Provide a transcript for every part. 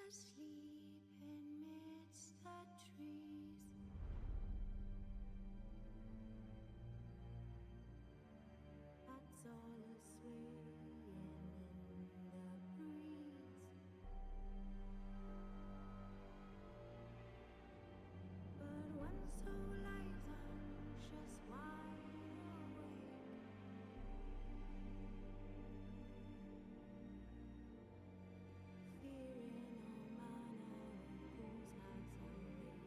asleep amidst the trees. That's all swaying in the breeze. But when soul lies anxious, wide awake, fearing all manner of fools, hags, and ways.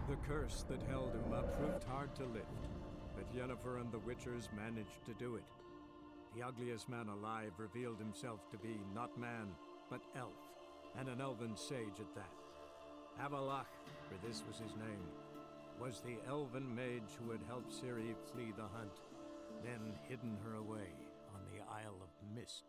The curse that held Uma proved hard to lift, but Yennefer and the Witchers managed to do it. The ugliest man alive revealed himself to be not man, but elf, and an elven sage at that. Avallac'h, for this was his name, was the elven mage who had helped Ciri flee the hunt, then hidden her away on the Isle of Mists.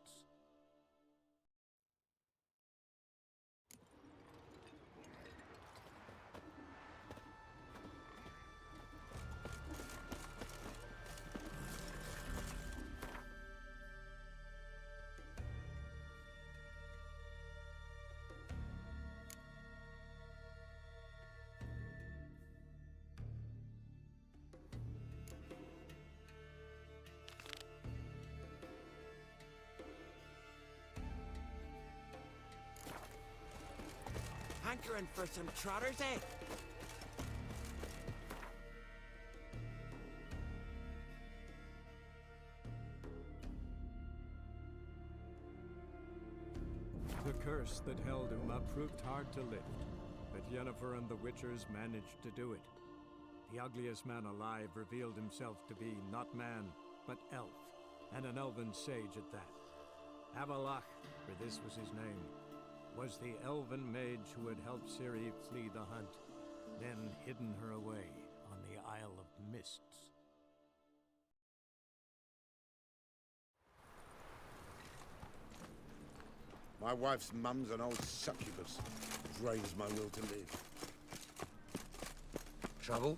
Hankering for some trotters, eh? The curse that held Uma proved hard to lift, but Yennefer and the Witchers managed to do it. The ugliest man alive revealed himself to be not man, but elf, and an elven sage at that. Avallac'h, for this was his name, was the elven mage who had helped Ciri flee the hunt, then hidden her away on the Isle of Mists. My wife's mum's an old succubus. Drains my will to live. Trouble?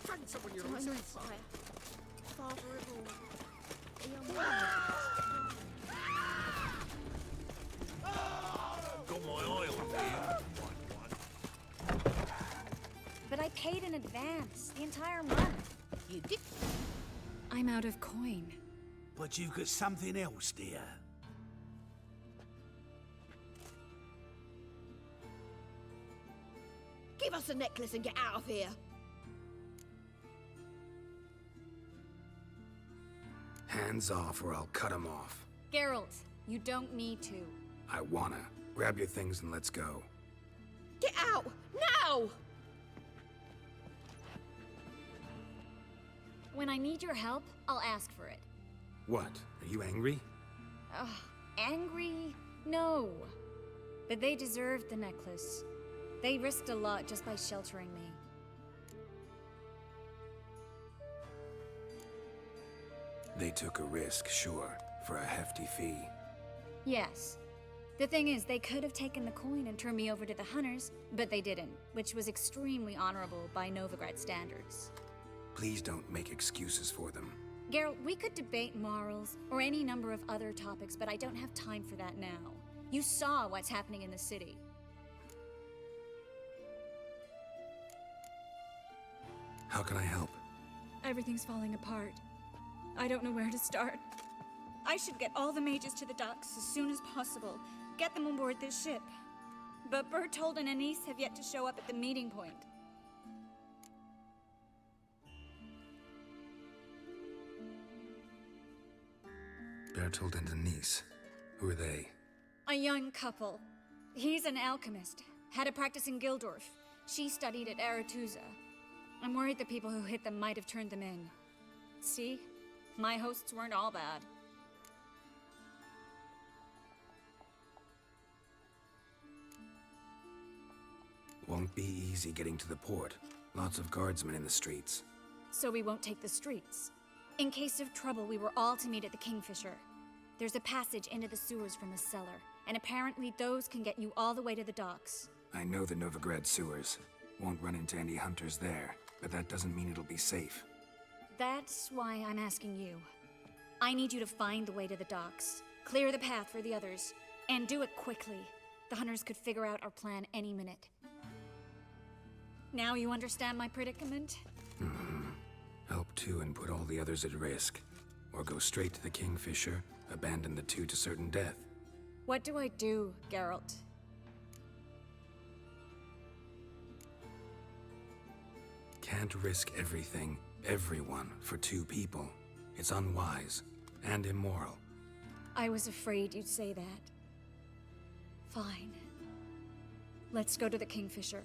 Find someone you're Time on of fire. Father of all. A young woman. Got my eye on you. But I paid in advance, the entire month. You did. I'm out of coin. But you've got something else, dear. Give us a necklace and get out of here. Hands off or I'll cut 'em off. Geralt, you don't need to. I wanna. Grab your things and let's go. Get out! Now! When I need your help, I'll ask for it. What? Are you angry? Ugh, angry? No. But they deserved the necklace. They risked a lot just by sheltering me. They took a risk, sure, for a hefty fee. Yes. The thing is, they could have taken the coin and turned me over to the hunters, but they didn't, which was extremely honorable by Novigrad standards. Please don't make excuses for them. Geralt, we could debate morals or any number of other topics, but I don't have time for that now. You saw what's happening in the city. How can I help? Everything's falling apart. I don't know where to start. I should get all the mages to the docks as soon as possible. Get them on board this ship. But Bertold and Anise have yet to show up at the meeting point. Bertold and Denise. Who are they? A young couple. He's an alchemist. Had a practice in Gildorf. She studied at Aretuza. I'm worried the people who hit them might have turned them in. See? My hosts weren't all bad. Won't be easy getting to the port. Lots of guardsmen in the streets. So we won't take the streets. In case of trouble, we were all to meet at the Kingfisher. There's a passage into the sewers from the cellar, and apparently those can get you all the way to the docks. I know the Novigrad sewers. Won't run into any hunters there, but that doesn't mean it'll be safe. That's why I'm asking you. I need you to find the way to the docks, clear the path for the others, and do it quickly. The hunters could figure out our plan any minute. Now you understand my predicament? Help two and put all the others at risk. Or go straight to the Kingfisher, abandon the two to certain death. What do I do, Geralt? Can't risk everything, everyone, for two people. It's unwise and immoral. I was afraid you'd say that. Fine. Let's go to the Kingfisher.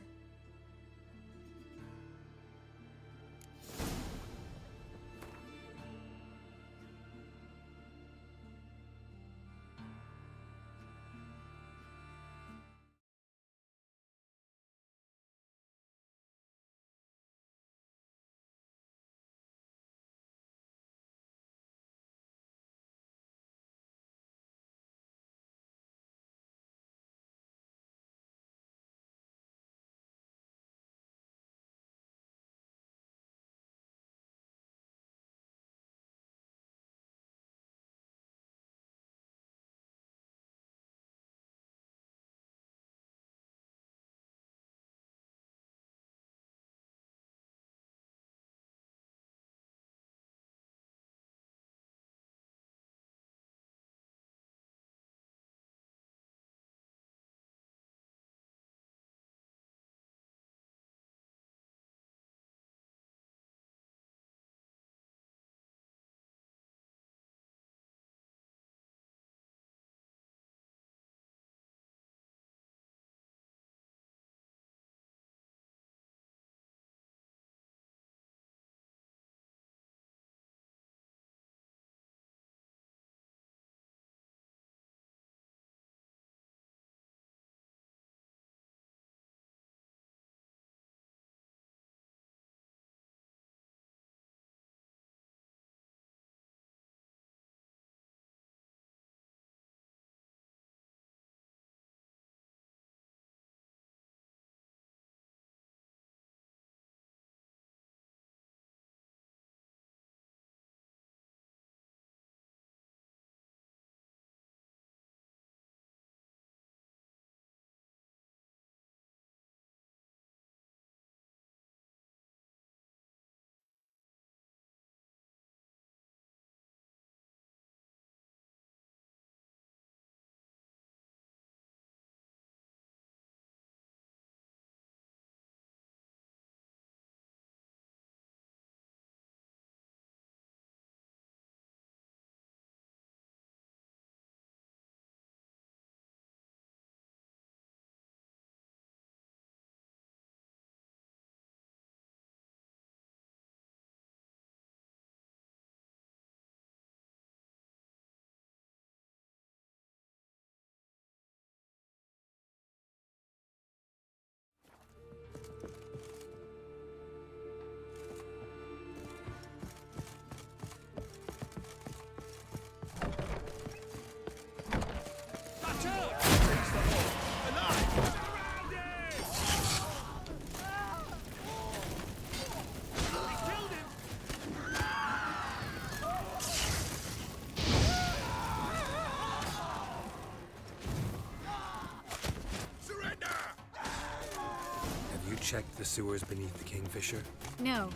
checked the sewers beneath the Kingfisher? No,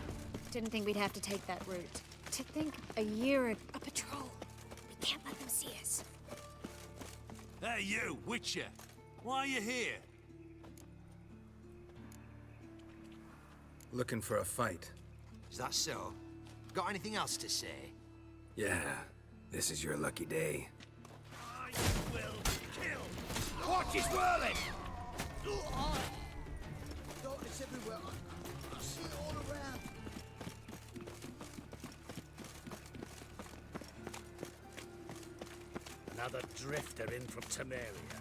didn't think we'd have to take that route. To think a year a patrol. We can't let them see us. Hey, you, Witcher! Why are you here? Looking for a fight. Is that so? Got anything else to say? Yeah, this is your lucky day. I will kill! Watch his whirling! Darkness everywhere. I see it all around. Another drifter in from Temeria.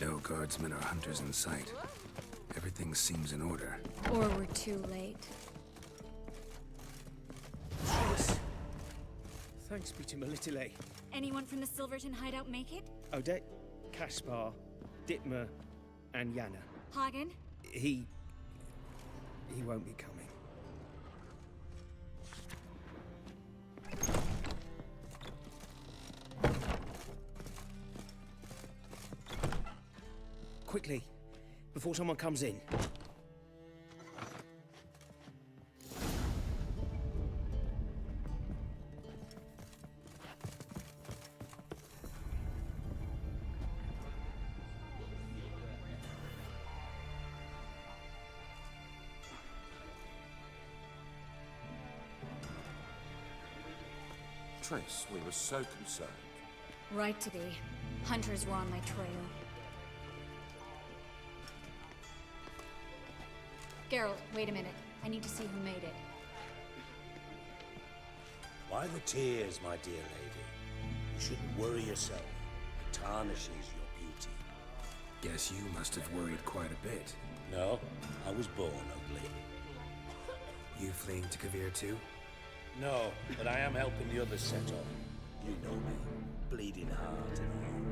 No guardsmen or hunters in sight. Everything seems in order. Or we're too late. Thanks be to Melitele. Anyone from the Silverton hideout make it? Odette, Caspar, Dittmer, and Yana. Hagen? He won't be coming. Quickly, before someone comes in. Triss, we were so concerned. Right to be. Hunters were on my trail. Geralt, wait a minute. I need to see who made it. Why the tears, my dear lady? You shouldn't worry yourself. It tarnishes your beauty. Guess you must have worried quite a bit. No, I was born ugly. You fleeing to Kavir too? No, but I am helping the others set off. You know me. Bleeding heart and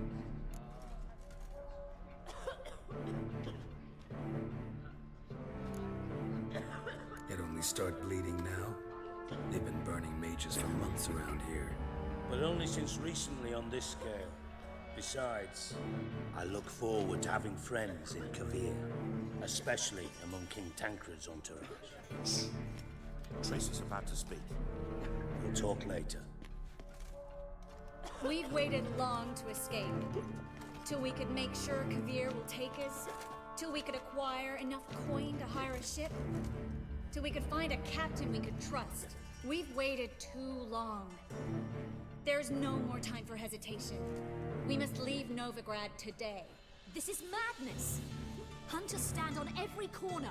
It only start bleeding now? They've been burning mages for months around here. but only since recently on this scale. Besides, I look forward to having friends in Kavir, especially among King Tancred's entourage. Triss is about to speak. We'll talk later. We've waited long to escape. Till we could make sure Kavir will take us. Till we could acquire enough coin to hire a ship. Till we could find a captain we could trust. We've waited too long. There's no more time for hesitation. We must leave Novigrad today. This is madness! Hunters stand on every corner.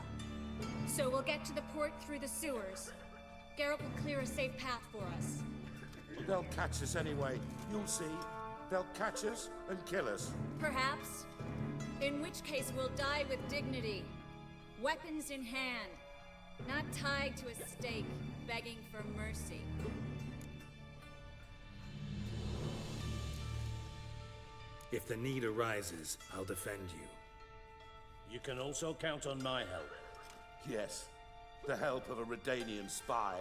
So we'll get to the port through the sewers. Geralt will clear a safe path for us. They'll catch us anyway. You'll see. They'll catch us and kill us. Perhaps. In which case we'll die with dignity. Weapons in hand. Not tied to a stake, begging for mercy. If the need arises, I'll defend you. You can also count on my help. Yes. The help of a Redanian spy,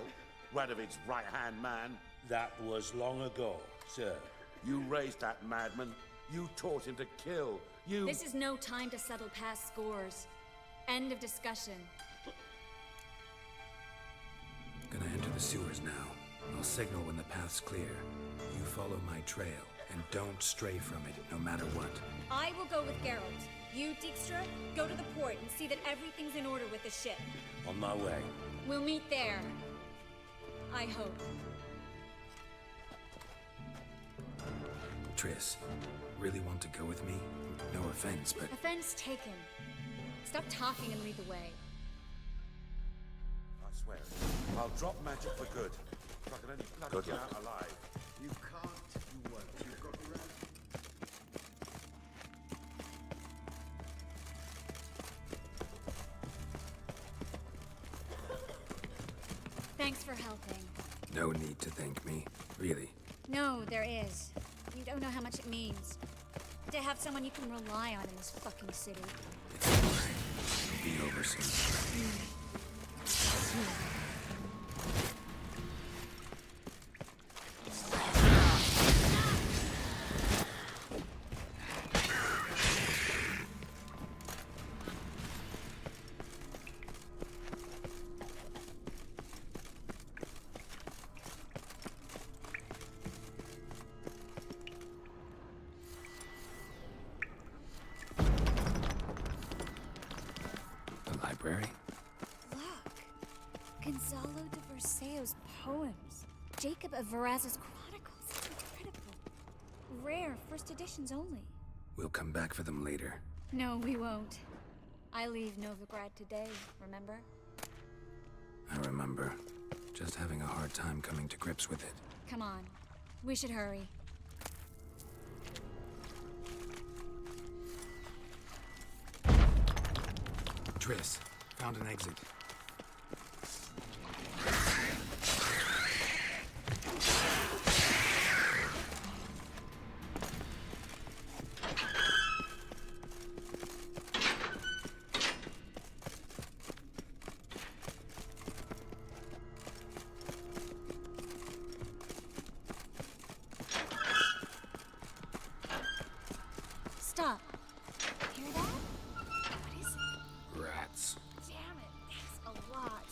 Radovid's right-hand man. That was long ago, sir. You raised that madman. You taught him to kill. You... This is no time to settle past scores. End of discussion. Gonna enter the sewers now. I'll signal when the path's clear. You follow my trail, and don't stray from it, no matter what. I will go with Geralt. You, Dijkstra, go to the port and see that everything's in order with the ship. On my way. We'll meet there. I hope. Triss, really want to go with me? No offense, but... Offense taken. Stop talking and lead the way. I swear it. I'll drop magic for good. If I can only bloody get out alive. You can't, you won't. You've got to run. Thanks for helping. No need to thank me, really. No, there is. You don't know how much it means. To have someone you can rely on in this fucking city. It's fine. It'll be over soon. Seo's poems. Jacob of Varaz's Chronicles. Incredible. Rare, first editions only. We'll come back for them later. No, we won't. I leave Novigrad today, remember? I remember. Just having a hard time coming to grips with it. Come on. We should hurry. Triss, found an exit. Stop. Hear that? What is it? Rats. Damn it, that's a lot.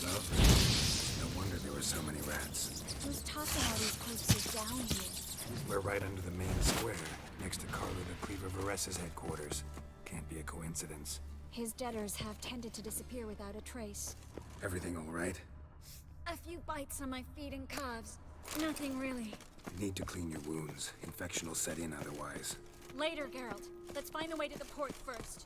Lovely. No wonder there were so many rats. Who's tossing all these corpses down here? We're right under the main square, next to Carlo the Cleaver Vares's headquarters. Can't be a coincidence. His debtors have tended to disappear without a trace. Everything all right? A few bites on my feet and calves. Nothing really. Need to clean your wounds. Infection will set in otherwise. Later, Geralt. Let's find the way to the port first.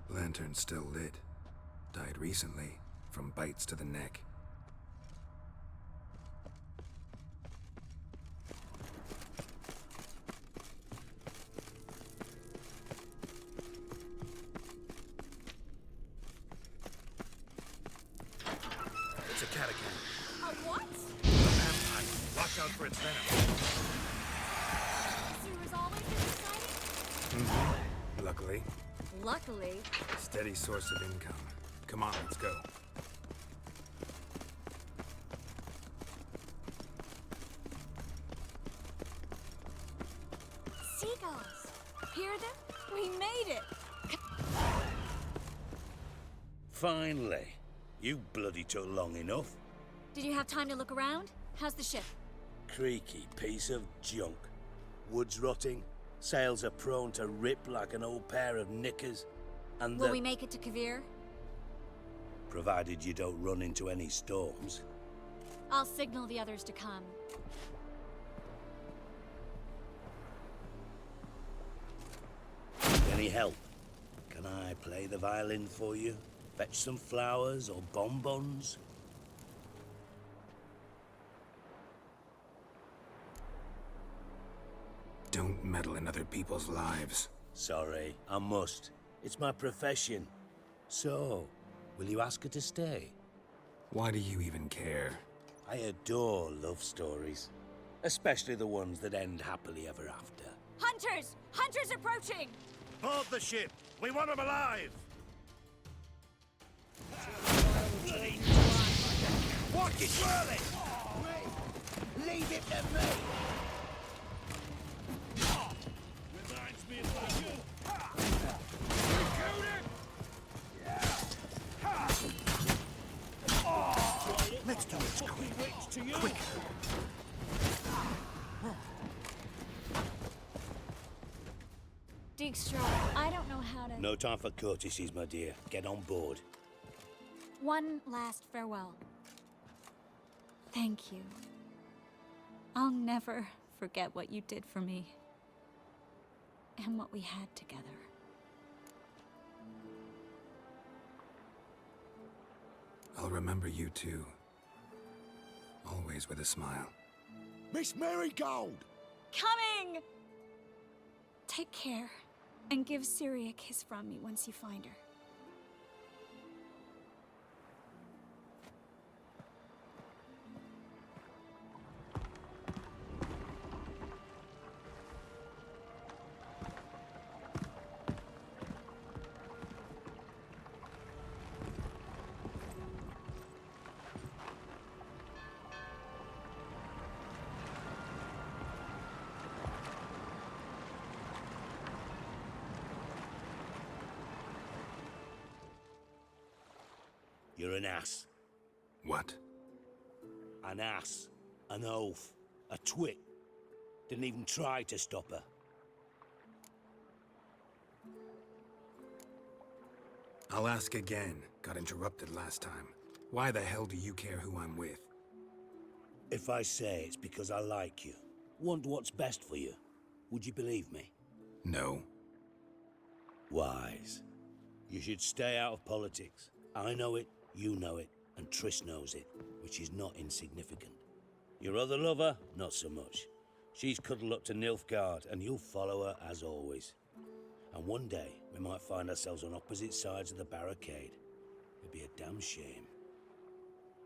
Lantern's still lit. Died recently, from bites to the neck. It's a catacomb. A what? A vampire. Watch out for its venom. Sewers always been exciting? Luckily, Luckily. steady source of income. Come on, let's go. Seagulls. Hear them? We made it. Finally. You bloody took long enough. Did you have time to look around? How's the ship? Creaky piece of junk. Wood's rotting. Sails are prone to rip like an old pair of knickers. And Will we make it to Kavir? provided you don't run into any storms. I'll signal the others to come. Any help? Can I play the violin for you? Fetch some flowers or bonbons? Don't meddle in other people's lives. Sorry, I must. It's my profession. So, will you ask her to stay? Why do you even care? I adore love stories. Especially the ones that end happily ever after. Hunters! Hunters approaching! Board the ship. We want them alive. Watch it swirling! Leave it to me! Reminds me of you. Let's do it quick. Quick. Dijkstra, I don't know how to... No time for courtesies, my dear. Get on board. One last farewell. Thank you. I'll never forget what you did for me. And what we had together. I'll remember you too. Always with a smile. Miss Marigold! Coming! Take care, and give Ciri a kiss from me once you find her. You're an ass. What? An ass. An oaf. A twit. Didn't even try to stop her. I'll ask again. Got interrupted last time. Why the hell do you care who I'm with? If I say it's because I like you, want what's best for you, would you believe me? No. Wise. You should stay out of politics. I know it, you know it, and Triss knows it, which is not insignificant. Your other lover, not so much. She's cuddled up to Nilfgaard, and you'll follow her as always. And one day, we might find ourselves on opposite sides of the barricade. It'd be a damn shame.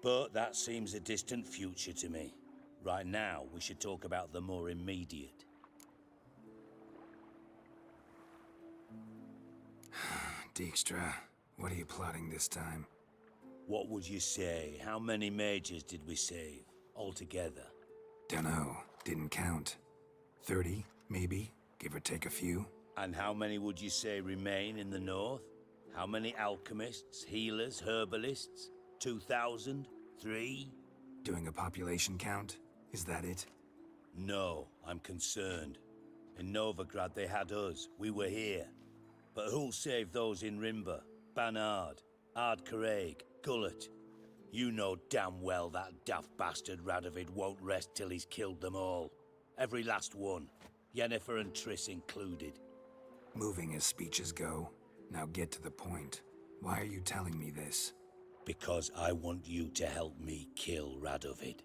But that seems a distant future to me. Right now, we should talk about the more immediate. Dijkstra, what are you plotting this time? What would you say? How many mages did we save, altogether? Dunno, didn't count. 30, maybe, give or take a few. And how many would you say remain in the north? How many alchemists, healers, herbalists? 2,000? 3? Doing a population count? Is that it? No, I'm concerned. In Novigrad they had us, we were here. But who'll save those in Rimba? Banard, Ardcaraig, Gullet? You know damn well that daft bastard Radovid won't rest till he's killed them all. Every last one. Yennefer and Triss included. Moving as speeches go. Now get to the point. Why are you telling me this? Because I want you to help me kill Radovid.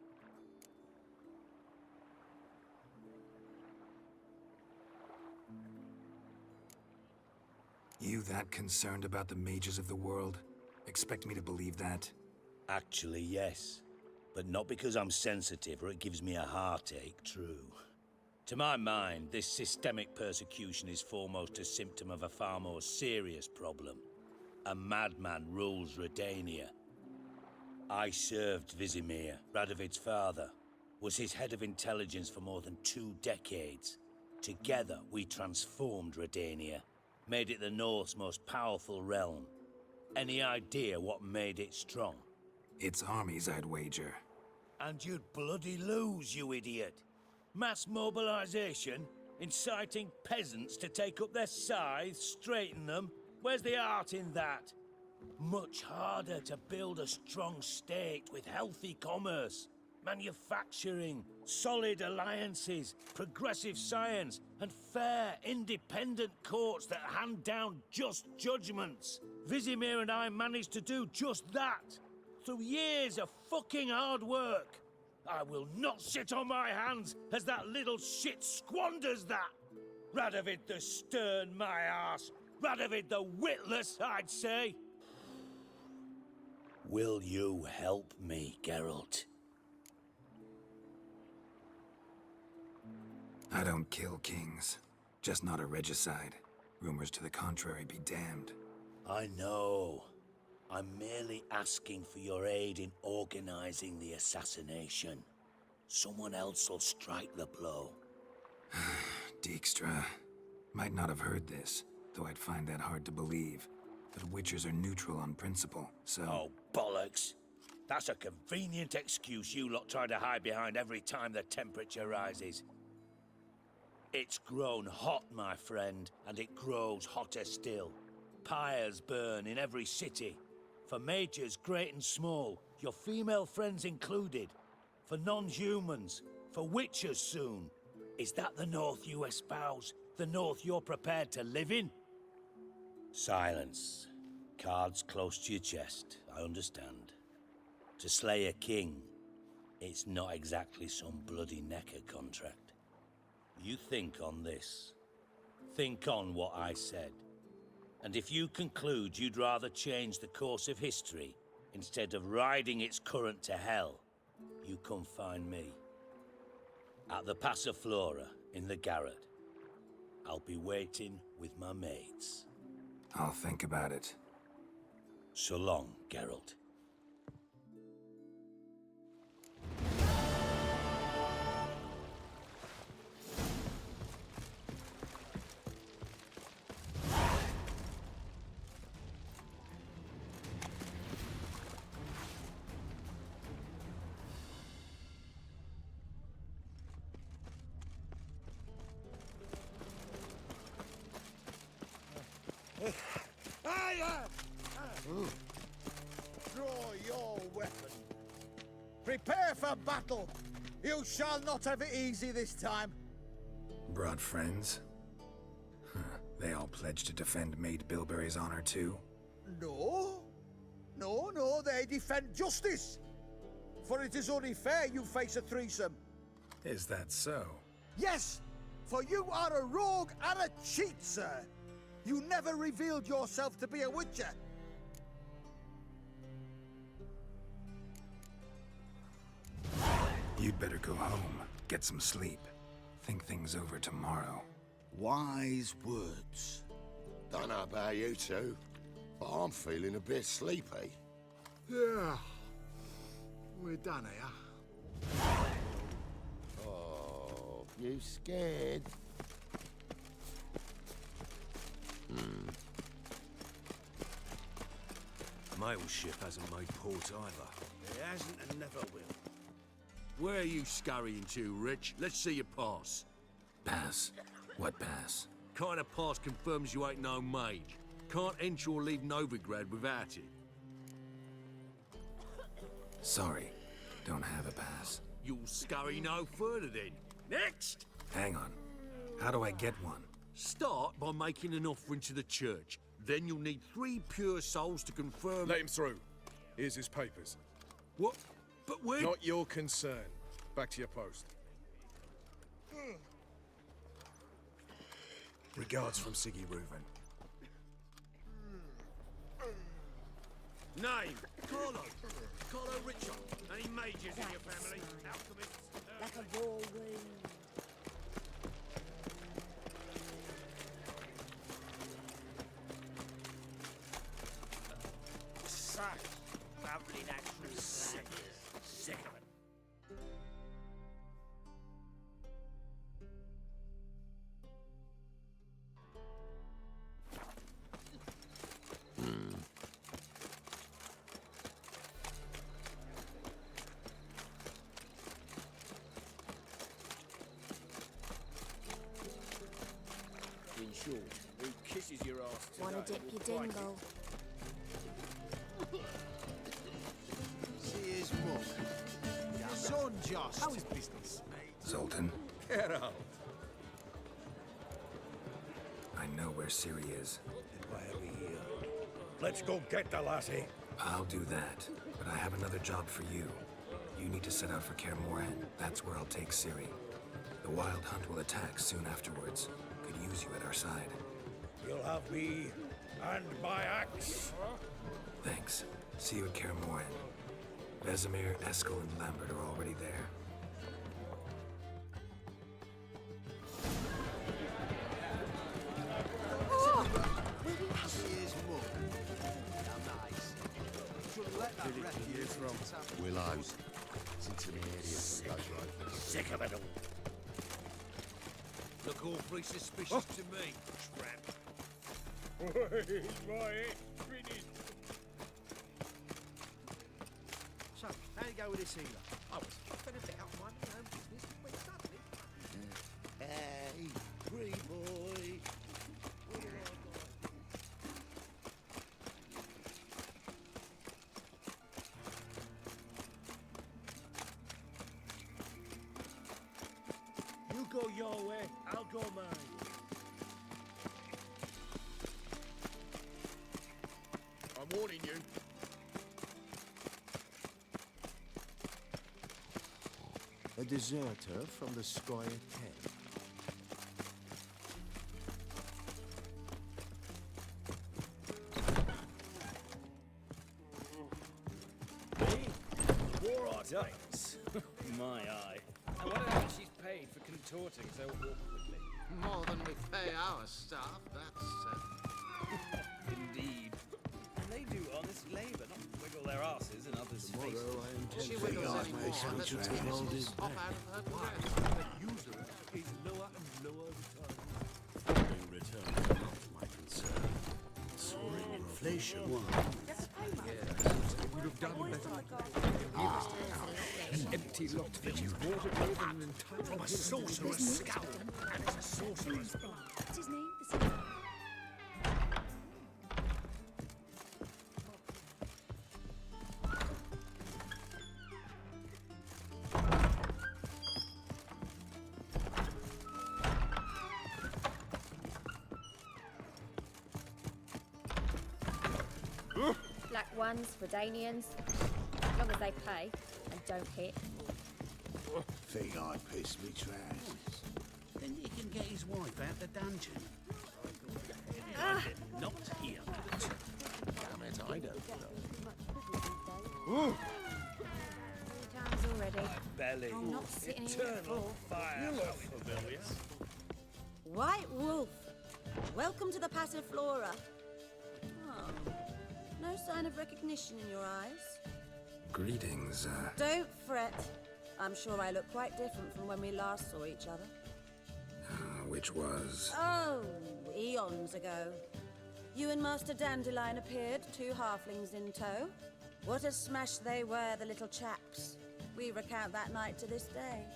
You that concerned about the mages of the world? Expect me to believe that? Actually, yes. But not because I'm sensitive or it gives me a heartache, true. To my mind, this systemic persecution is foremost a symptom of a far more serious problem. A madman rules Redania. I served Vizimir, Radovid's father, was his head of intelligence for more than 2 decades. Together, we transformed Redania, made it the North's most powerful realm. Any idea what made it strong? Its armies, I'd wager. And you'd bloody lose, you idiot. Mass mobilization, inciting peasants to take up their scythes, straighten them. Where's the art in that? Much harder to build a strong state with healthy commerce, manufacturing, solid alliances, progressive science, and fair, independent courts that hand down just judgments. Vizimir and I managed to do just that, through years of fucking hard work. I will not sit on my hands as that little shit squanders that. Radovid the stern, my arse. Radovid the witless, I'd say. Will you help me, Geralt? I don't kill kings. Just not a regicide. Rumors to the contrary be damned. I know. I'm merely asking for your aid in organizing the assassination. Someone else will strike the blow. Dijkstra. Might not have heard this, though I'd find that hard to believe. But Witchers are neutral on principle, so... Oh, bollocks. That's a convenient excuse you lot try to hide behind every time the temperature rises. It's grown hot, my friend, and it grows hotter still. Pyres burn in every city. For mages great and small, your female friends included. For non-humans, for witchers soon. Is that the North you espouse? The North you're prepared to live in? Silence. Cards close to your chest, I understand. To slay a king, it's not exactly some bloody necker contract. You think on this. Think on what I said. And if you conclude you'd rather change the course of history instead of riding its current to hell, you come find me. At the Passiflora, in the garret. I'll be waiting with my mates. I'll think about it. So long, Geralt. Draw your weapon. Prepare for battle. You shall not have it easy this time. Brought friends? Huh. They all pledged to defend Maid Bilberry's honor too? No. No, they defend justice. For it is only fair you face a threesome. Is that so? Yes, for you are a rogue and a cheat, sir. You never revealed yourself to be a witcher. You'd better go home, get some sleep. Think things over tomorrow. Wise words. Don't know about you two, but I'm feeling a bit sleepy. Yeah. We're done here. Oh, you scared? Mail ship hasn't made port either. It hasn't and never will. Where are you scurrying to, Rich? Let's see your pass. Pass? What pass? Kind of pass confirms you ain't no mage. Can't enter or leave Novigrad without it. Sorry, don't have a pass. You'll scurry no further then. Next! Hang on. How do I get one? Start by making an offering to the church. Then you'll need 3 pure souls to confirm... Let him through. Here's his papers. What? But we're... Not your concern. Back to your post. Regards from Siggy Reuven. Name? Carlo Richard. Any mages in your family? Alchemists? Like a raw wound. Such lovely natural slanders. Sick of it. In short, who kisses your ass today? Wanna dip your dingle? See his mug. Son just. How is business? Zoltan, Get out. I know where Ciri is. Why are we here? Let's go get the lassie. I'll do that, but I have another job for you. You need to set out for Kaer Morhen. That's where I'll take Ciri. The Wild Hunt will attack soon afterwards. Could use you at our side. You'll have me and my axe. Thanks. See you at Kaer Morhen. Vesemir, Eskel, and Lambert are already there. See his mug. How nice. Shouldn't let that wreck you from. Willows. It's intimidating. That's right. Sick of it all. Look awfully suspicious to me, tramp. So, how you go with this healer? I was fucking a bit out of my own business when suddenly... Hey, free boy. You go your your way, I'll go mine. I'm warning you. A deserter from the Squire Ken. War artifacts. My eye. I wonder how much she's paid for contorting so awkwardly. More than we pay our staff, that's Indeed. And they do honest labour, not wiggle their asses in others' faces. She wiggles any more, and the tears pop out of her dress. The usurer is lower and lower return. Return is not my concern. Soaring inflation. Would have done better. An empty lot that you bought it more than an entire From a sorcerer's skull. And it's a sorcerer's blood. What's his name? Black ones, Redanians, as long as they pay and don't hit. Think I pissed me trousers. Then he can get his wife out the dungeon. Not here. Damn it, I don't Three times already. Belly. I'm not sitting here Eternal for. fire. How familiar. White Wolf, welcome to the Passiflora. Oh, no sign of recognition in your eyes. Greetings, Don't fret. I'm sure I look quite different from when we last saw each other. which was... Oh, eons ago. You and Master Dandelion appeared, two halflings in tow. What a smash they were, the little chaps. We recount that night to this day.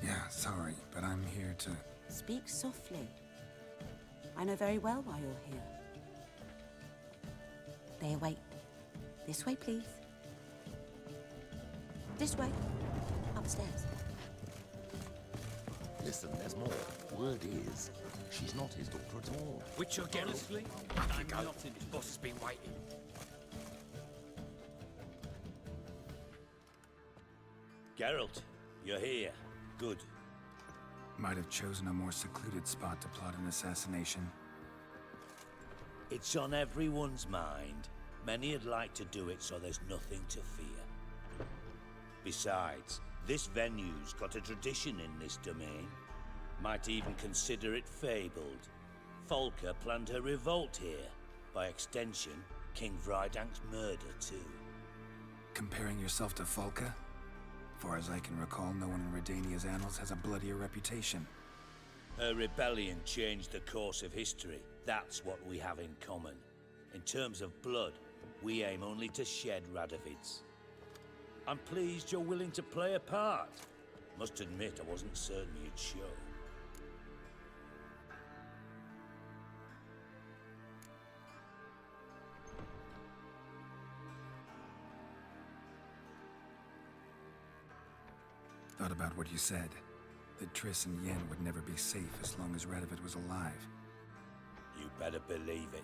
Yeah, sorry, but I'm here to... Speak softly. I know very well why you're here. They await. This way, please. This way. Upstairs. Listen, there's more. Word is, she's not his daughter at all. Which you're honestly, I'm not in it. Boss has been waiting. Geralt, you're here. Good. Might have chosen a more secluded spot to plot an assassination. It's on everyone's mind. Many would like to do it so there's nothing to fear. Besides, this venue's got a tradition in this domain. Might even consider it fabled. Folka planned her revolt here. By extension, King Vrydank's murder too. Comparing yourself to Folka? Far as I can recall, no one in Redania's annals has a bloodier reputation. Her rebellion changed the course of history. That's what we have in common. In terms of blood, we aim only to shed Radovid's. I'm pleased you're willing to play a part. Must admit, I wasn't certain you'd show. Thought about what you said. That Triss and Yen would never be safe as long as Radovid was alive. You better believe it.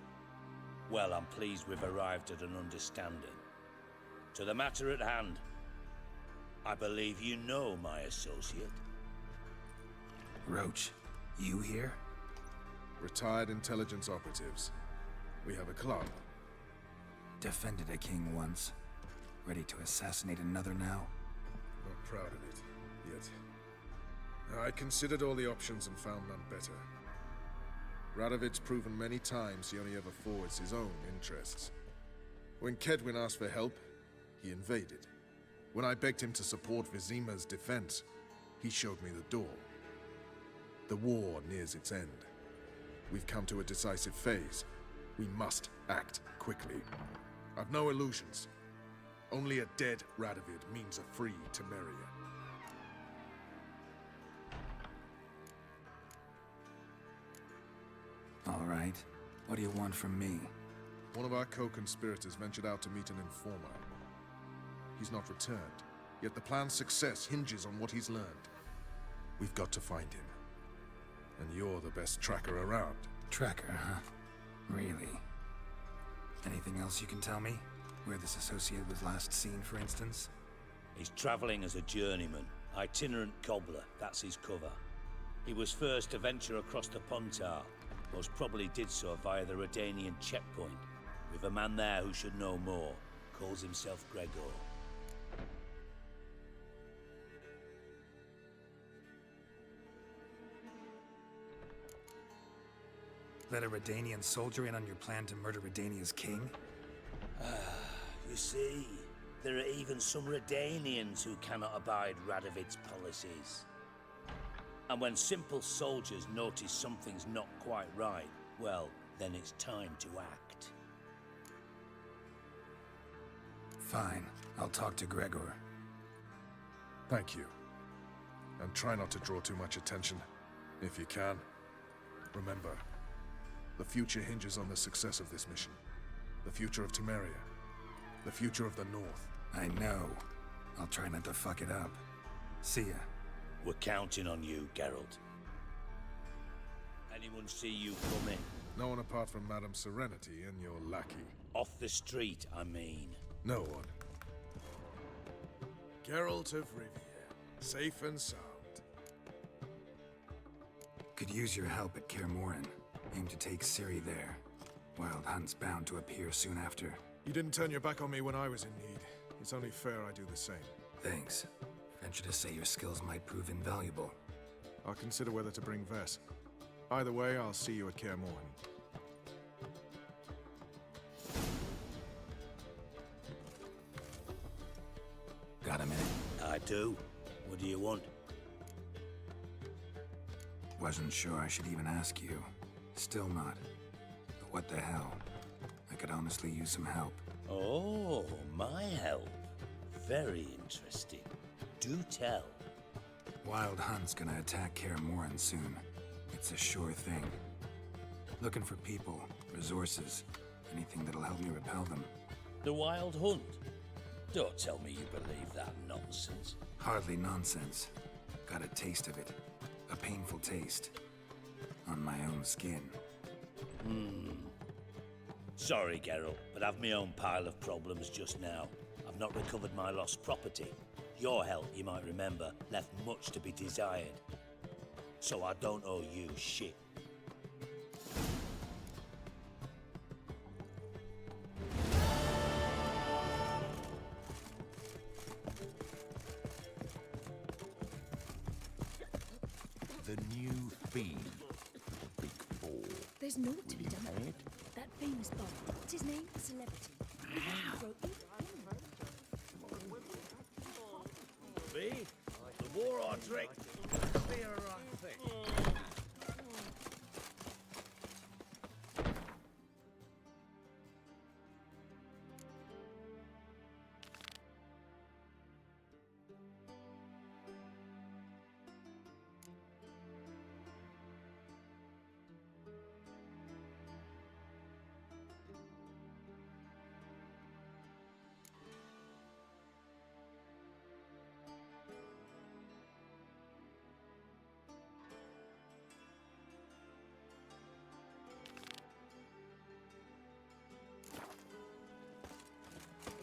Well, I'm pleased we've arrived at an understanding. To the matter at hand, I believe you know my associate. Roach, you here? Retired intelligence operatives. We have a club. Defended a king once. Ready to assassinate another now? Not proud of it, yet. I considered all the options and found none better. Radovid's proven many times he only ever forwards his own interests. When Kedwin asked for help, he invaded. When I begged him to support Vizima's defense, he showed me the door. The war nears its end. We've come to a decisive phase. We must act quickly. I've no illusions. Only a dead Radovid means a free Temeria. All right. What do you want from me? One of our co-conspirators ventured out to meet an informer. He's not returned, yet the plan's success hinges on what he's learned. We've got to find him. and you're the best tracker around. Tracker, huh? Really? Anything else you can tell me? Where this associate was last seen, for instance? He's travelling as a journeyman. Itinerant cobbler, that's his cover. He was first to venture across the Pontar. Most probably did so via the Redanian checkpoint. With a man there who should know more. Calls himself Gregor. Let a Redanian soldier in on your plan to murder Redania's king? You see, there are even some Redanians who cannot abide Radovid's policies. And when simple soldiers notice something's not quite right, well, then it's time to act. Fine. I'll talk to Gregor. Thank you. And try not to draw too much attention, if you can. Remember, the future hinges on the success of this mission. The future of Temeria. The future of the North. I know. I'll try not to fuck it up. See ya. We're counting on you, Geralt. Anyone see you come in? No one apart from Madame Serenity and your lackey. Off the street, I mean. No one. Geralt of Rivia. Safe and sound. Could use your help at Kaer Morhen. Aim to take Ciri there. Wild Hunt's bound to appear soon after. You didn't turn your back on me when I was in need. It's only fair I do the same. Thanks. Venture to say your skills might prove invaluable. I'll consider whether to bring Vess. Either way, I'll see you at Kaer Morhen. Got a minute? I do. What do you want? Wasn't sure I should even ask you. Still not. But what the hell? I could honestly use some help. Oh, my help. Very interesting. Do tell. Wild Hunt's gonna attack Kaer Morhen soon. It's a sure thing. Looking for people, resources, anything that'll help me repel them. The Wild Hunt? Don't tell me you believe that nonsense. Hardly nonsense. Got a taste of it. A painful taste. On my own skin. Sorry, Geralt, but I've my own pile of problems just now. I've not recovered my lost property. Your help, you might remember, left much to be desired. So I don't owe you shit. The new fiend. Big Four. There's naught to be Will done. you add? That famous bard. What's his name? A celebrity. Me? The war or drink? Be a right thing.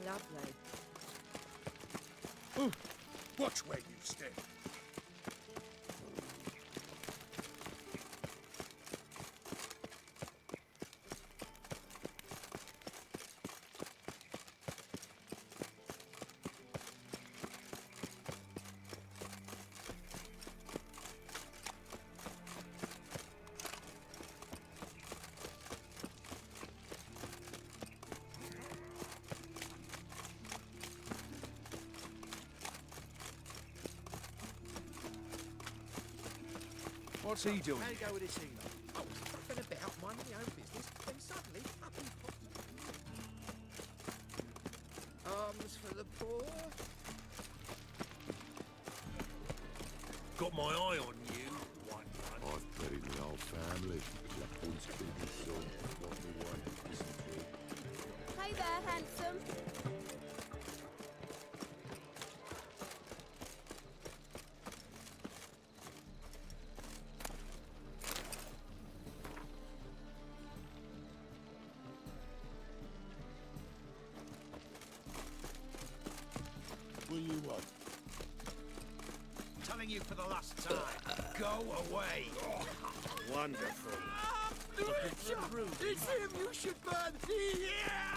Lovely. Ooh, watch where you step. What's he doing? How do you go with this email? I was fucking about minding my own business, then suddenly up and popped. Arms for the poor. Got my eye on you, one. I've buried the whole family. That one's been his son. What me wife listen to. Hey there, handsome. you for the last time. Go away. Wonderful. It's him you should burn! Yeah!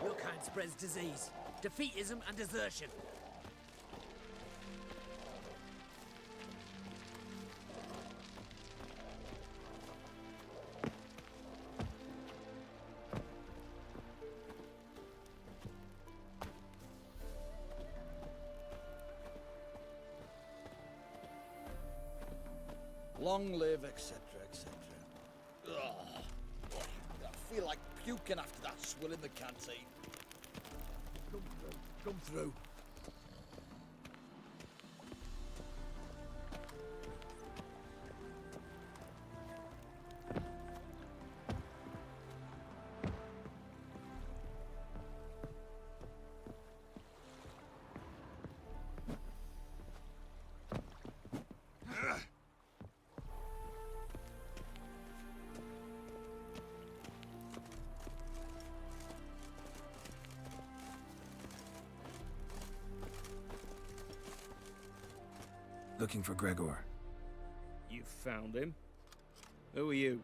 Your kind spreads disease, defeatism and desertion. Long live, etc., etc. I feel like puking after that swill in the canteen. Come through. Looking for Gregor. You found him? Who are you?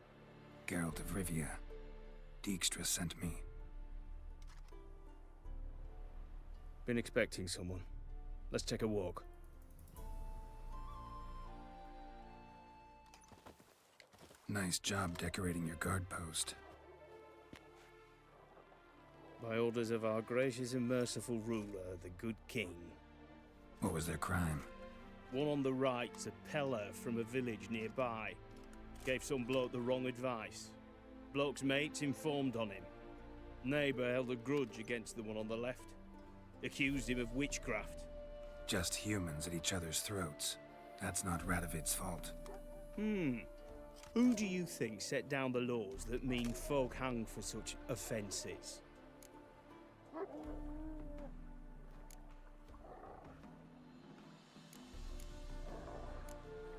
Geralt of Rivia. Dijkstra sent me. Been expecting someone. Let's take a walk. Nice job decorating your guard post. By orders of our gracious and merciful ruler, the good king. What was their crime? One on the right's a peller from a village nearby. Gave some bloke the wrong advice. Bloke's mates informed on him. Neighbour held a grudge against the one on the left. Accused him of witchcraft. Just humans at each other's throats. That's not Radovid's fault. Who do you think set down the laws that mean folk hanged for such offences?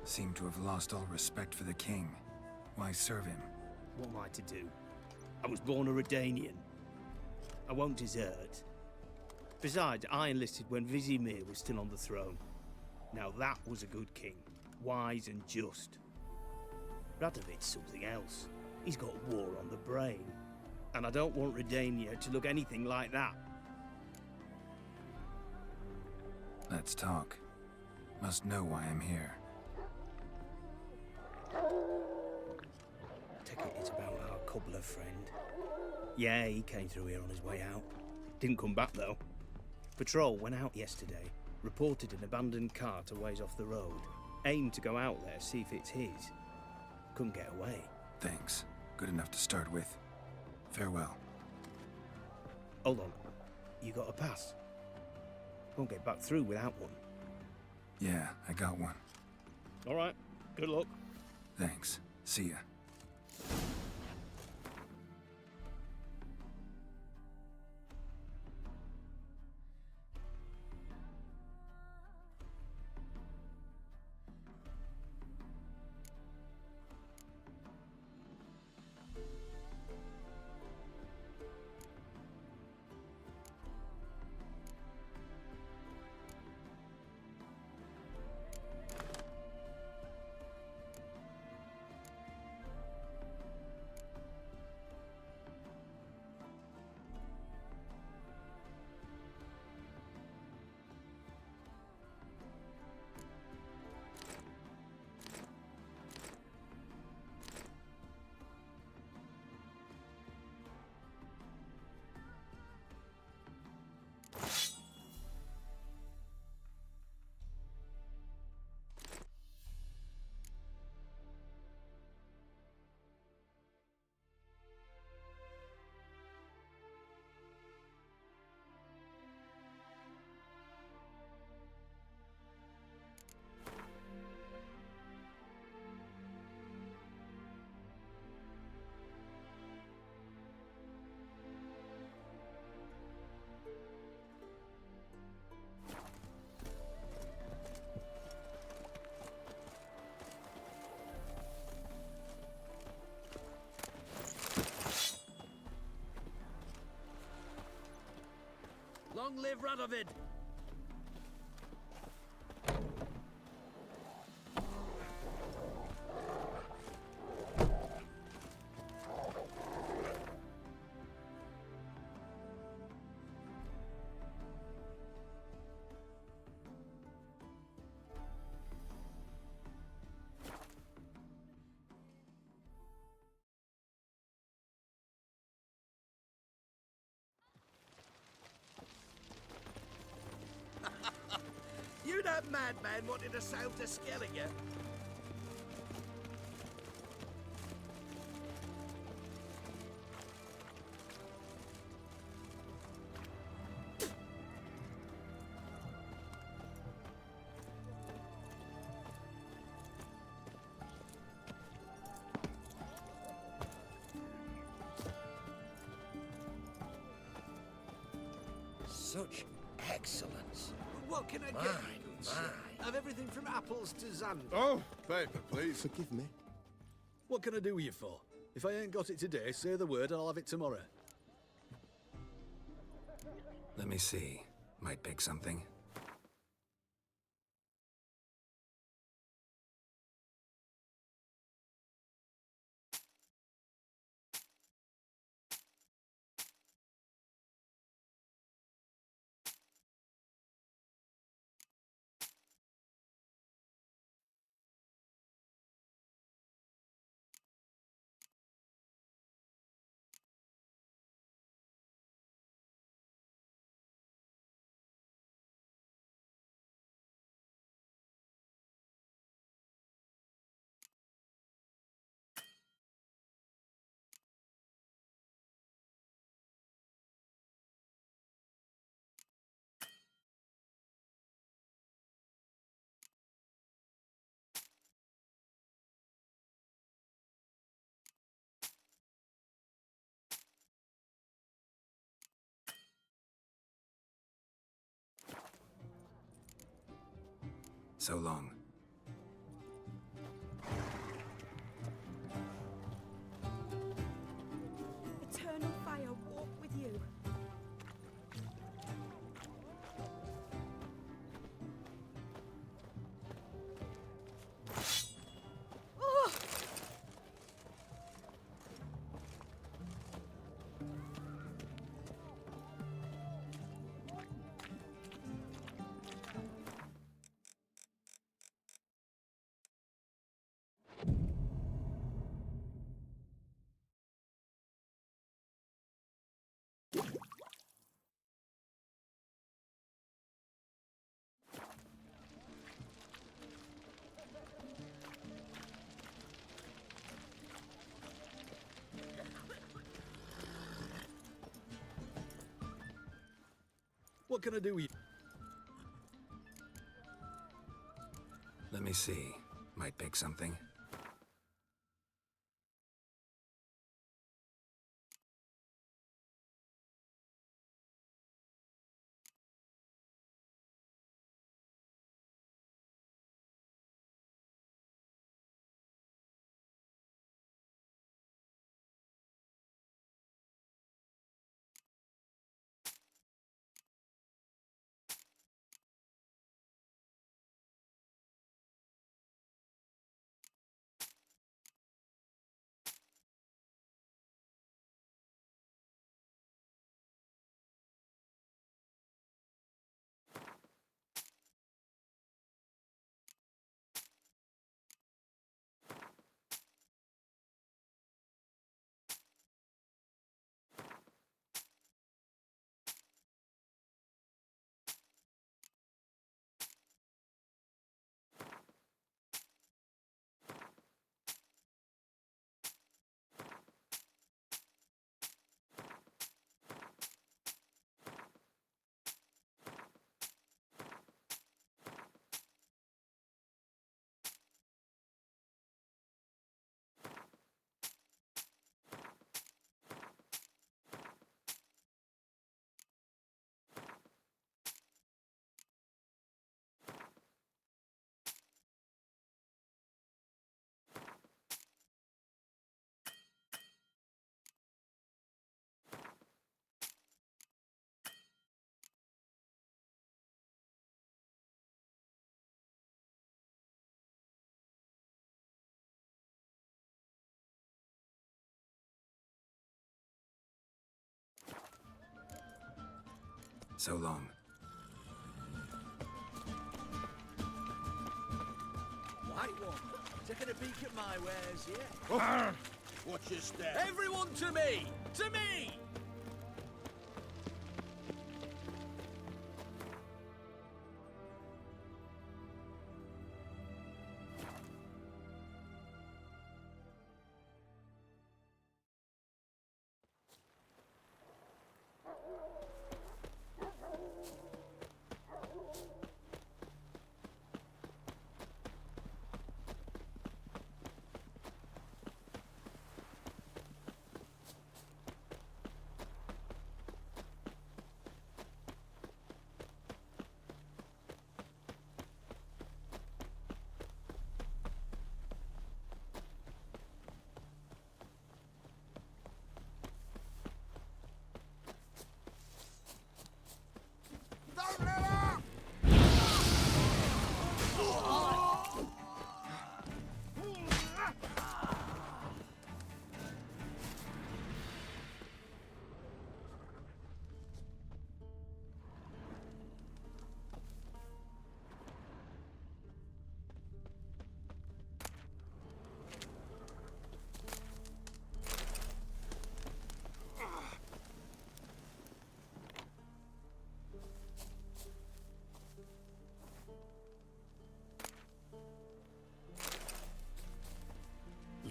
Seem to have lost all respect for the king. Why serve him? What am I to do? I was born a Redanian. I won't desert. Besides, I enlisted when Vizimir was still on the throne. Now that was a good king. Wise and just. Radovid's something else. He's got war on the brain. And I don't want Redania to look anything like that. Let's talk. Must know why I'm here. Take it it's about our cobbler friend. Yeah, he came through here on his way out. Didn't come back though. Patrol went out yesterday, reported an abandoned cart a ways off the road. Aimed to go out there, see if it's his. Couldn't get away. Thanks. Good enough to start with. Farewell. Hold on. You got a pass? Won't get back through without one. Yeah, I got one. All right. Good luck. Thanks. See ya. Long live Radovid! You that madman wanted to sail to Skellige? Such excellence. What can I get you? Have everything from apples to Xander. Oh, paper, please. Forgive me. What can I do with you for? If I ain't got it today, say the word and I'll have it tomorrow. Let me see. Might pick something. So long. Eternal fire walk with you. Oh! What can I do with you? Let me see. Might pick something. So long. White one, taking a peek at my wares, yeah? Watch your step. Everyone to me! To me!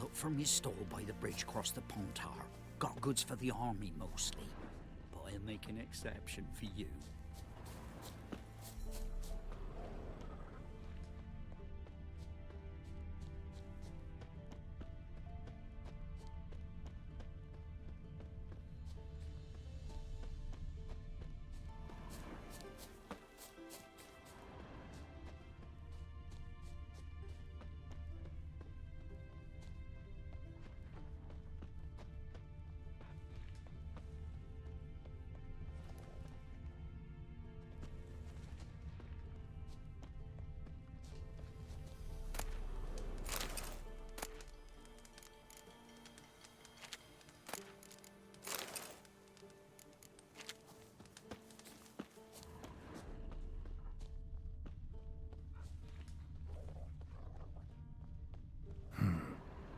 Look from your stall by the bridge across the Pontar. Got goods for the army mostly, but I'll make an exception for you.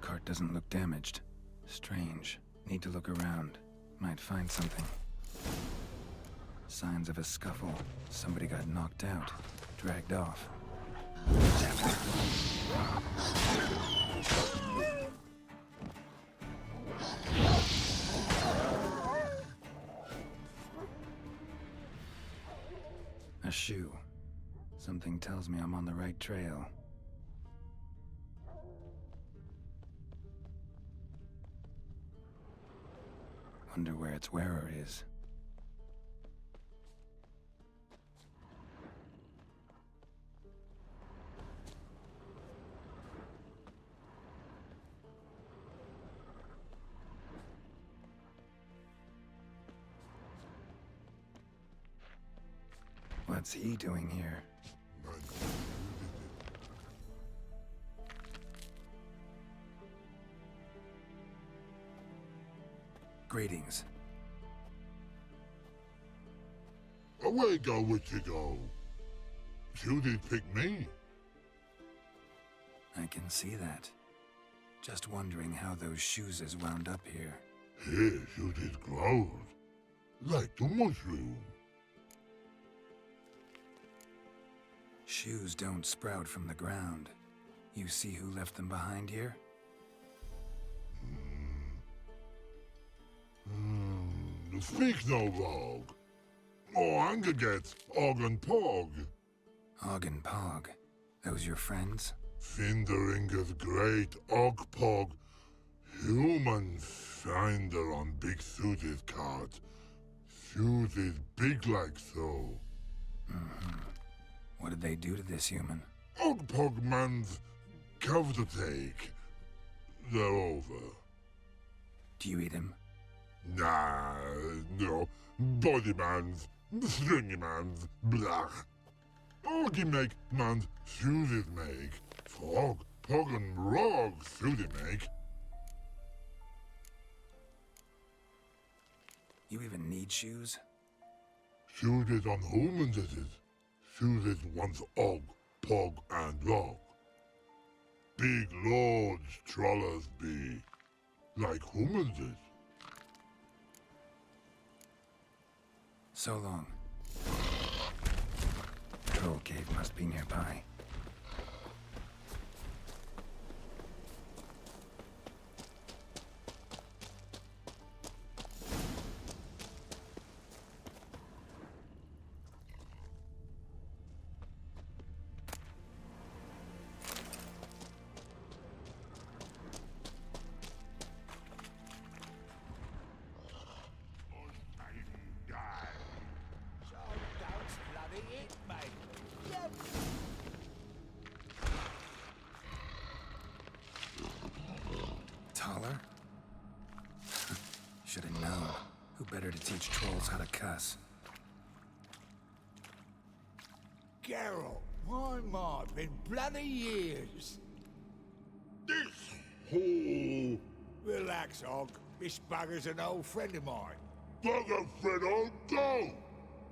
Cart doesn't look damaged. Strange. Need to look around. Might find something. Signs of a scuffle. Somebody got knocked out. Dragged off. A shoe. Something tells me I'm on the right trail. Wonder where its wearer is. What's he doing here? Greetings. Away go with you go. You did pick me. I can see that. Just wondering how those shoes is wound up here. Here you did grow. Like the mushroom. Shoes don't sprout from the ground. You see who left them behind here? Speak no rogue. Oh, anger gets Og and Pog. Og and Pog. Those your friends? Finderinger's great Og Pog. Human finder on big suited cart. Suited big like so. What did they do to this human? Og Pog man's cover to take. They're over. Do you eat him? Nah, no. Body man's, stringy man's, blah. Oggy make man's suited make. Frog, Pog and Rog suited make. You even need shoes? Suited on humans it is. Suited once Og, Pog, and Log. Big lords trollers be. Like humans is. So long. Troll cave must be nearby. Taller? Should have known. Who better to teach trolls how to cuss? Geralt, my mind, been bloody years. This hole. Relax, Og. This bugger's an old friend of mine. Bugger friend on go.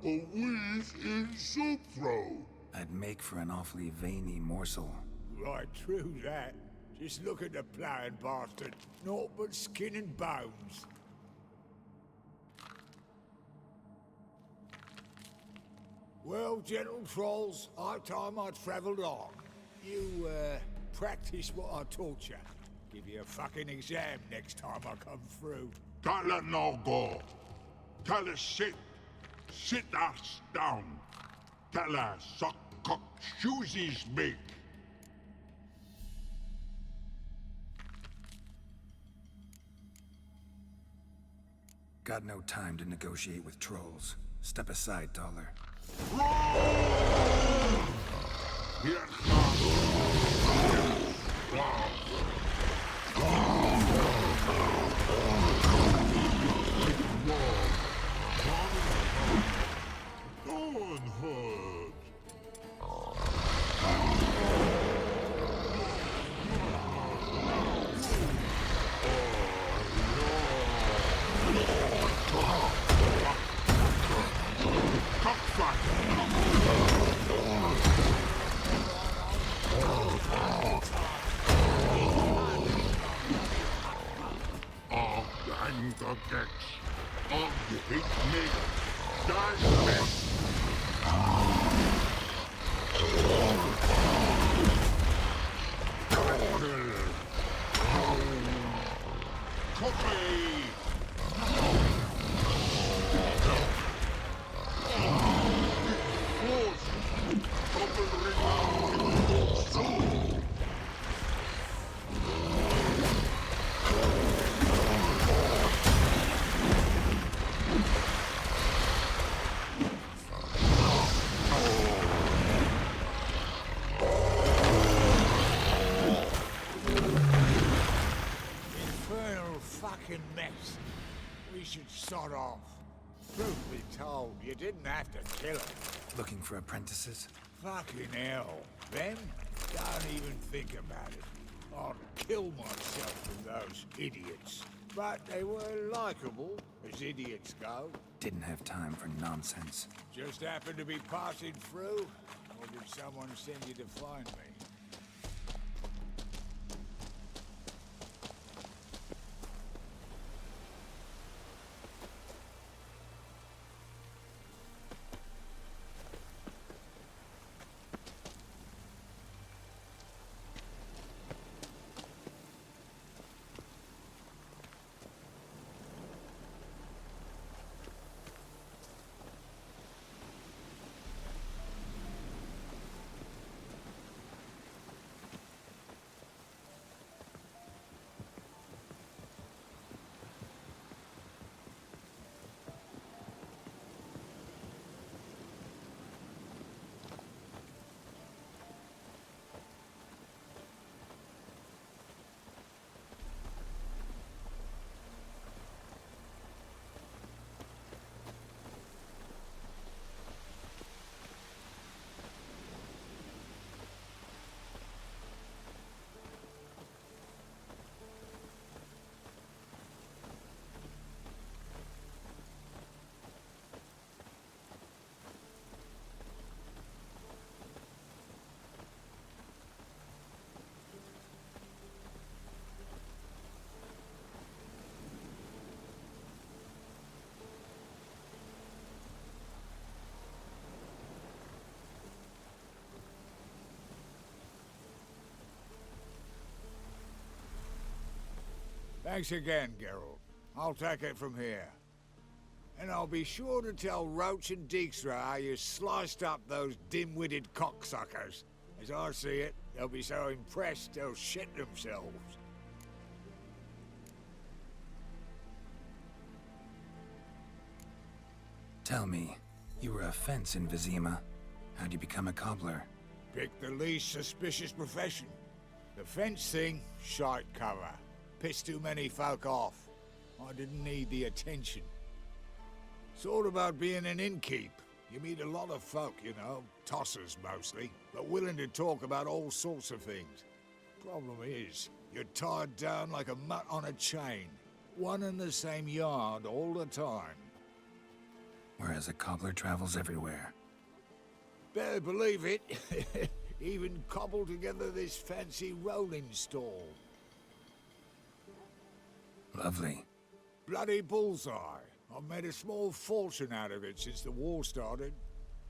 A wheeze in soup throw. I'd make for an awfully veiny morsel. Right, true that. Just look at the ploughing bastard. Naught but skin and bones. Well, gentle trolls, high time I travelled on. You, practice what I taught you. Give you a fucking exam next time I come through. Can't let no go. Tell her sit. Sit us down. Tell her suck cock shoesies big. Got no time to negotiate with trolls. Step aside, Taller. Mess. We should sod off. Truth be told, you didn't have to kill him. Looking for apprentices? Fucking hell. Them? Don't even think about it. I'd kill myself for those idiots. But they were likable, as idiots go. Didn't have time for nonsense. Just happened to be passing through? Or did someone send you to find me? Thanks again, Geralt. I'll take it from here. And I'll be sure to tell Roach and Dijkstra how you sliced up those dim-witted cocksuckers. As I see it, they'll be so impressed they'll shit themselves. Tell me, you were a fence in Vizima. How'd you become a cobbler? Pick the least suspicious profession. The fence thing, shite cover. Pissed too many folk off. I didn't need the attention. It's all about being an innkeep. You meet a lot of folk, you know, tossers mostly, but willing to talk about all sorts of things. Problem is, you're tied down like a mutt on a chain. One and the same yard all the time. Whereas a cobbler travels everywhere. Better believe it. Even cobbled together this fancy rolling stall. Lovely. Bloody bullseye. I've made a small fortune out of it since the war started.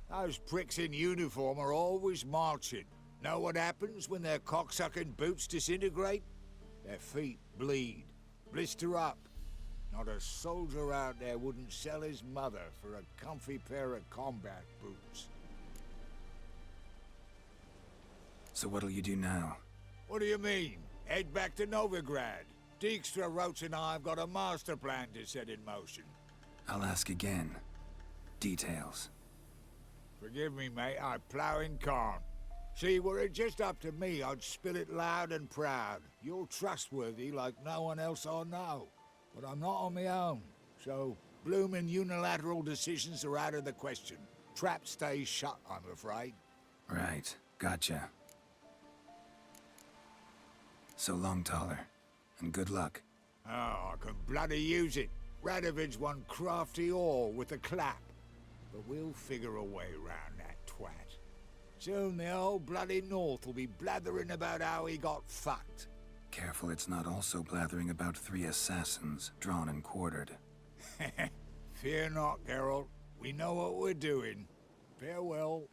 Those pricks in uniform are always marching. Know what happens when their cocksucking boots disintegrate? Their feet bleed, blister up. Not a soldier out there wouldn't sell his mother for a comfy pair of combat boots. So what'll you do now? What do you mean? Head back to Novigrad. Dijkstra, Roach and I have got a master plan to set in motion. I'll ask again. Details. Forgive me, mate, I plowing can't. See, were it just up to me, I'd spill it loud and proud. You're trustworthy like no one else I know. But I'm not on my own, so bloomin' unilateral decisions are out of the question. Trap stays shut, I'm afraid. Right, gotcha. So long, Taller, and good luck. Oh, I can bloody use it. Radovid's one crafty ore with a clap. But we'll figure a way round that twat. Soon the old bloody North will be blathering about how he got fucked. Careful it's not also blathering about 3 assassins, drawn and quartered. Fear not, Geralt. We know what we're doing. Farewell.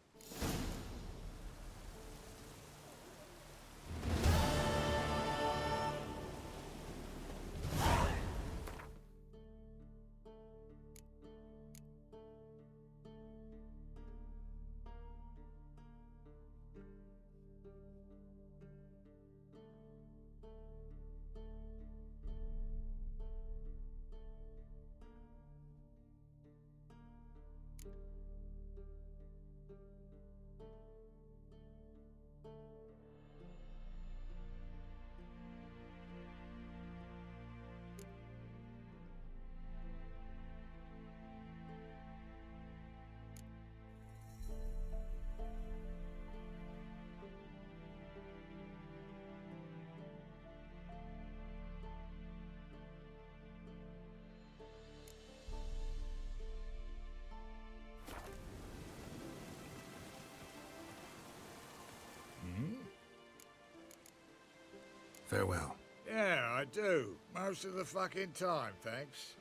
Farewell. Yeah, I do. Most of the fucking time, thanks.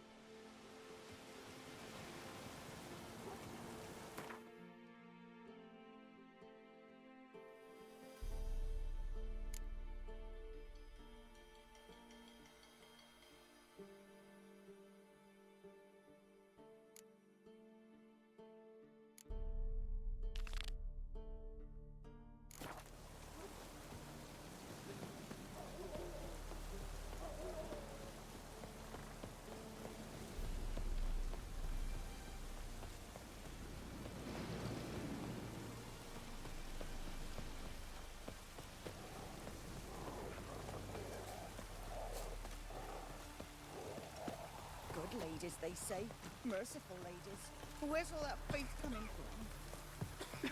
Good ladies, they say. Merciful ladies. Where's all that faith coming from?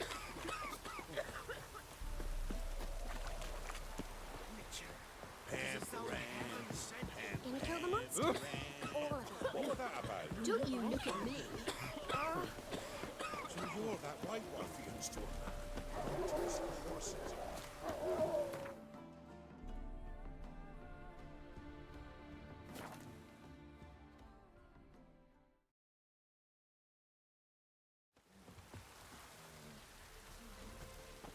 Can you kill the monster? All of it. What was that about? Don't you look at me. So you're that white ruffian's to a man. Just horses.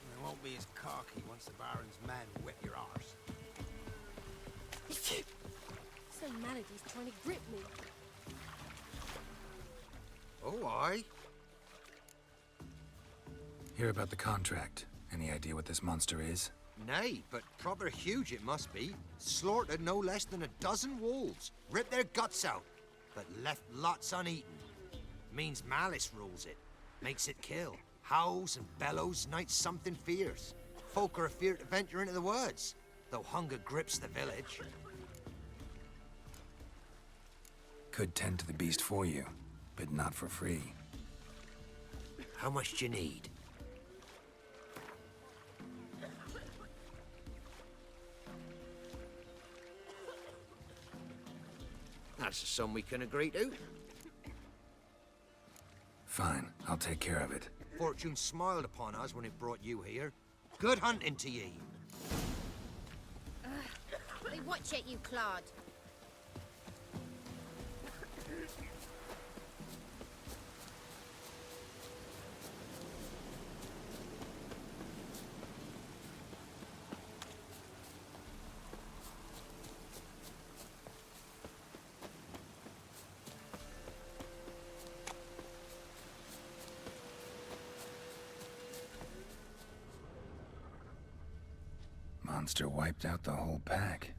You won't be as cocky once the Baron's men whip your arse. So you Humanity's trying to grip me. Oh, aye. Hear about the contract. Any idea what this monster is? Nay, but proper huge it must be. Slaughtered no less than a dozen wolves. Ripped their guts out, but left lots uneaten. Means malice rules it. Makes it kill. Howls and bellows nights something fierce. Folk are afeard to venture into the woods, though hunger grips the village. Could tend to the beast for you, but not for free. How much do you need? That's a sum we can agree to. Fine, I'll take care of it. Fortune smiled upon us when it brought you here. Good hunting to ye. They watch it, you clod. Monster wiped out the whole pack.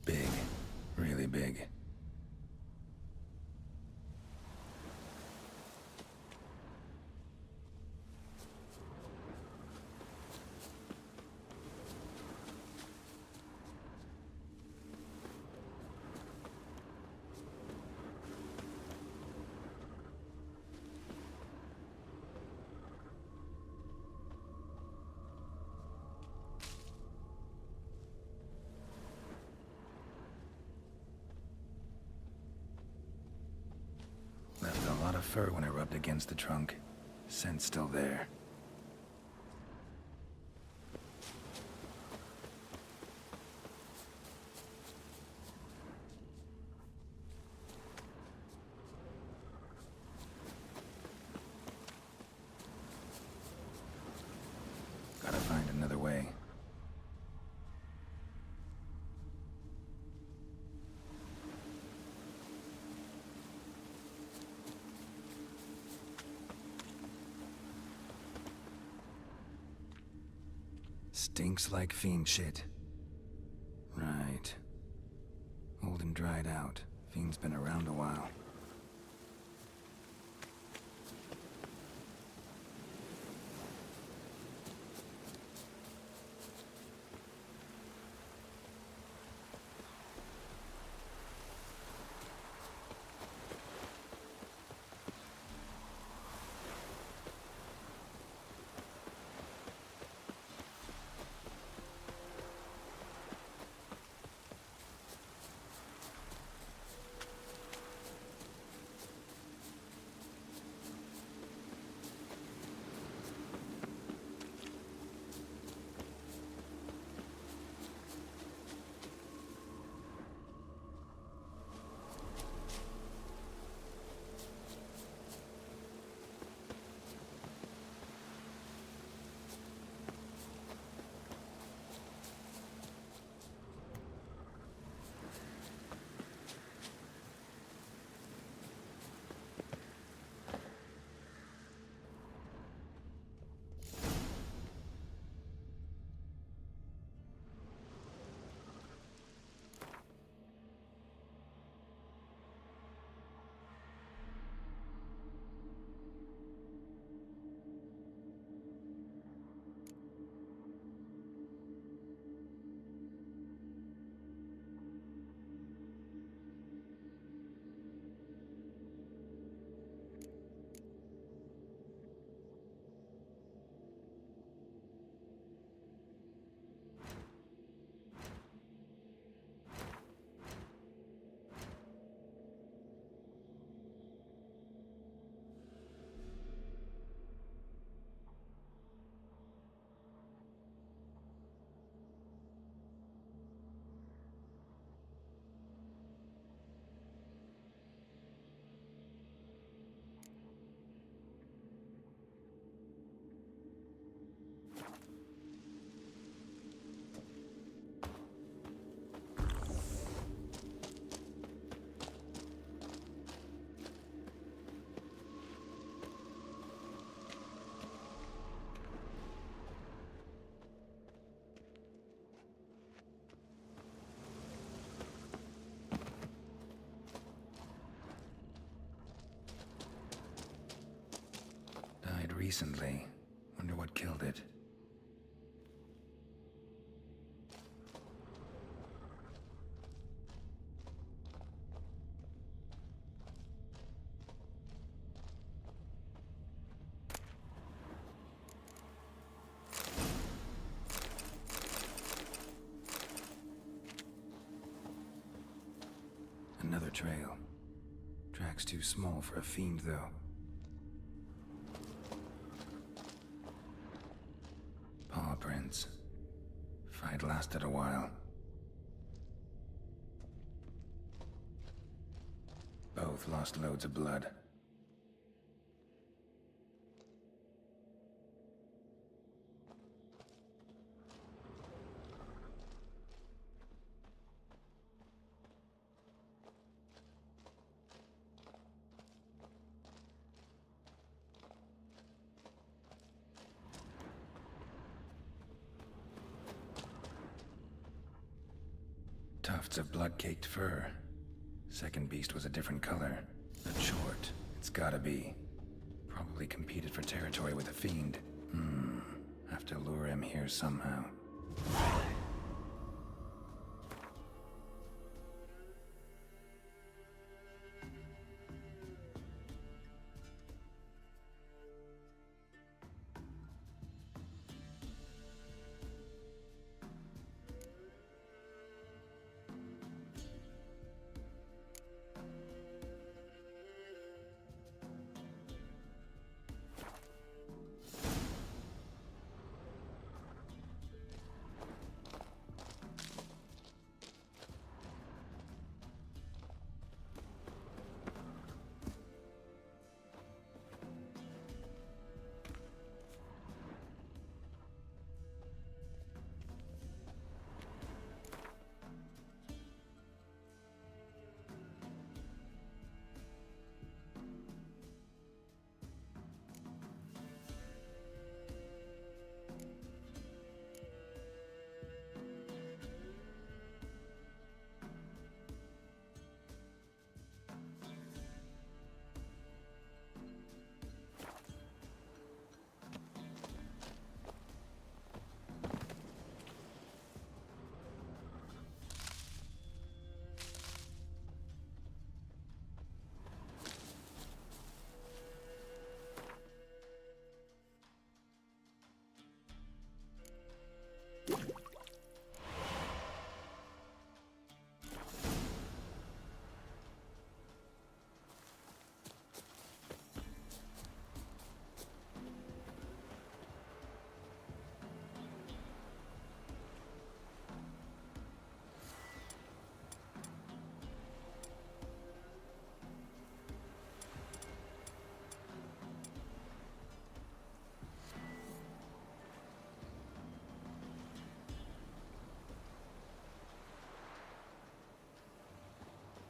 Big. Really big. Left a lot of fur when I rubbed against the trunk. Scent's still there. Gotta find another way. Stinks like fiend shit. Right. Old and dried out. Fiend's been around a while. recently. Wonder what killed it. Another trail. Track's too small for a fiend, though. Paw prints. Fight lasted a while. Both lost loads of blood. Tufts of blood-caked fur. Second beast was a different color. Not short. It's gotta be. Probably competed for territory with a fiend. Have to lure him here somehow.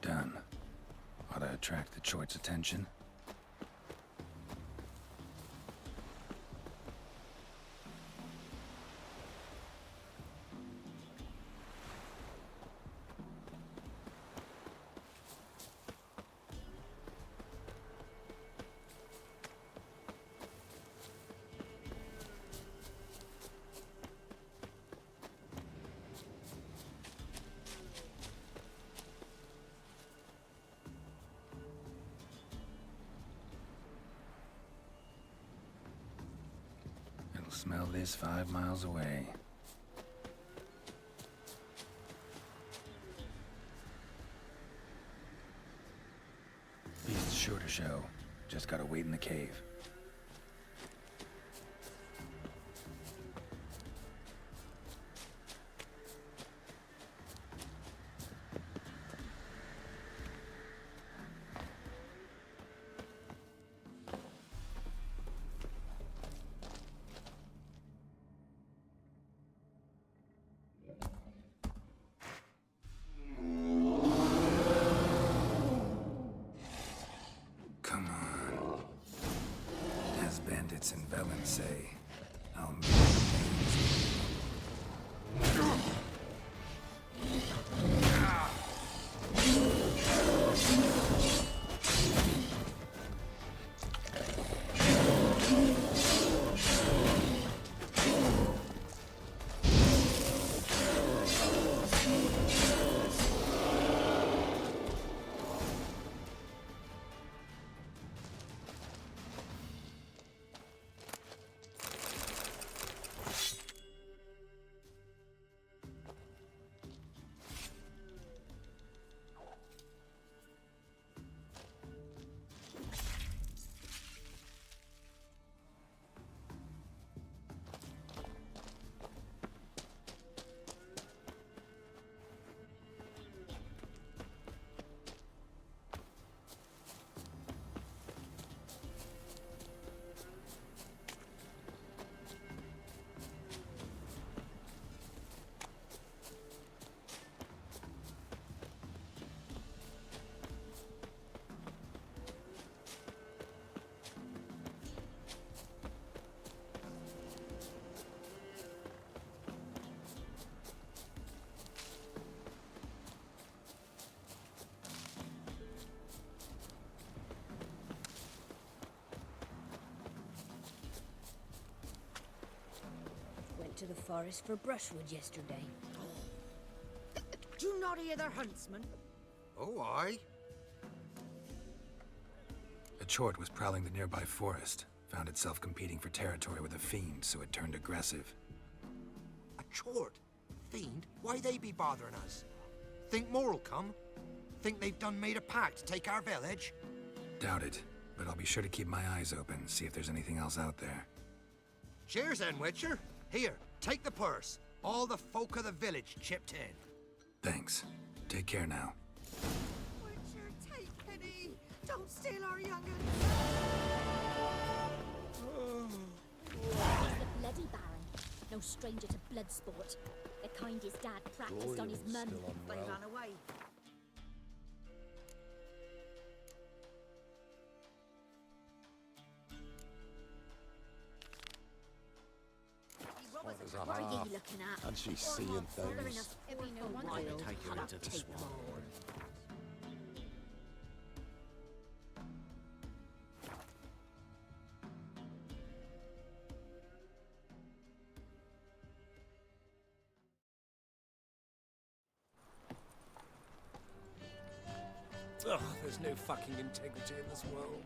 Done. Ought to attract the Choit's attention. Smell this 5 miles away. Beast's sure to show. Just gotta wait in the cave. Bandits in Velen say, I'll make the to the forest for brushwood yesterday. Do you not hear the huntsman? Oh, aye. A chort was prowling the nearby forest, found itself competing for territory with a fiend, so it turned aggressive. A chort? Fiend? Why they be bothering us? Think more'll come? Think they've done made a pact to take our village? Doubt it, but I'll be sure to keep my eyes open, see if there's anything else out there. Cheers then, Witcher. Here, take the purse. All the folk of the village chipped in. Thanks. Take care now. Witcher, take pity. Don't steal our young'un. He's the bloody Baron. No stranger to blood sport. The kind his dad practiced on his mum. They ran away. What are you looking at? And she's seeing things. It'd be no wonder I'll they take her can't into the take swamp. them. Ugh, there's no fucking integrity in this world.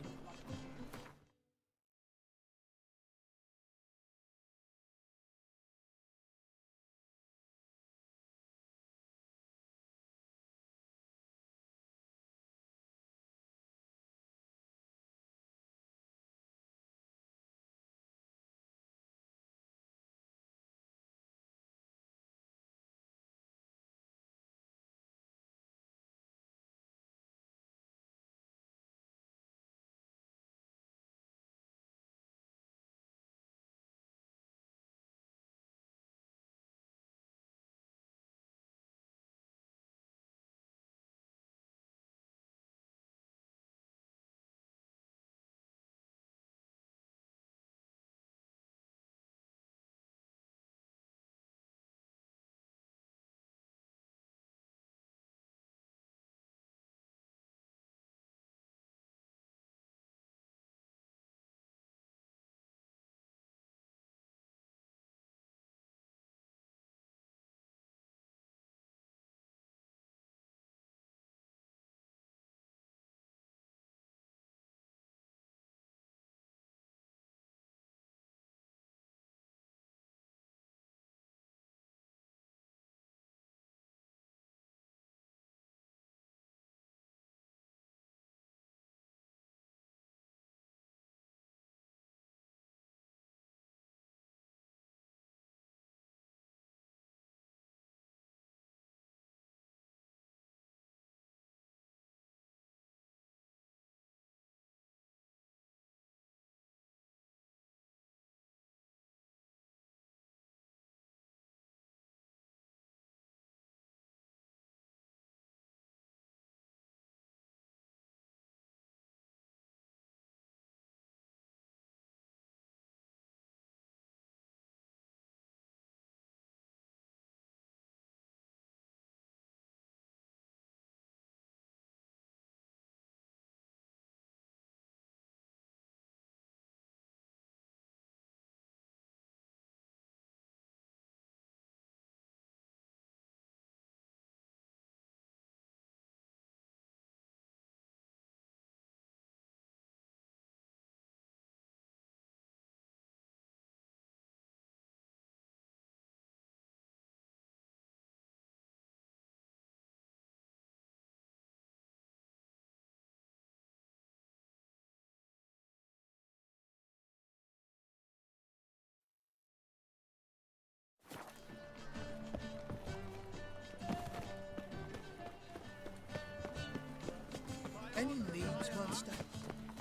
Any needs, Master?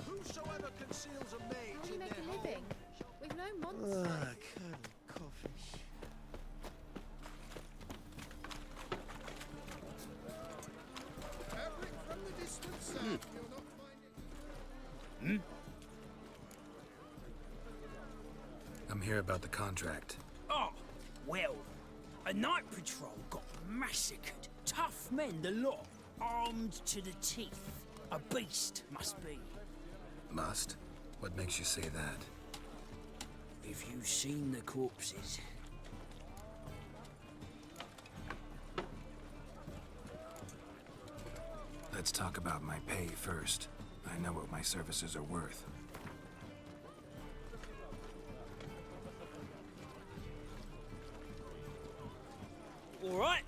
Whosoever conceals a mage How do you make a living? We've no Ah, monsters. Colonel Coffish. Fabric from the distant south, you'll not find it. I'm here about the contract. Oh, well, a night patrol got massacred. Tough men, the lot, armed to the teeth. A beast, must be. Must? What makes you say that? If you've seen the corpses, Let's talk about my pay first. I know what my services are worth. All right.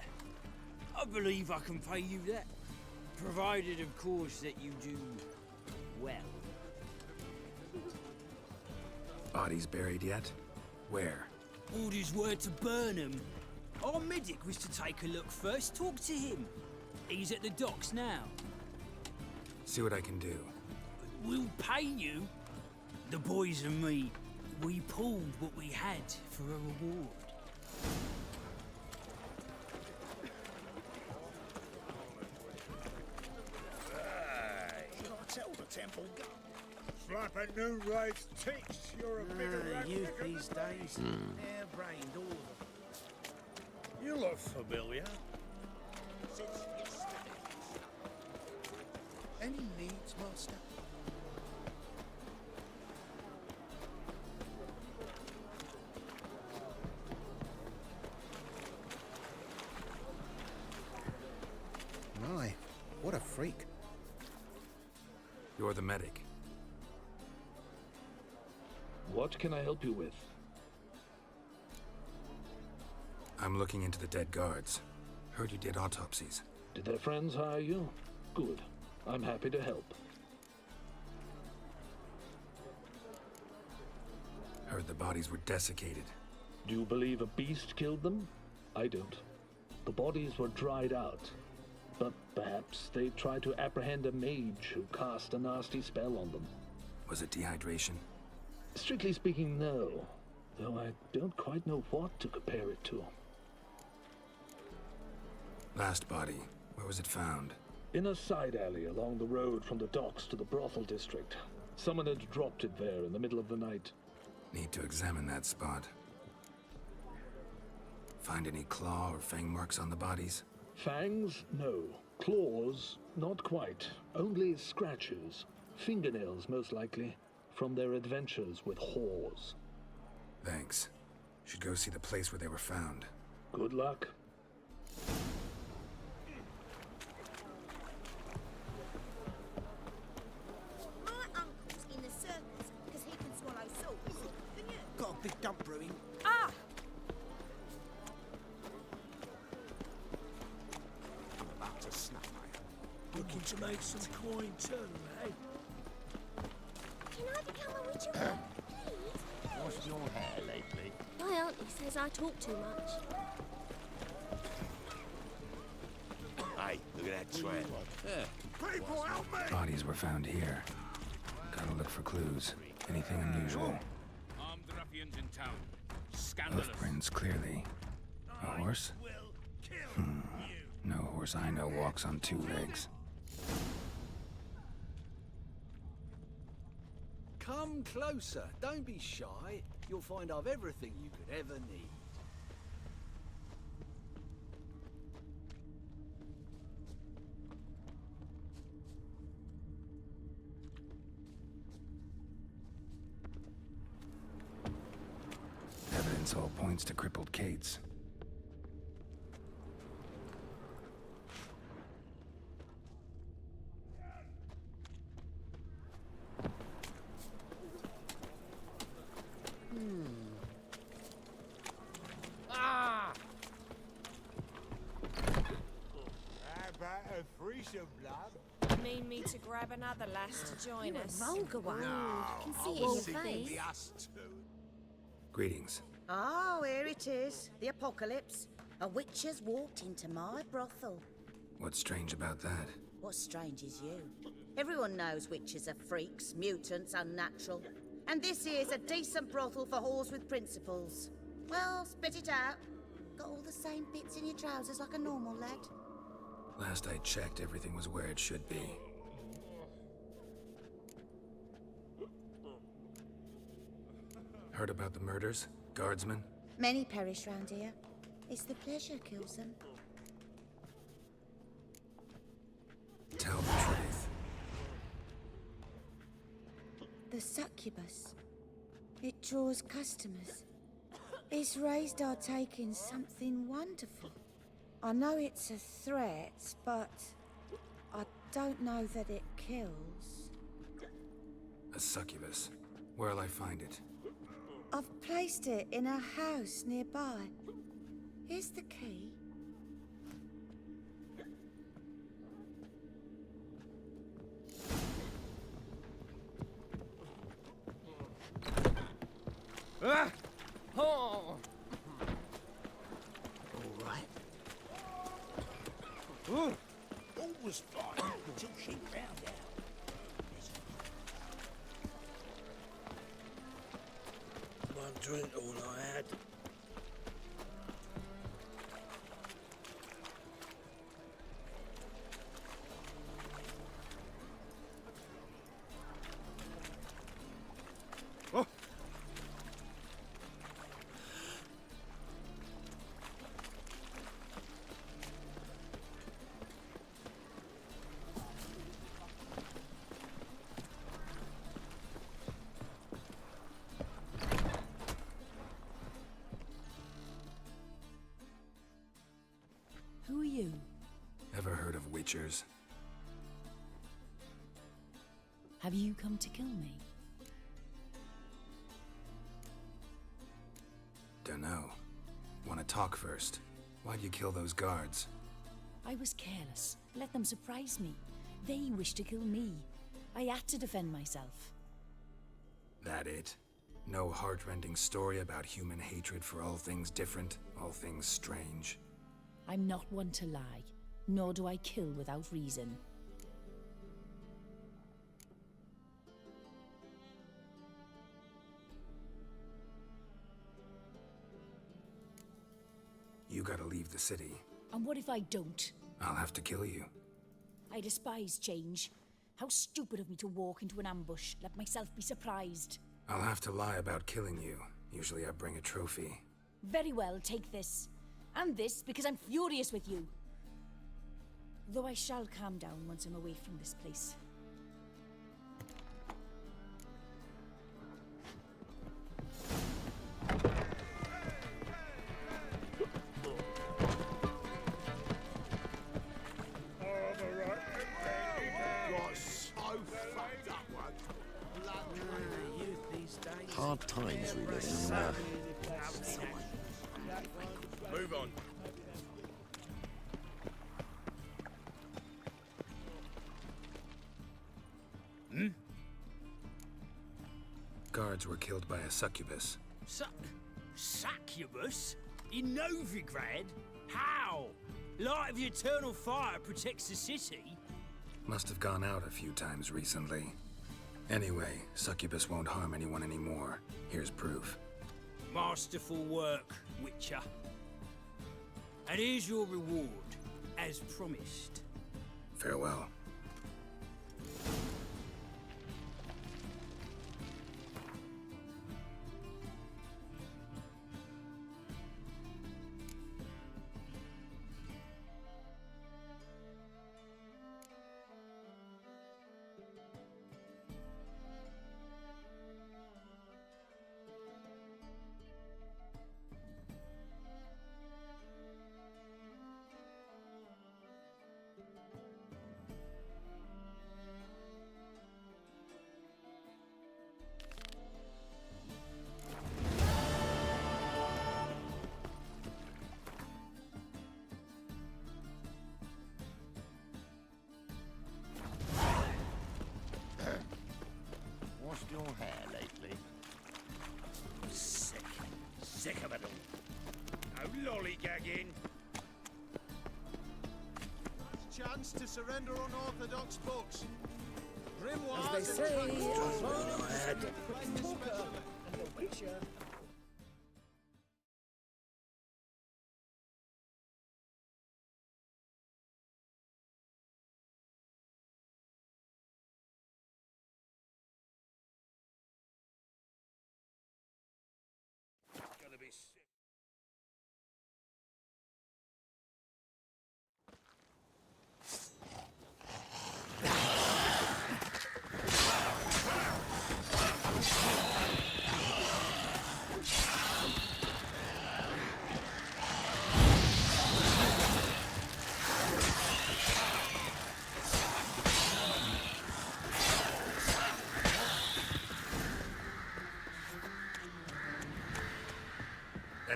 I believe I can pay you that. Provided, of course, that you do well. Bodies buried yet? Where? Orders were to burn 'em. Our medic was to take a look first. Talk to him. He's at the docks now. See what I can do. We'll pay you. The boys and me, we pulled what we had for a reward. Tell the temple. Slap a new race ticks. You're a bit of Youth these days. Hair-brained, all of them. You look familiar. Any needs, Master? My, what a freak. You're the medic. What can I help you with? I'm looking into the dead guards. Heard you did autopsies. Did their friends hire you? Good. I'm happy to help. Heard the bodies were desiccated. Do you believe a beast killed them? I don't. The bodies were dried out. But perhaps they tried to apprehend a mage who cast a nasty spell on them. Was it dehydration? Strictly speaking, no. Though I don't quite know what to compare it to. Last body, where was it found? In a side alley along the road from the docks to the brothel district. Someone had dropped it there in the middle of the night. Need to examine that spot. Find any claw or fang marks on the bodies? Fangs? No. Claws? Not quite. Only scratches. Fingernails, most likely. From their adventures with whores. Thanks. Should go see the place where they were found. Good luck. My uncle's in the circus because he can swallow salt. Got a big dump brewing. Ah! I'm about to snap my. Looking to make some coin too, eh? Can I become a witcher, please? What's your hair lately? My auntie says I talk too much. Hey, look at that tramp. People, help me! Bodies were found here. Gotta look for clues. Anything unusual. Armed ruffians in town. Scandalous. Hoofprints, clearly. A horse? No horse I know walks on two legs. Come closer. Don't be shy. You'll find I've everything you could ever need. Evidence all points to crippled Kate's. Ah! How about a threesome, love? Mean me to grab another lass to join You're us? a vulgar one. Can see it in your face. The us two. Greetings. Oh, here it is. The apocalypse. A witch has walked into my brothel. What's strange about that? What's strange is you. Everyone knows witches are freaks, mutants, unnatural. And this here's a decent brothel for whores with principles. Well, spit it out. Got all the same bits in your trousers like a normal lad. Last I checked, everything was where it should be. Heard about the murders? Guardsmen? Many perish round here. It's the pleasure kills them. Tell the truth. The succubus. It draws customers. It's raised our take in something wonderful. I know it's a threat, but I don't know that it kills. A succubus. Where'll I find it? I've placed it in a house nearby. Here's the key. Ah! Oh! All right. All was fine until she found out. One drink, all I had. Oh! Who are you? Ever heard of witchers? Have you come to kill me? Dunno. Wanna talk first? Why'd you kill those guards? I was careless. Let them surprise me. They wished to kill me. I had to defend myself. That it? No heart-rending story about human hatred for all things different, all things strange? I'm not one to lie, nor do I kill without reason. You gotta leave the city. And what if I don't? I'll have to kill you. I despise change. How stupid of me to walk into an ambush, let myself be surprised. I'll have to lie about killing you. Usually I bring a trophy. Very well, take this. And this, because I'm furious with you. Though I shall calm down once I'm away from this place. Got so fucked up once. Hard times we live in. Move on. Guards were killed by a succubus. Succubus? In Novigrad? How? Light of the eternal fire protects the city? Must have gone out a few times recently. Anyway, succubus won't harm anyone anymore. Here's proof. Masterful work, Witcher. And here's your reward, as promised. Farewell. Washed your hair lately? Sick. Sick of it all. No lollygagging. Chance to surrender unorthodox books. Grimoires As they say, and I had to And the Witcher. Gonna be sick.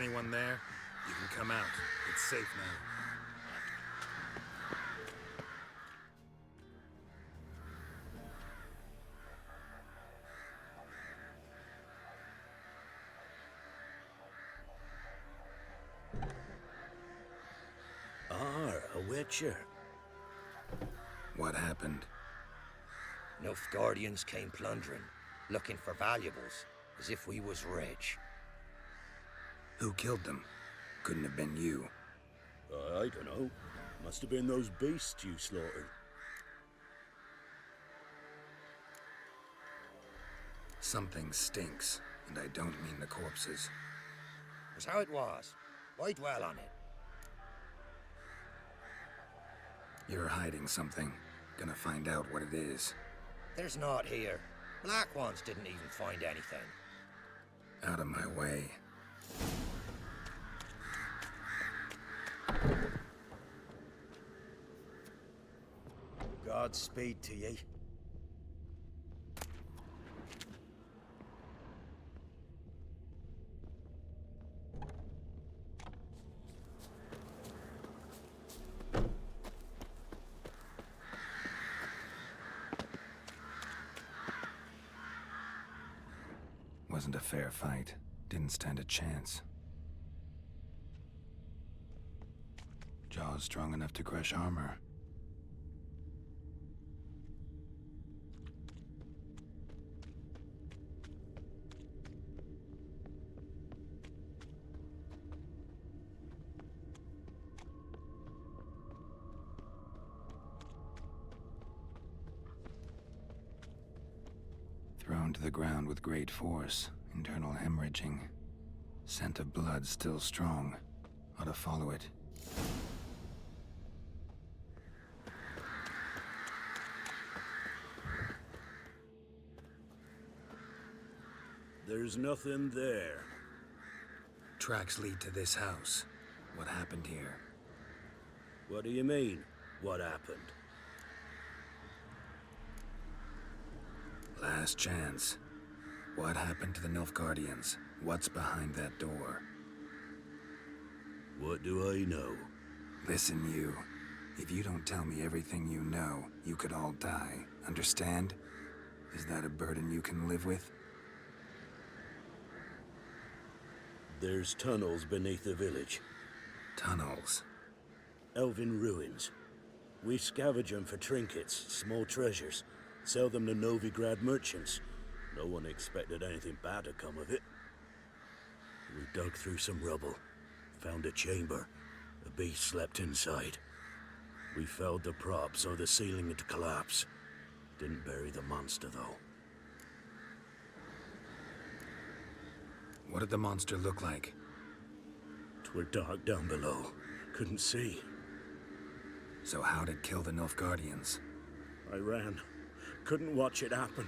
Anyone there? You can come out. It's safe now. A Witcher. What happened? Nilfgaardians came plundering, looking for valuables, as if we was rich. Who killed them? Couldn't have been you. I don't know. Must have been those beasts you slaughtered. Something stinks, and I don't mean the corpses. Was how it was. Why dwell on it? You're hiding something. Gonna find out what it is. There's naught here. Black Ones didn't even find anything. Out of my way. Godspeed to ye. Wasn't a fair fight. Didn't stand a chance. Jaws strong enough to crush armor. Thrown to the ground with great force, internal hemorrhaging. Scent of blood still strong. Ought to follow it. There's nothing there. Tracks lead to this house. What happened here? What do you mean, what happened? Last chance. What happened to the Nilfgaardians? What's behind that door? What do I know? Listen, you. If you don't tell me everything you know, you could all die. Understand? Is that a burden you can live with? There's tunnels beneath the village. Tunnels? Elven ruins. We scavenge them for trinkets, small treasures. Sell them to Novigrad merchants. No one expected anything bad to come of it. We dug through some rubble. Found a chamber. The beast slept inside. We felled the prop so the ceiling had to collapse. Didn't bury the monster, though. What did the monster look like? 'Twere dark down below. Couldn't see. So how'd it kill the Nilfgaardians? I ran. Couldn't watch it happen.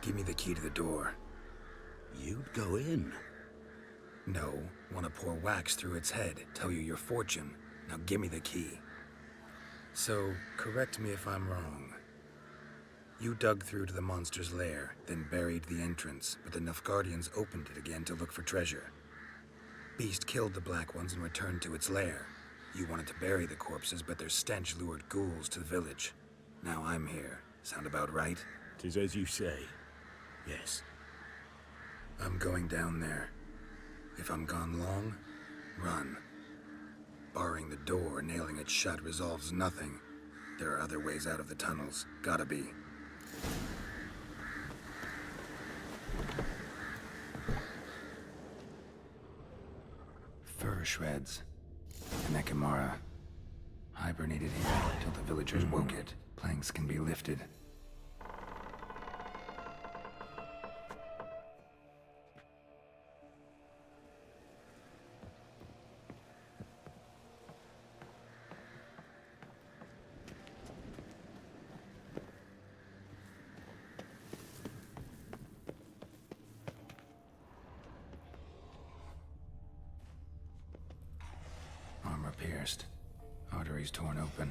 Give me the key to the door. You'd go in? No. Want to pour wax through its head. Tell you your fortune. Now give me the key. So, correct me if I'm wrong. You dug through to the monster's lair, then buried the entrance, but the Nilfgaardians opened it again to look for treasure. Beast killed the Black Ones and returned to its lair. You wanted to bury the corpses, but their stench lured ghouls to the village. Now I'm here. Sound about right? 'Tis as you say. Yes. I'm going down there. If I'm gone long, run. Barring the door, nailing it shut resolves nothing. There are other ways out of the tunnels. Gotta be. Fur shreds. An Ekimara. Hibernated here until the villagers woke it. Planks can be lifted. Armor pierced. Arteries torn open.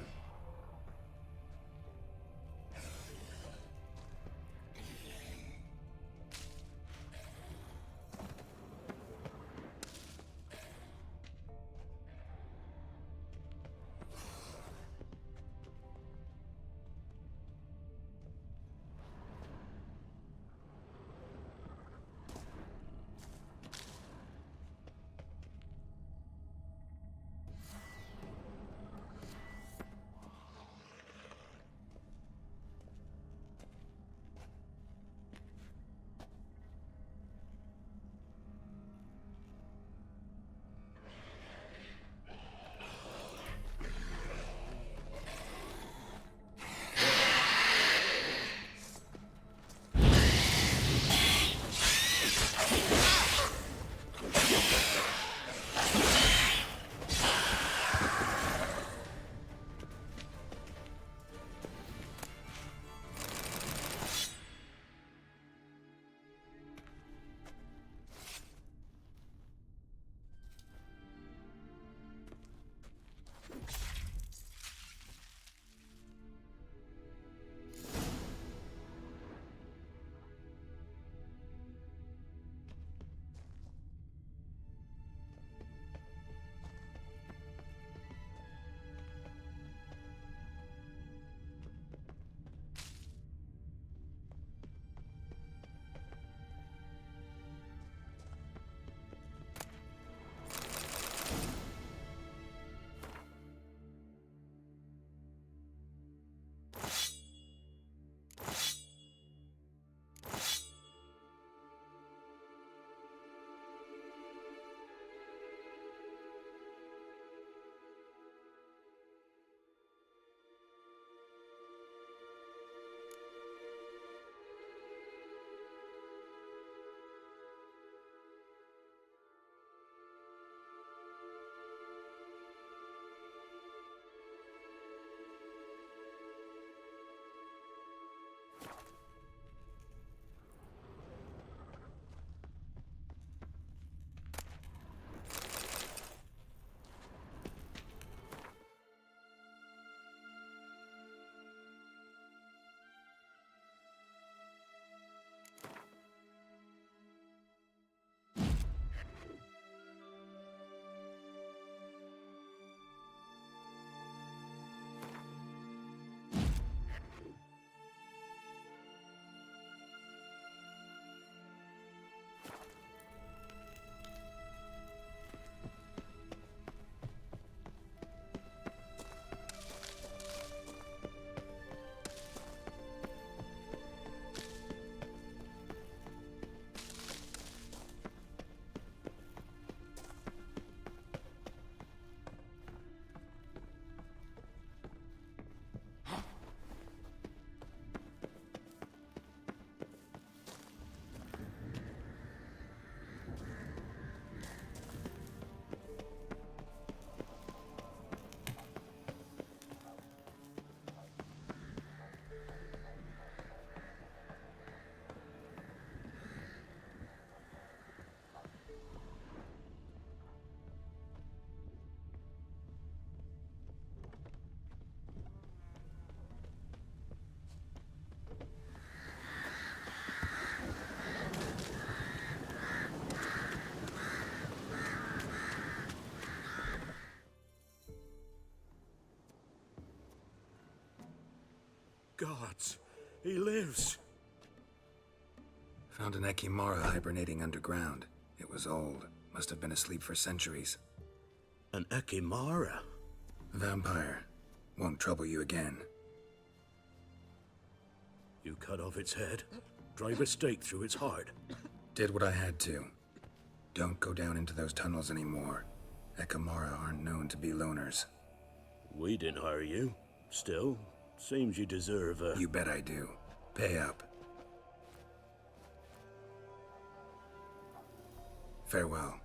Gods, he lives. Found an Ekimara hibernating underground. It was old. Must have been asleep for centuries. An Ekimara? Vampire. Won't trouble you again. You cut off its head, drive a stake through its heart. Did what I had to. Don't go down into those tunnels anymore. Ekimara aren't known to be loners. We didn't hire you. Still, seems you deserve a... You bet I do. Pay up. Farewell.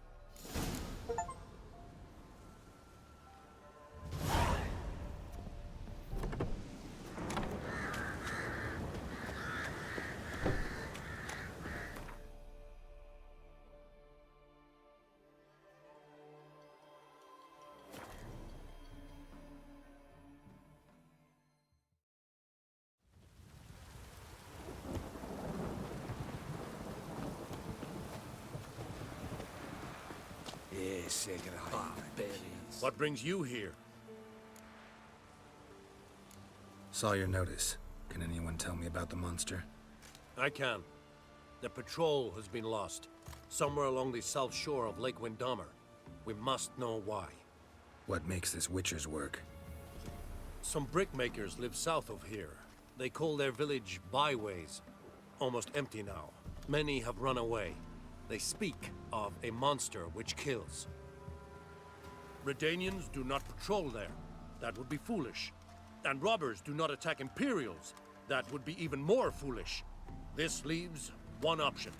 What brings you here? Saw your notice. Can anyone tell me about the monster? I can. The patrol has been lost. Somewhere along the south shore of Lake Windammer. We must know why. What makes this Witcher's work? Some brickmakers live south of here. They call their village Byways. Almost empty now. Many have run away. They speak of a monster which kills. Redanians do not patrol there. That would be foolish. And robbers do not attack Imperials. That would be even more foolish. This leaves one option.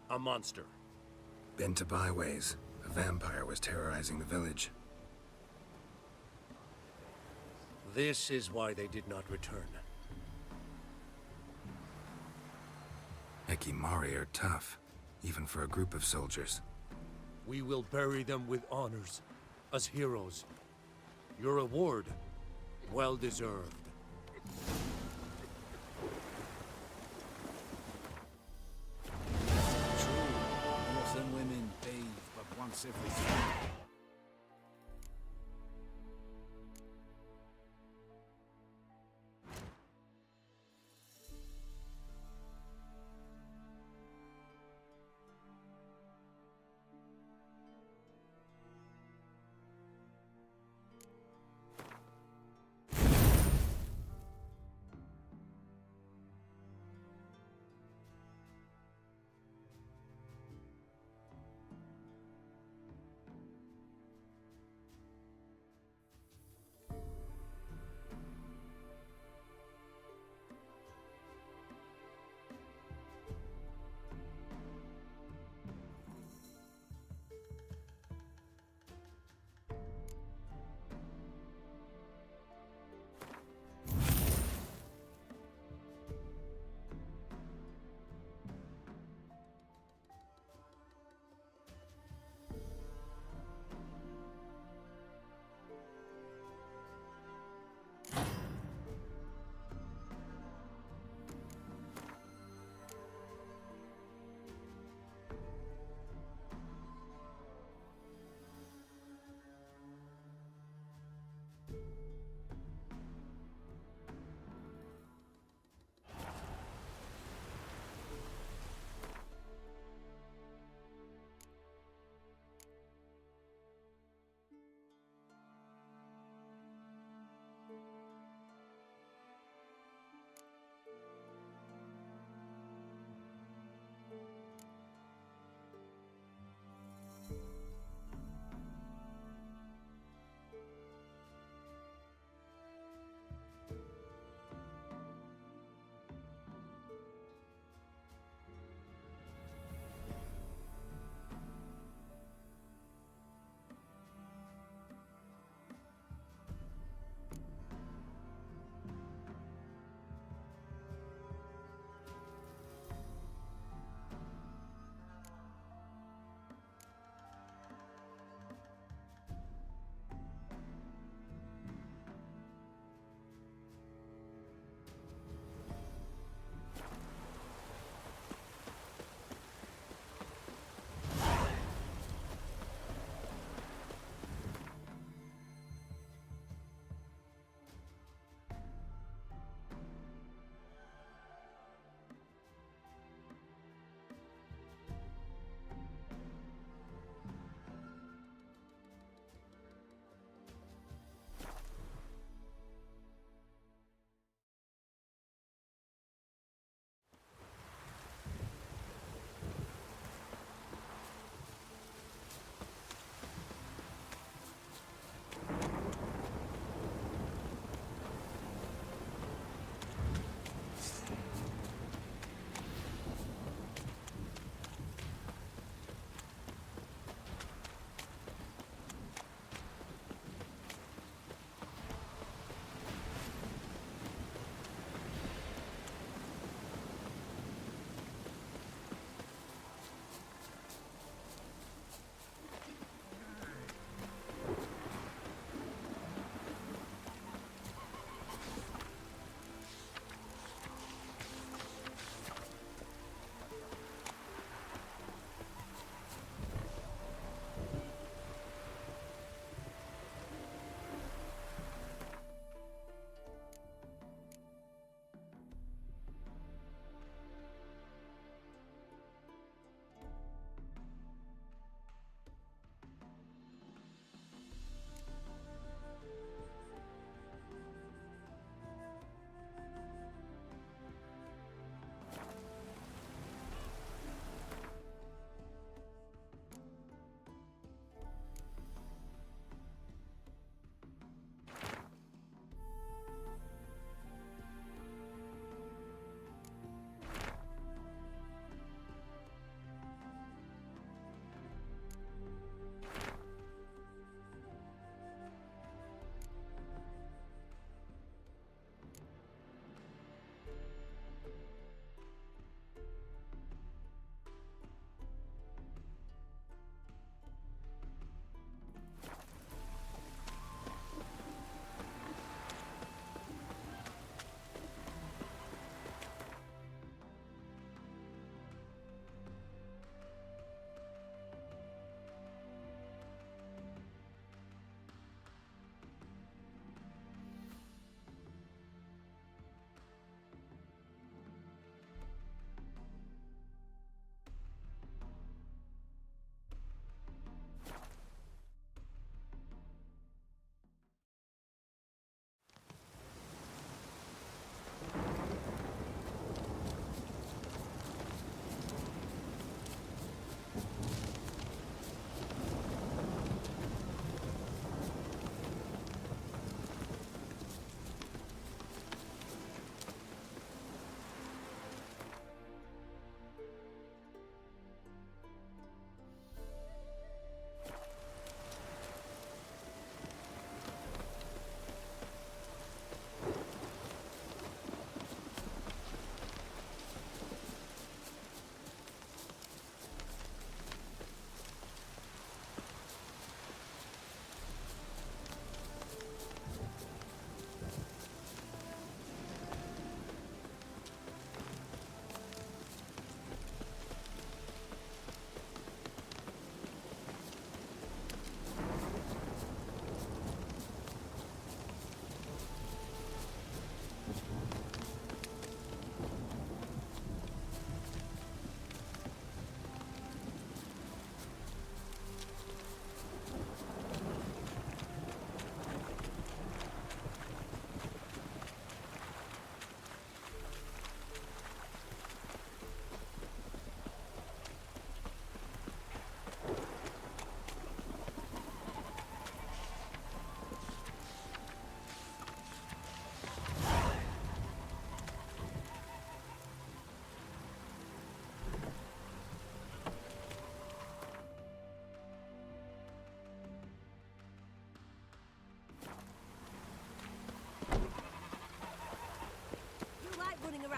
A monster. Been to Byways. A vampire was terrorizing the village. This is why they did not return. Ekimari are tough, even for a group of soldiers. We will bury them with honors, as heroes. Your reward, well deserved. True, dwarves and women bathe but once every 3 years.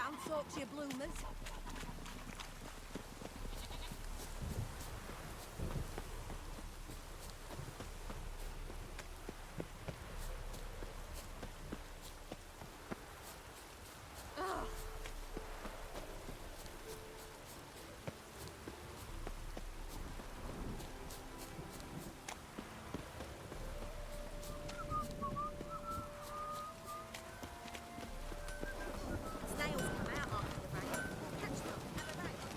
round, talk to your bloomers. Snails come out after the rain. Catch them, have a race.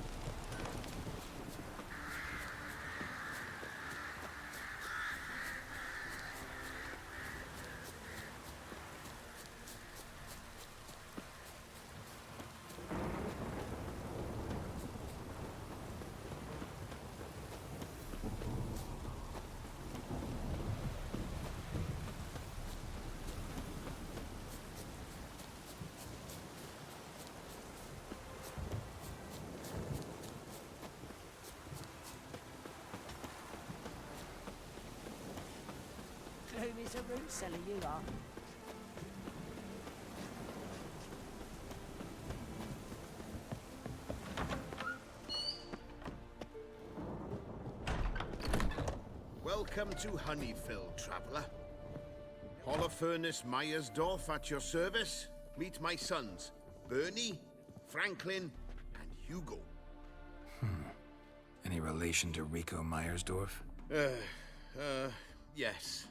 Gloomy as a root cellar, you are. Welcome to Honeyfield, traveller. Holofernes Myersdorf at your service. Meet my sons, Bernie, Franklin, and Hugo. Any relation to Rico Myersdorf? Yes.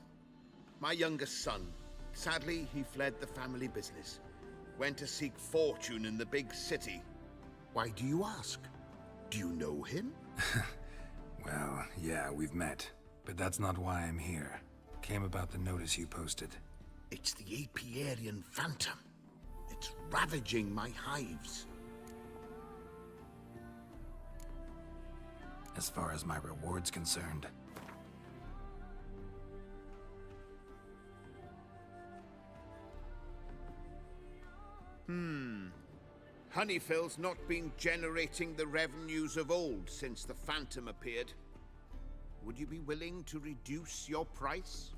My youngest son. Sadly, he fled the family business. Went to seek fortune in the big city. Why do you ask? Do you know him? Well, yeah, we've met. But that's not why I'm here. Came about the notice you posted. It's the Apiarian Phantom. It's ravaging my hives. As far as my reward's concerned, Honeyfield's not been generating the revenues of old since the Phantom appeared. Would you be willing to reduce your price?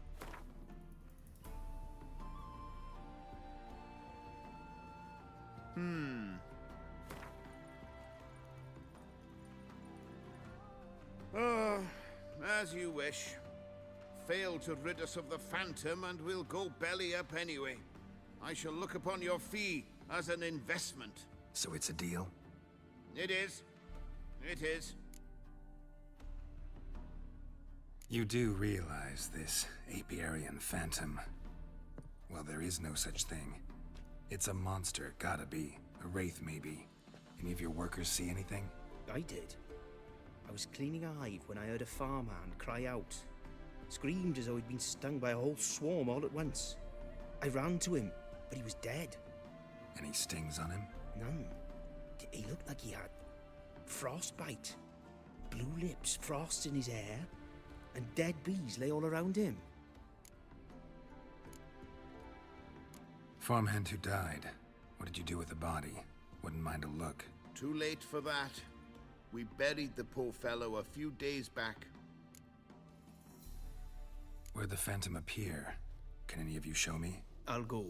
As you wish. Fail to rid us of the Phantom and we'll go belly up anyway. I shall look upon your fee as an investment. so it's a deal? It is. It is. You do realize this Apiarian Phantom? Well, there is no such thing. It's a monster, gotta be. A wraith, maybe. Any of your workers see anything? I did. I was cleaning a hive when I heard a farmhand cry out. Screamed as though he'd been stung by a whole swarm all at once. I ran to him, but he was dead. Any stings on him? None. He looked like he had frostbite. Blue lips, frost in his hair, and dead bees lay all around him. Farmhand who died. What did you do with the body? Wouldn't mind a look. Too late for that. We buried the poor fellow a few days back. Where'd the Phantom appear? Can any of you show me? I'll go.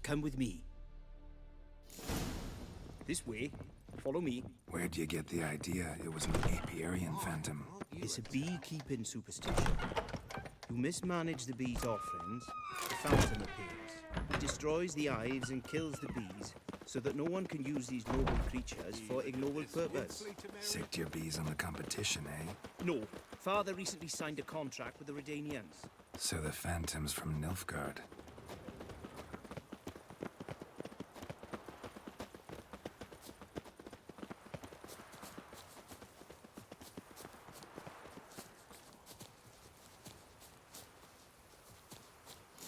Come with me. This way. Follow me. Where'd you get the idea it was an Apiarian Phantom? It's a beekeeping superstition. You mismanage the bees' offerings, the Phantom appears. It destroys the hives and kills the bees, so that no one can use these noble creatures for ignoble purpose. Sicked your bees on the competition, eh? No. Father recently signed a contract with the Redanians. So the Phantom's from Nilfgaard.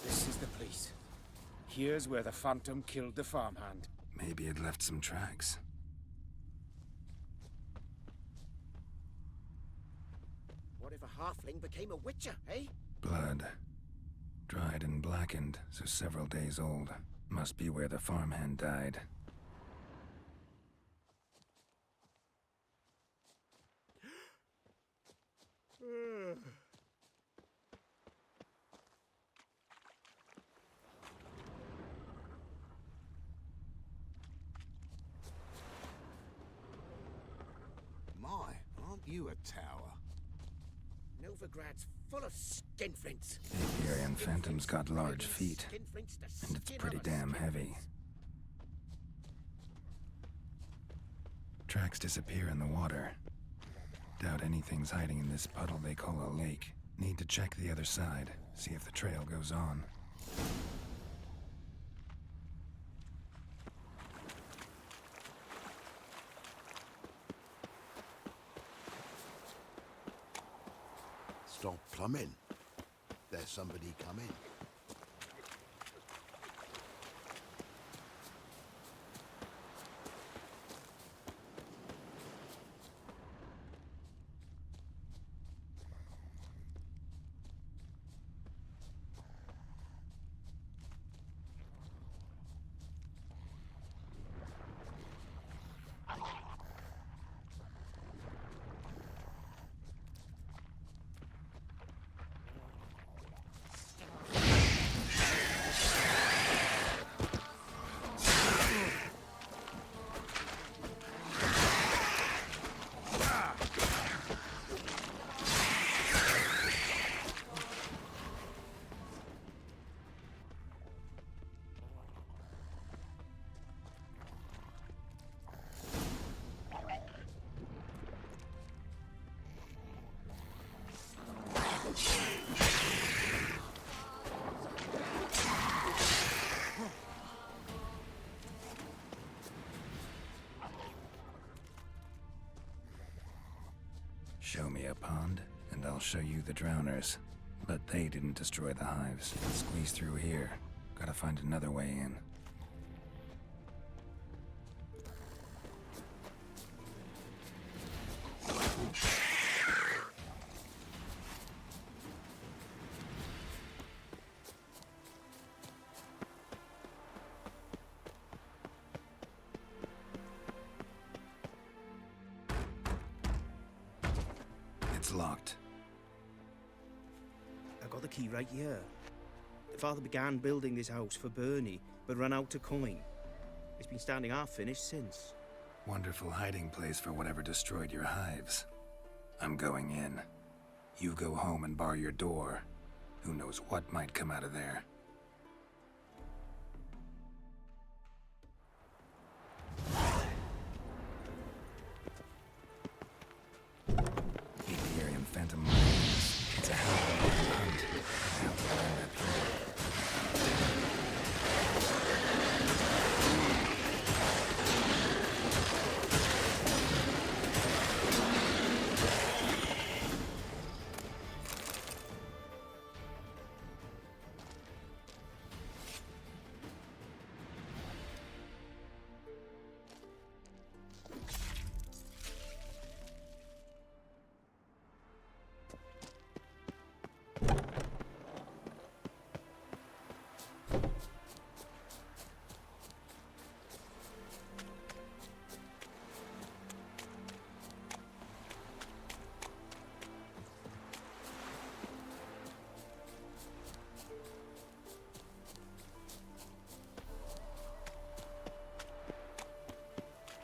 This is the place. Here's where the Phantom killed the farmhand. Maybe it left some tracks. What if a halfling became a witcher, eh? Blood. Dried and blackened, so several days old. Must be where the farmhand died. you a tower? Novigrad's full of skinflints. Apiarian phantoms got large feet, and it's pretty damn heavy. Tracks disappear in the water. Doubt anything's hiding in this puddle they call a lake. Need to check the other side, see if the trail goes on. Stop plumbing. There's somebody coming. Show me a pond, and I'll show you the drowners. But they didn't destroy the hives. Squeeze through here. Gotta find another way in. It's locked. I got the key right here. Father began building this house for Bernie, but ran out of coin. It's been standing half finished since. Wonderful hiding place for whatever destroyed your hives. I'm going in. You go home and bar your door. Who knows what might come out of there. Apiarian phantom mines. It's a hell of a hunt. I have to find that thing.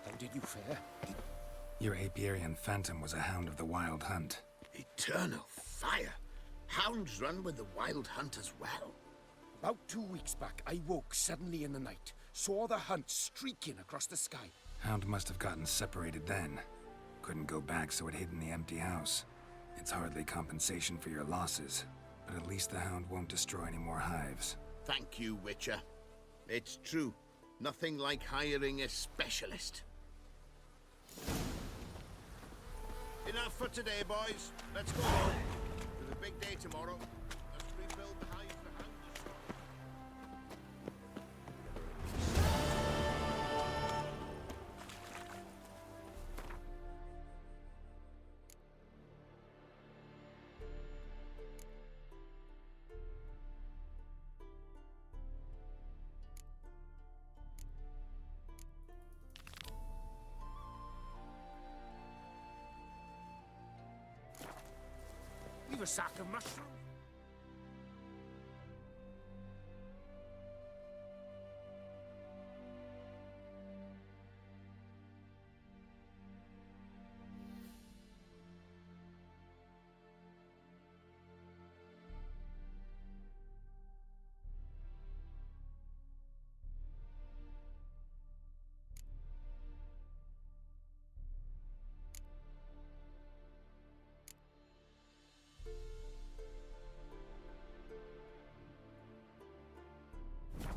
How did you fare? Your Apiarian phantom was a hound of the Wild Hunt. Eternal fire! Hounds run with the Wild Hunt as well. About 2 weeks back, I woke suddenly in the night, saw the hunt streaking across the sky. Hound must have gotten separated then. Couldn't go back, so it hid in the empty house. It's hardly compensation for your losses, but at least the hound won't destroy any more hives. Thank you, Witcher. It's true. Nothing like hiring a specialist. Enough for today, boys. Let's go home. There's a big day tomorrow. Let's rebuild the hive the hounds destroyed. We've a sack of mushrooms.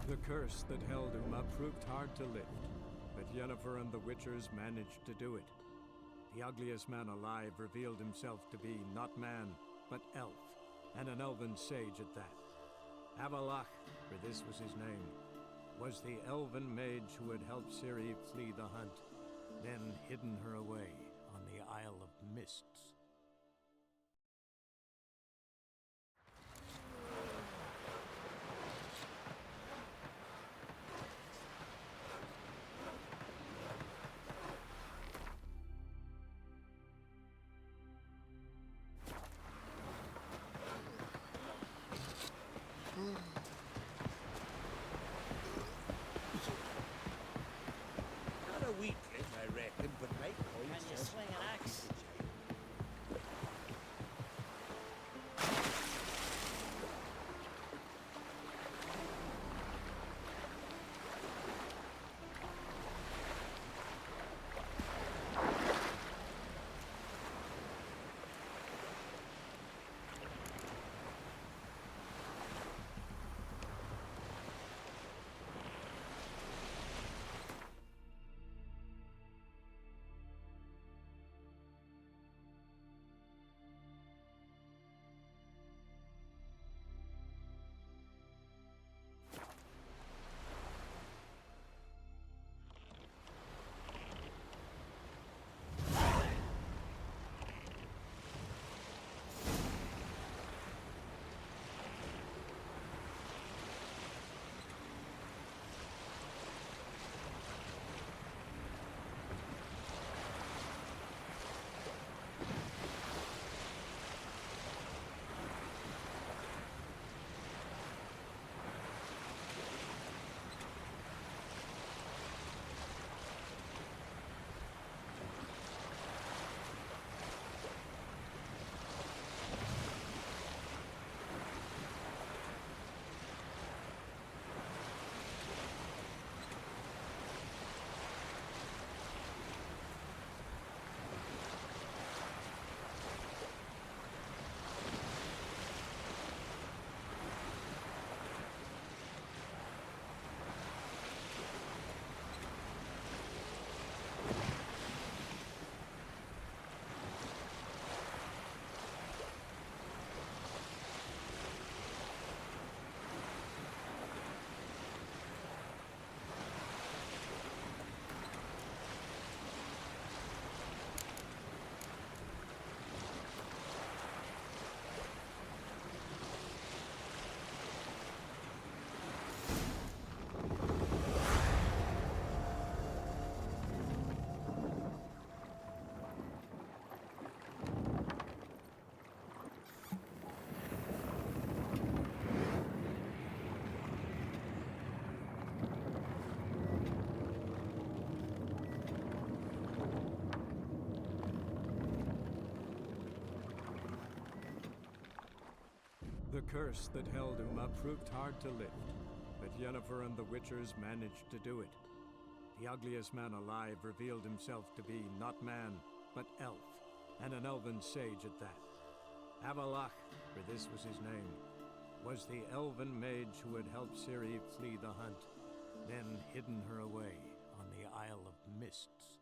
The curse that held Uma proved hard to lift, but Yennefer and the Witchers managed to do it. The ugliest man alive revealed himself to be not man, but elf, and an elven sage at that. Avalach, for this was his name, was the elven mage who had helped Ciri flee the hunt, then hidden her away on the Isle of Mists. Not a weakling, I reckon, but make Can you swing an axe? The curse that held Uma proved hard to lift, but Yennefer and the Witchers managed to do it. The ugliest man alive revealed himself to be not man, but elf, and an elven sage at that. Avalach, for this was his name, was the elven mage who had helped Ciri flee the hunt, then hidden her away on the Isle of Mists.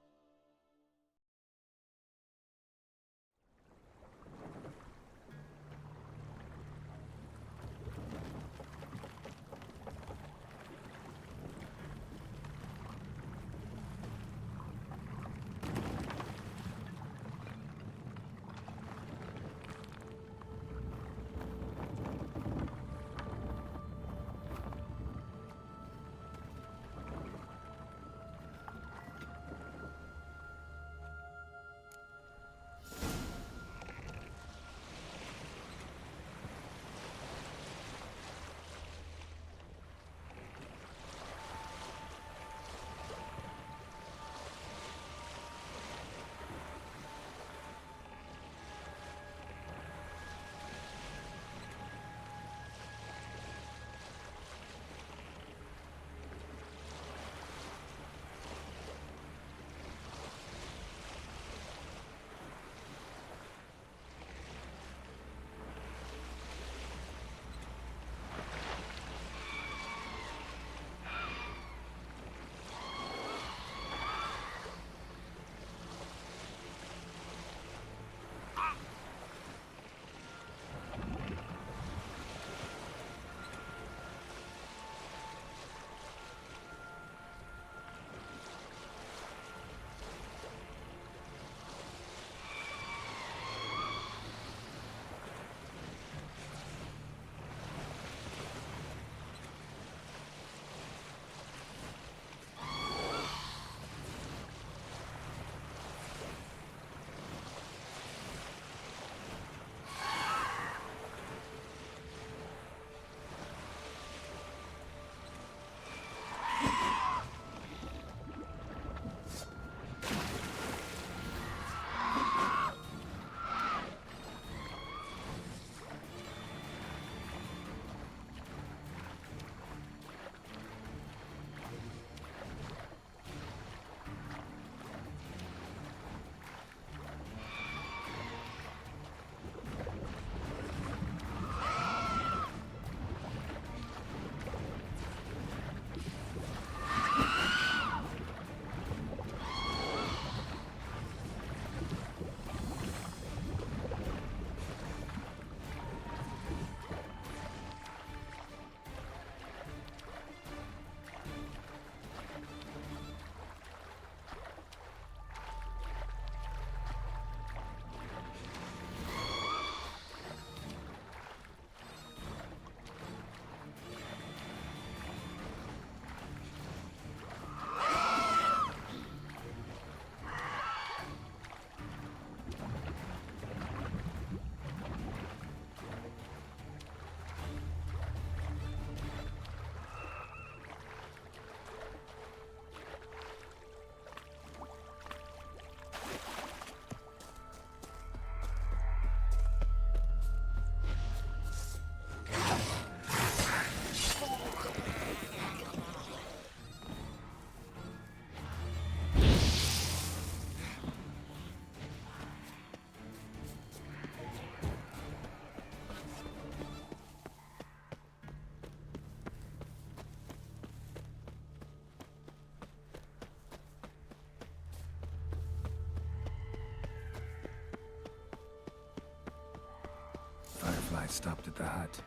stopped at the hut.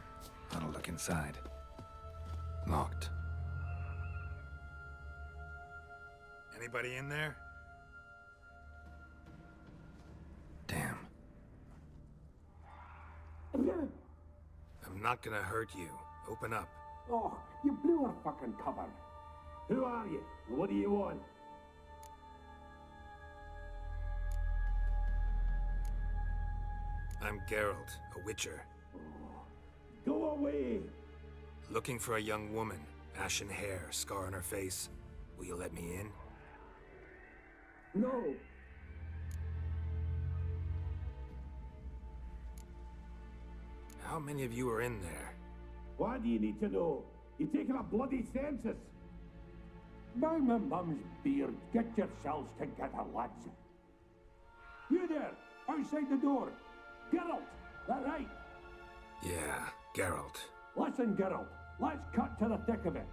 I'll look inside. Locked. Anybody in there? Damn. I'm not gonna hurt you. Open up. Oh, you blew our fucking cover. Who are you? And what do you want? I'm Geralt, a witcher. Go away! Looking for a young woman. Ashen hair, scar on her face. Will you let me in? No! How many of you are in there? Why do you need to know? You're taking a bloody census! By my mum's beard, get yourselves together, lads. You there, outside the door. Geralt, that right? Yeah, Geralt. Listen, Geralt, let's cut to the thick of it.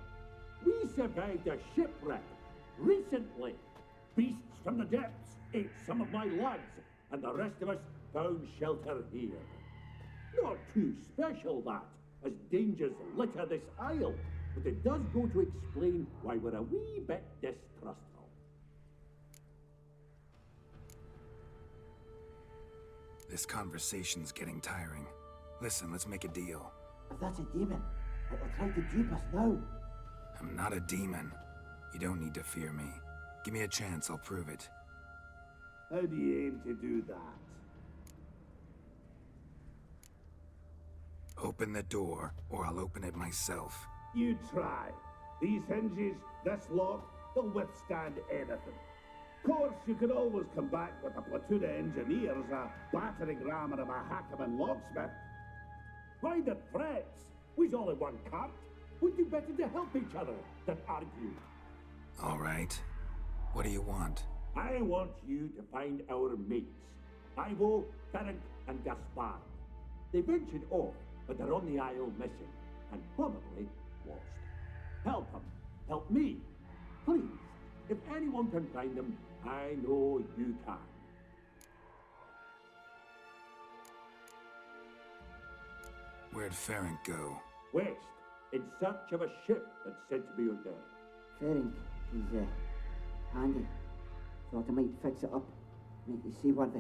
We survived a shipwreck recently. Beasts from the depths ate some of my lads, and the rest of us found shelter here. Not too special, that, as dangers litter this isle, but it does go to explain why we're a wee bit distrustful. This conversation's getting tiring. Listen, let's make a deal. If that's a demon, it'll try to dupe us now. I'm not a demon. You don't need to fear me. Give me a chance, I'll prove it. How do you aim to do that? Open the door, or I'll open it myself. You try. These hinges, this lock, they'll withstand anything. Of course, you can always come back with a platoon of engineers, a battering ram, and a hackman locksmith. Why the threats? We's all in one cart. We'd do better to help each other than argue. All right. What do you want? I want you to find our mates. Ivo, Ferenc, and Gaspard. They ventured off, but they're on the isle missing, and probably lost. Help them. Help me. Please. If anyone can find them, I know you can. Where'd Ferenc go? West, in search of a ship that's said to be out there. Ferenc, he's handy. Thought I might fix it up, make you seaworthy.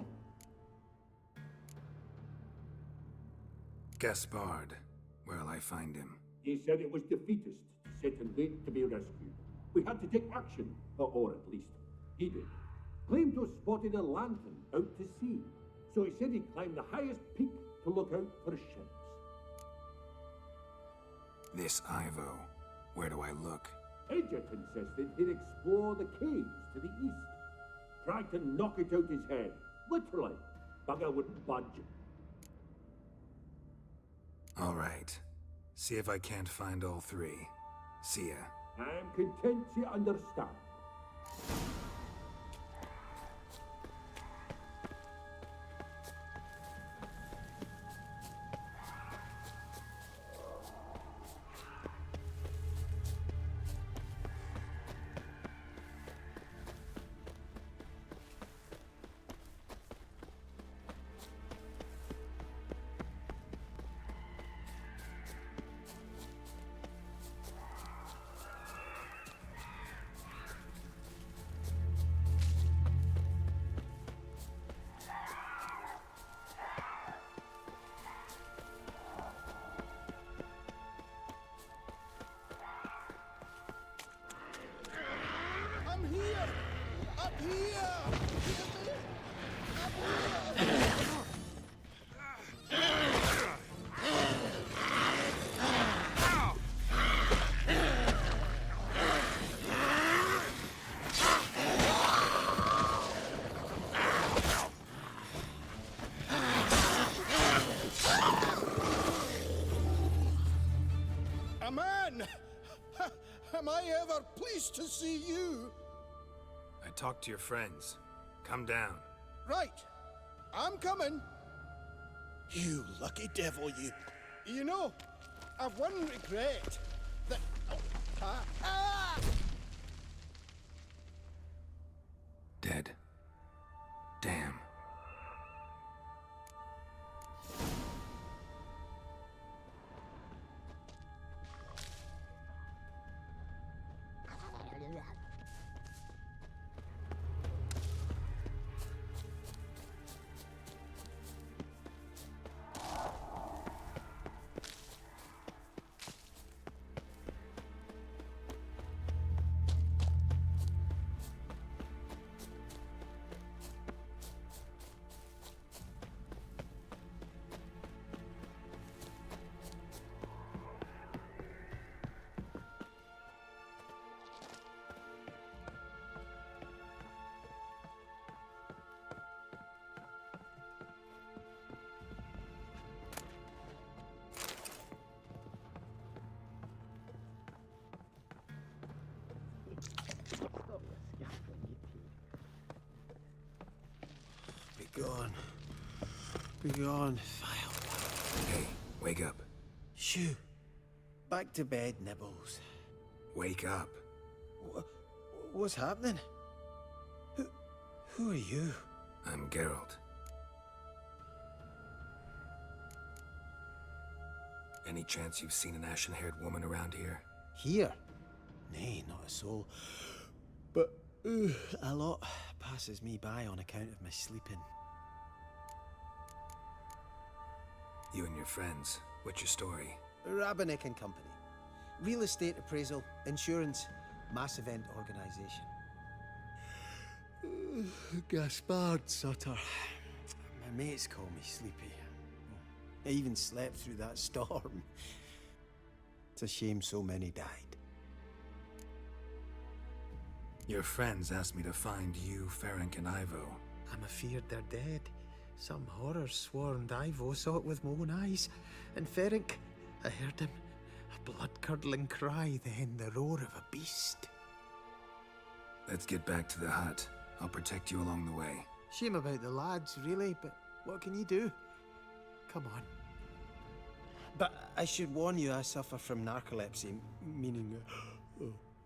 Gaspard. Where'll I find him? He said it was defeatist, set and wait to be rescued. We had to take action, or at least he did. Claimed to have spotted a lantern out to sea, so he said he'd climb the highest peak to look out for ships. This Ivo. Where do I look? Agent insisted he'd explore the caves to the east. Tried to knock it out his head. Literally. Bugger wouldn't budge. All right. See if I can't find all three. See ya. I'm content you understand. Am I ever pleased to see you? I talked to your friends. Come down. Right. I'm coming. You lucky devil, you. You know, I've one regret. That... Dead. Damn. Be gone. Be gone, vile. Hey, wake up. Shoo. Back to bed, Nibbles. Wake up. What's happening? Who are you? I'm Geralt. Any chance you've seen an ashen-haired woman around here? Here? Nay, not a soul. But a lot passes me by on account of my sleeping. You and your friends, what's your story? Rabenik and Company. Real estate appraisal, insurance, mass event organisation. Gaspard Sutter. My mates call me Sleepy. I even slept through that storm. It's a shame so many died. Your friends asked me to find you, Ferenc, and Ivo. I'm afeard they're dead. Some horror swarmed Ivo, saw it with my own eyes. And Ferenc, I heard him. A blood-curdling cry, then the roar of a beast. Let's get back to the hut. I'll protect you along the way. Shame about the lads, really, but what can you do? Come on. But I should warn you, I suffer from narcolepsy, meaning...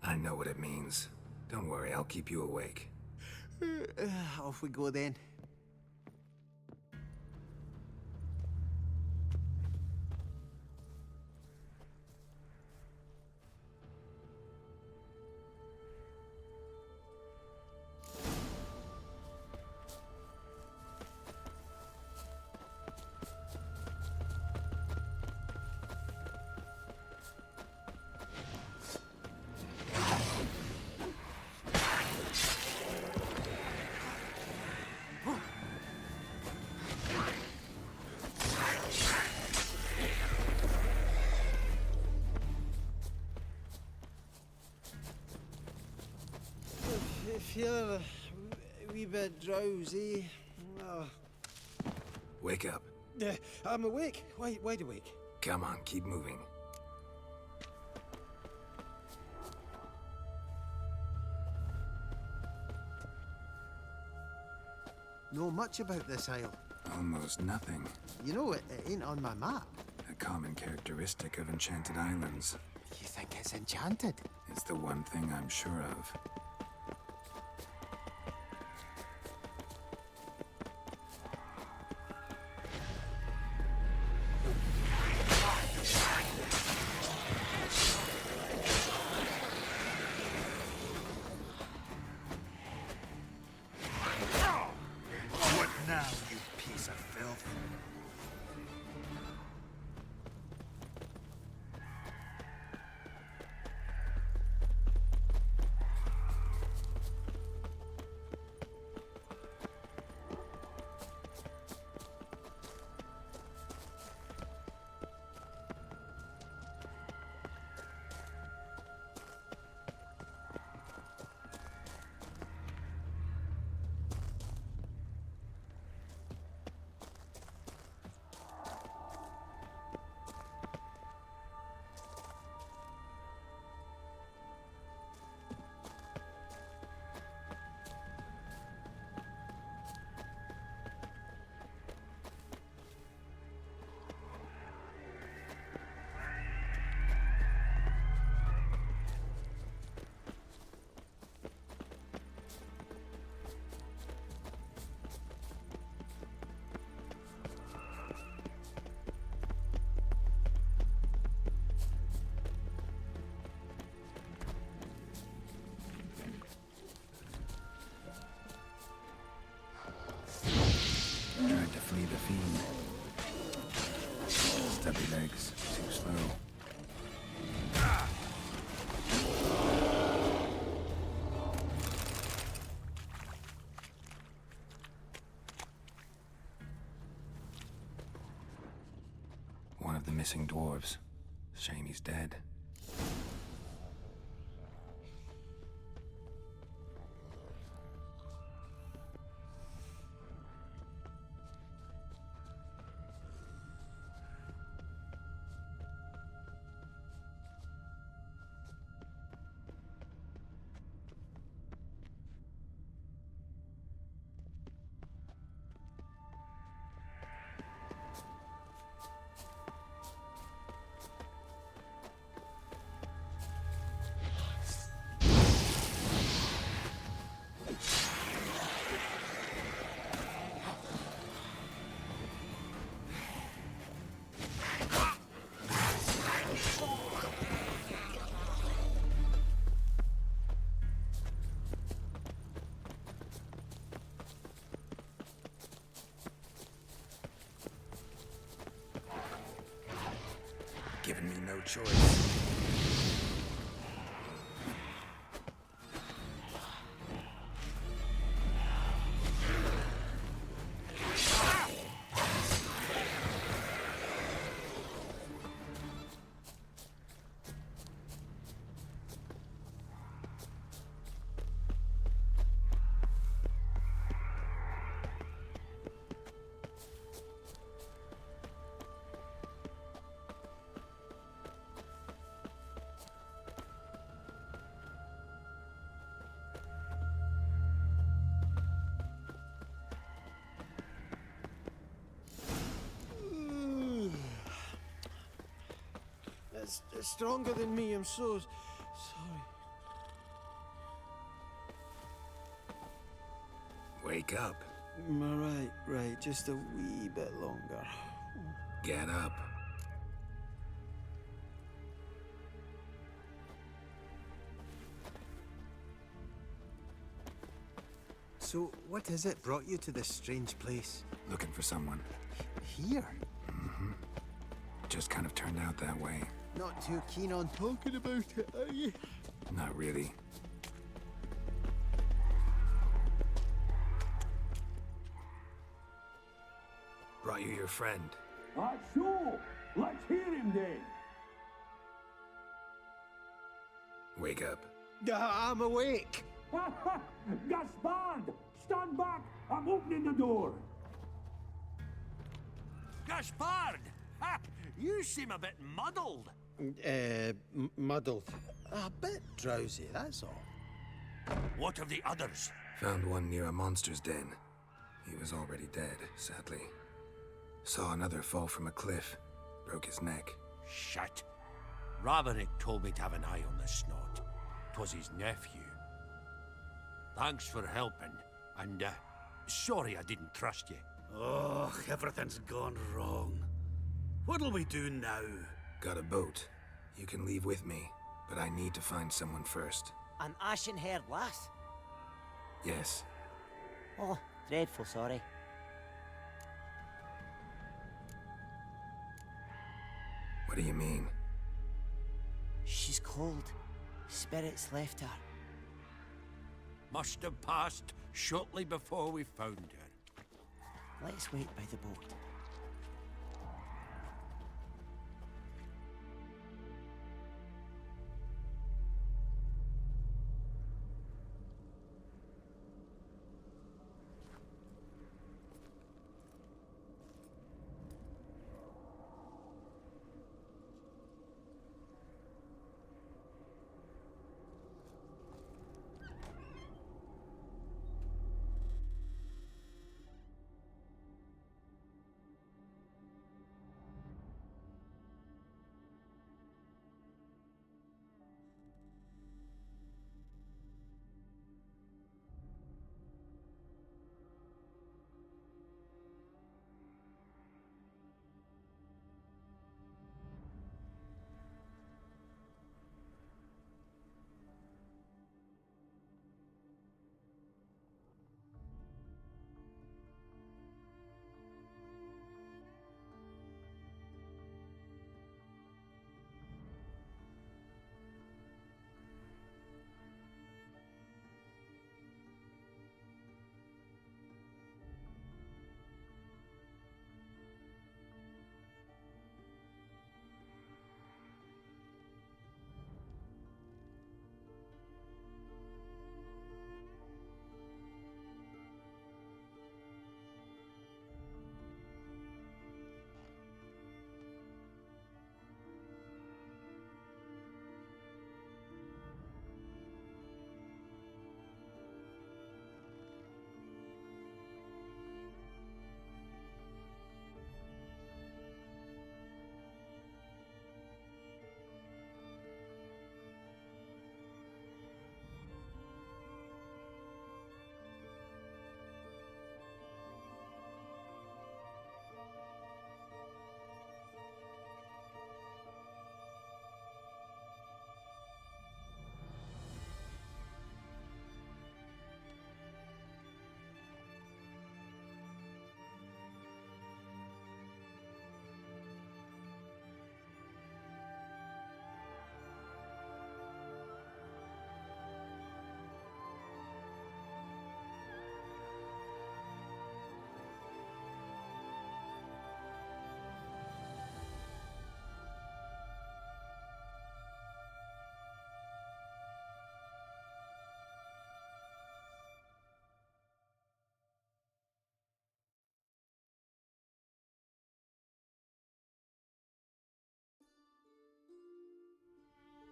I know what it means. Don't worry, I'll keep you awake. Off we go then. If you're a wee bit drowsy... Wake up. I'm awake. Wide awake. Come on, keep moving. Know much about this isle? Almost nothing. You know, it ain't on my map. A common characteristic of enchanted islands. You think it's enchanted? It's the one thing I'm sure of. What now, you piece of filth? Tried to flee the fiend. Stubby legs, too slow. One of the missing dwarves. Shame he's dead. choice. It's stronger than me, I'm so sorry. Wake up. Right, just a wee bit longer. Get up. So, what is it brought you to this strange place? Looking for someone. Here? Mm-hmm. Just kind of turned out that way. Not too keen on talking about it, are you? Not really. Brought you your friend. So, let's hear him then. Wake up. I'm awake. Gaspard! Stand back! I'm opening the door. Gaspard! Ha! You seem a bit muddled. Muddled. A bit drowsy, that's all. What of the others? Found one near a monster's den. He was already dead, sadly. Saw another fall from a cliff. Broke his neck. Shit. Raverick told me to have an eye on the snot. 'Twas his nephew. Thanks for helping, and sorry I didn't trust you. Oh, everything's gone wrong. What'll we do now? Got a boat. You can leave with me, but I need to find someone first. An ashen-haired lass? Yes. Oh, dreadful sorry. What do you mean? She's cold. Spirits left her. Must have passed shortly before we found her. Let's wait by the boat.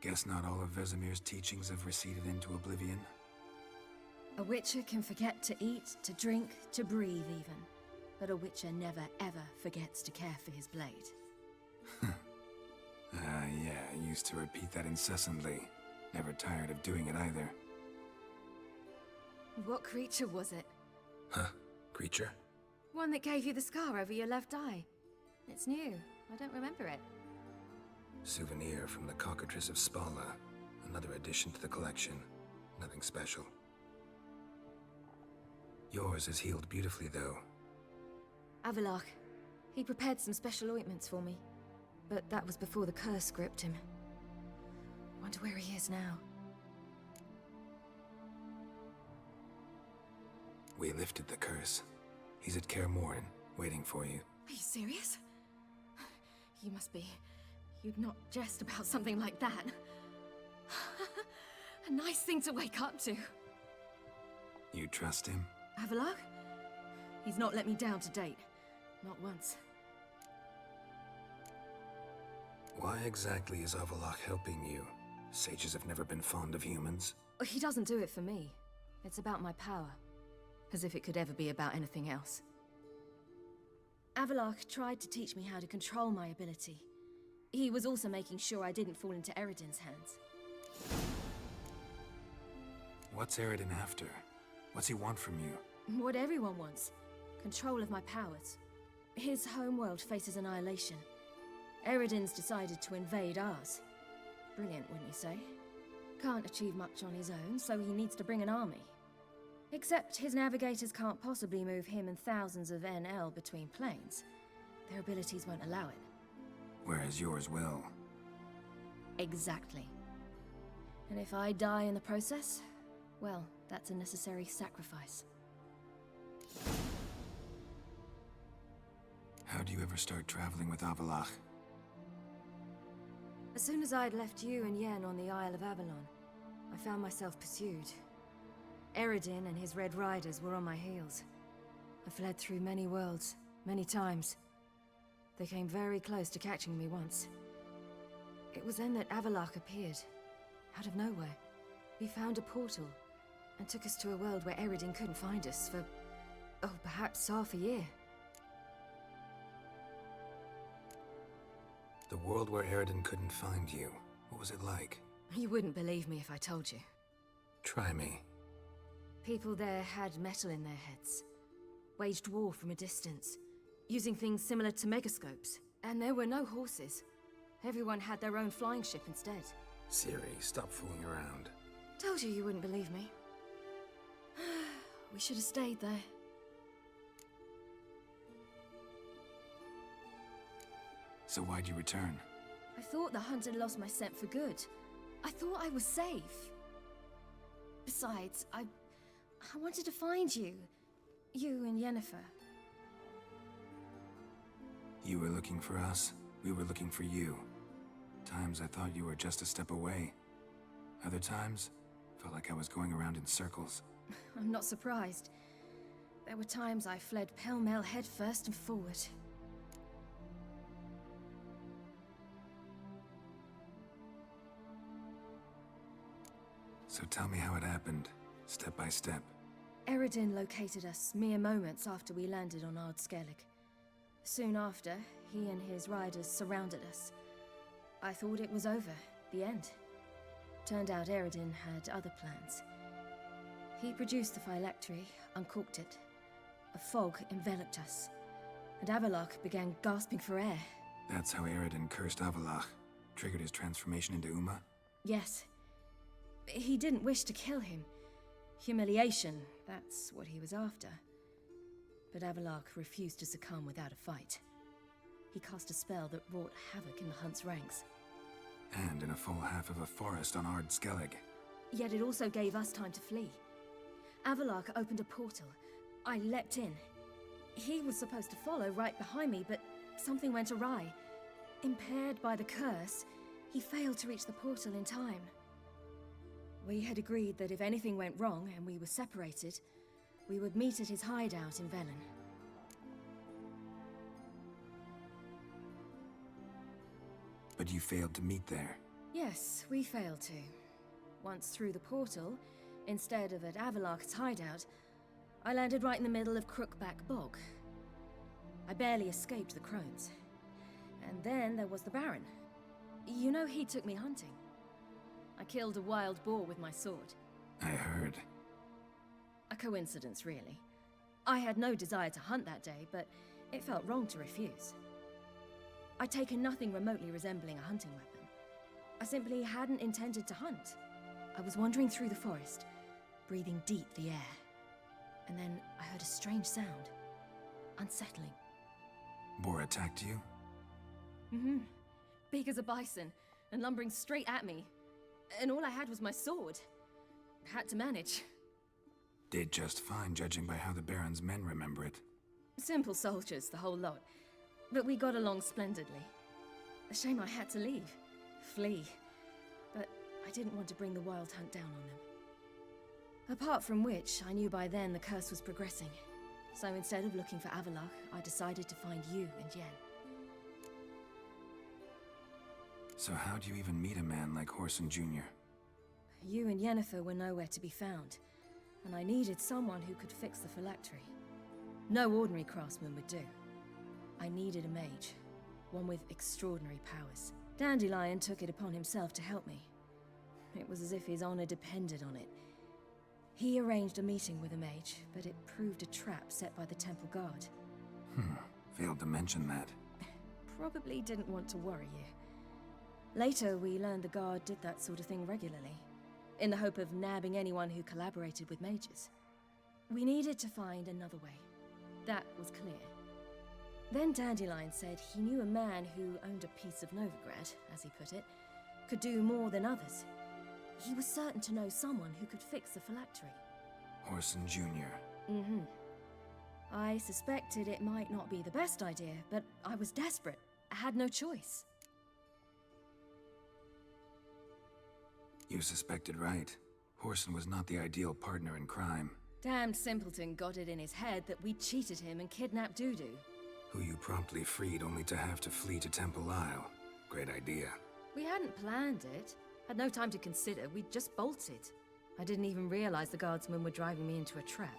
Guess not all of Vesemir's teachings have receded into oblivion. A Witcher can forget to eat, to drink, to breathe even. But a Witcher never ever forgets to care for his blade. Yeah, I used to repeat that incessantly. Never tired of doing it either. What creature was it? Huh? Creature? One that gave you the scar over your left eye. It's new. I don't remember it. Souvenir from the Cockatrice of Spala. Another addition to the collection. Nothing special. Yours is healed beautifully, though. Avallac'h. He prepared some special ointments for me. But that was before the curse gripped him. Wonder where he is now. We lifted the curse. He's at Kaer Morhen, waiting for you. Are you serious? You must be. You'd not jest about something like that. A nice thing to wake up to. You trust him? Avallac'h? He's not let me down to date. Not once. Why exactly is Avallac'h helping you? Sages have never been fond of humans. He doesn't do it for me. It's about my power. As if it could ever be about anything else. Avallac'h tried to teach me how to control my ability. He was also making sure I didn't fall into Eredin's hands. What's Eredin after? What's he want from you? What everyone wants. Control of my powers. His homeworld faces annihilation. Eredin's decided to invade ours. Brilliant, wouldn't you say? Can't achieve much on his own, so he needs to bring an army. Except his navigators can't possibly move him and thousands of NL between planes. Their abilities won't allow it. Whereas yours will. Exactly. And if I die in the process, well, that's a necessary sacrifice. How'd you ever start traveling with Avallac'h? As soon as I'd left you and Yen on the Isle of Avalon, I found myself pursued. Eredin and his Red Riders were on my heels. I fled through many worlds, many times. They came very close to catching me once. It was then that Avallac'h appeared, out of nowhere. He found a portal, and took us to a world where Eredin couldn't find us for, oh, perhaps half a year. The world where Eredin couldn't find you. What was it like? You wouldn't believe me if I told you. Try me. People there had metal in their heads. Waged war from a distance, using things similar to megascopes. And there were no horses. Everyone had their own flying ship instead. Ciri, stop fooling around. Told you you wouldn't believe me. We should have stayed there. So why'd you return? I thought the hunt had lost my scent for good. I thought I was safe. Besides, I wanted to find you. You and Yennefer. You were looking for us. We were looking for you. Times I thought you were just a step away. Other times, felt like I was going around in circles. I'm not surprised. There were times I fled pell-mell headfirst and forward. So tell me how it happened, step by step. Eredin located us mere moments after we landed on Ard Skellig. Soon after, he and his riders surrounded us. I thought it was over, the end. Turned out Eredin had other plans. He produced the phylactery, uncorked it. A fog enveloped us, and Avallac'h began gasping for air. That's how Eredin cursed Avallac'h, triggered his transformation into Uma? Yes. He didn't wish to kill him. Humiliation, that's what he was after. But Avallac'h refused to succumb without a fight. He cast a spell that wrought havoc in the Hunt's ranks. And in a full half of a forest on Ard Skellig. Yet it also gave us time to flee. Avallac'h opened a portal. I leapt in. He was supposed to follow right behind me, but something went awry. Impaired by the curse, he failed to reach the portal in time. We had agreed that if anything went wrong and we were separated, we would meet at his hideout in Velen. But you failed to meet there. Yes, we failed to. Once through the portal, instead of at Avalok's hideout, I landed right in the middle of Crookback Bog. I barely escaped the crones. And then there was the Baron. You know, he took me hunting. I killed a wild boar with my sword. I heard. A coincidence, really. I had no desire to hunt that day, but it felt wrong to refuse. I'd taken nothing remotely resembling a hunting weapon. I simply hadn't intended to hunt. I was wandering through the forest, breathing deep the air. And then I heard a strange sound. Unsettling. Boar attacked you? Mm-hmm. Big as a bison, and lumbering straight at me. And all I had was my sword. Had to manage. Did just fine, judging by how the Baron's men remember it. Simple soldiers, the whole lot. But we got along splendidly. A shame I had to leave. Flee. But I didn't want to bring the Wild Hunt down on them. Apart from which, I knew by then the curse was progressing. So instead of looking for Avalok, I decided to find you and Yen. So how'd you even meet a man like Whoreson Jr.? You and Yennefer were nowhere to be found, and I needed someone who could fix the phylactery. No ordinary craftsman would do. I needed a mage, one with extraordinary powers. Dandelion took it upon himself to help me. It was as if his honor depended on it. He arranged a meeting with a mage, but it proved a trap set by the Temple Guard. Failed to mention that. Probably didn't want to worry you. Later, we learned the Guard did that sort of thing regularly, in the hope of nabbing anyone who collaborated with mages. We needed to find another way. That was clear. Then Dandelion said he knew a man who owned a piece of Novigrad, as he put it, could do more than others. He was certain to know someone who could fix the phylactery. Whoreson Jr. Mm-hmm. I suspected it might not be the best idea, but I was desperate. I had no choice. You suspected right. Whoreson was not the ideal partner in crime. Damned simpleton got it in his head that we cheated him and kidnapped Dudu. Who you promptly freed only to have to flee to Temple Isle. Great idea. We hadn't planned it. Had no time to consider. We just bolted. I didn't even realize the guardsmen were driving me into a trap.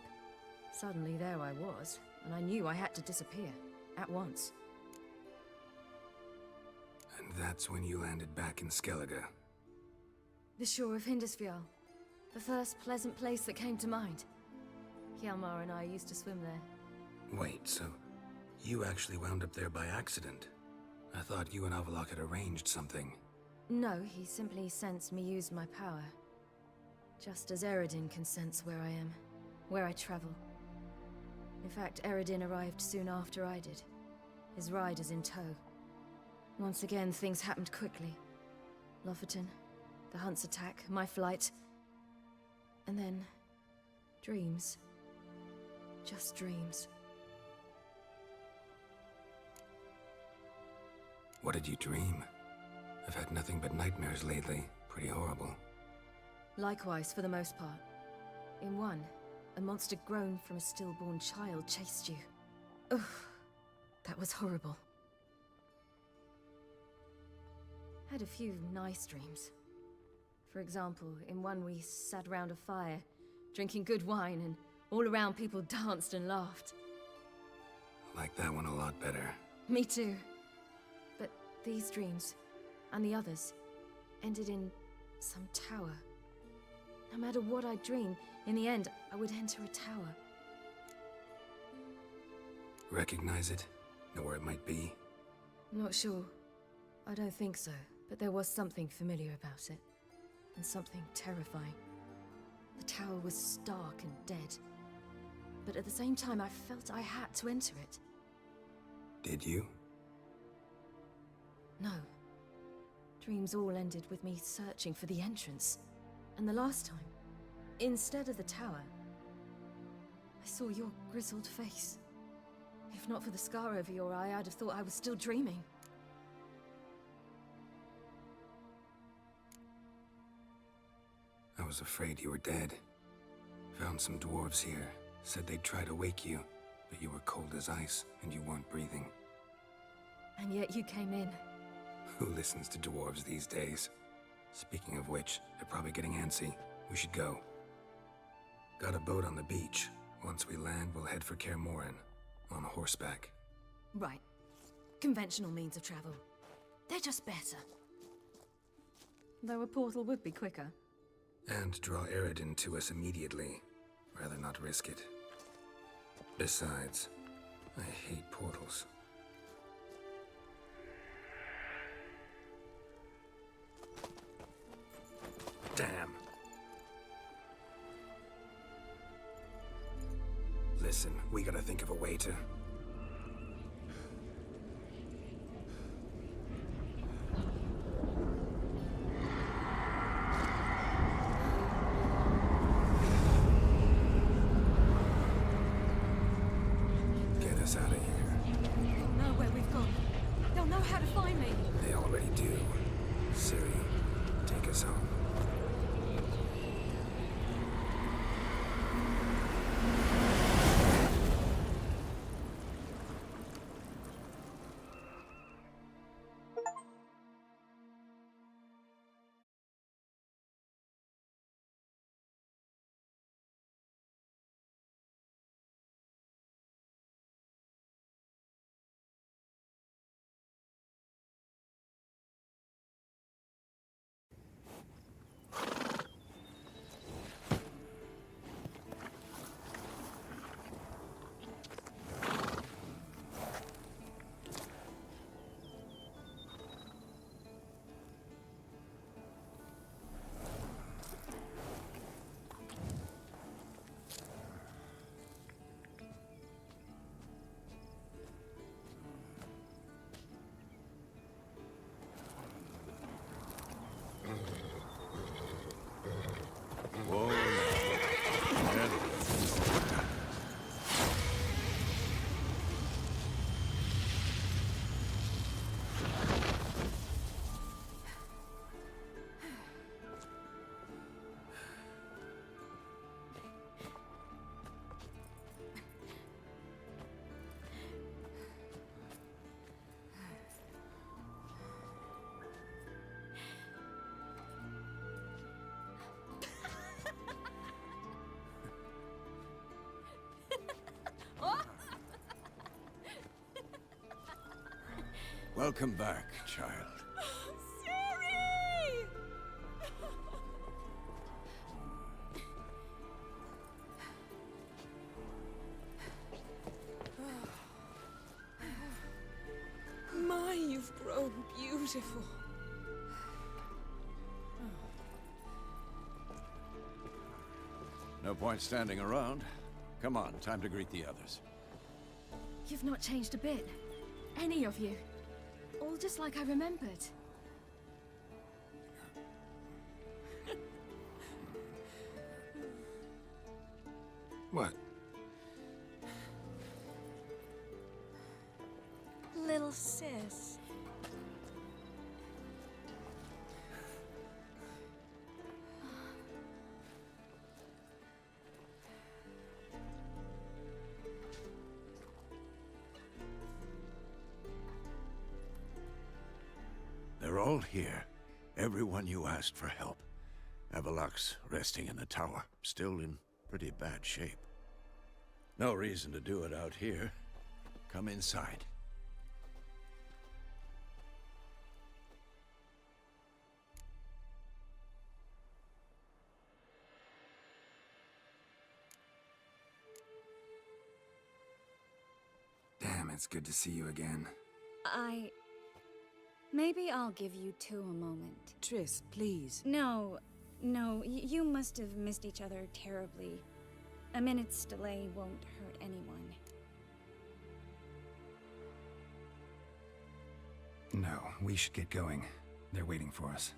Suddenly there I was, and I knew I had to disappear. At once. And that's when you landed back in Skellige. The shore of Hindisfjall. The first pleasant place that came to mind. Hjalmar and I used to swim there. Wait, so you actually wound up there by accident? I thought you and Avalok had arranged something. No, he simply sensed me use my power. Just as Eredin can sense where I am, where I travel. In fact, Eredin arrived soon after I did. His riders in tow. Once again, things happened quickly. Lofoten, the Hunt's attack, my flight. And then, dreams. Just dreams. What did you dream? I've had nothing but nightmares lately. Pretty horrible. Likewise, for the most part. In one, a monster grown from a stillborn child chased you. Ugh, that was horrible. Had a few nice dreams. For example, in one we sat around a fire, drinking good wine, and all around people danced and laughed. Like that one a lot better. Me too. But these dreams, and the others, ended in some tower. No matter what I dream, in the end, I would enter a tower. Recognize it? Know where it might be? Not sure. I don't think so, but there was something familiar about it. And something terrifying. The tower was stark and dead. But at the same time, I felt I had to enter it. Did you? No. Dreams all ended with me searching for the entrance. And the last time, instead of the tower, I saw your grizzled face. If not for the scar over your eye, I'd have thought I was still dreaming. I was afraid you were dead. Found some dwarves here. Said they'd try to wake you, but you were cold as ice and you weren't breathing. And yet you came in. Who listens to dwarves these days? Speaking of which, they're probably getting antsy. We should go. Got a boat on the beach. Once we land, we'll head for Kaer Morhen. On horseback. Right. Conventional means of travel. They're just better. Though a portal would be quicker. And draw Eredin to us immediately. Rather not risk it. Besides, I hate portals. Damn. Listen, we gotta think of a way to... Get us out of here. They'll know where we've gone. They'll know how to find me. They already do. Ciri, take us home. Whoa. Welcome back, child. Ciri! My, you've grown beautiful. No point standing around. Come on, time to greet the others. You've not changed a bit. Any of you. All just like I remembered. What? Little sis. They're all here. Everyone you asked for help. Avallac'h's resting in the tower, still in pretty bad shape. No reason to do it out here. Come inside. Damn, it's good to see you again. Maybe I'll give you two a moment. Triss, please. No, you must have missed each other terribly. A minute's delay won't hurt anyone. No, we should get going. They're waiting for us.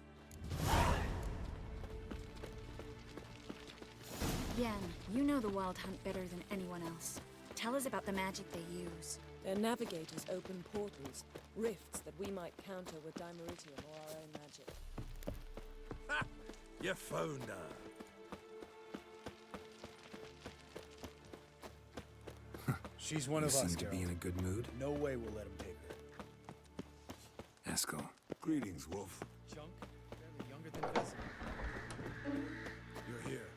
Yen, you know the Wild Hunt better than anyone else. Tell us about the magic they use. Their navigators open portals, rifts that we might counter with Dimeritium or our own magic. Ha! You found her. She's one You of us, seem to be in a good mood. No way we'll let him take her. Eskel. Greetings, Wolf. Chunk, barely younger invisible. You're here.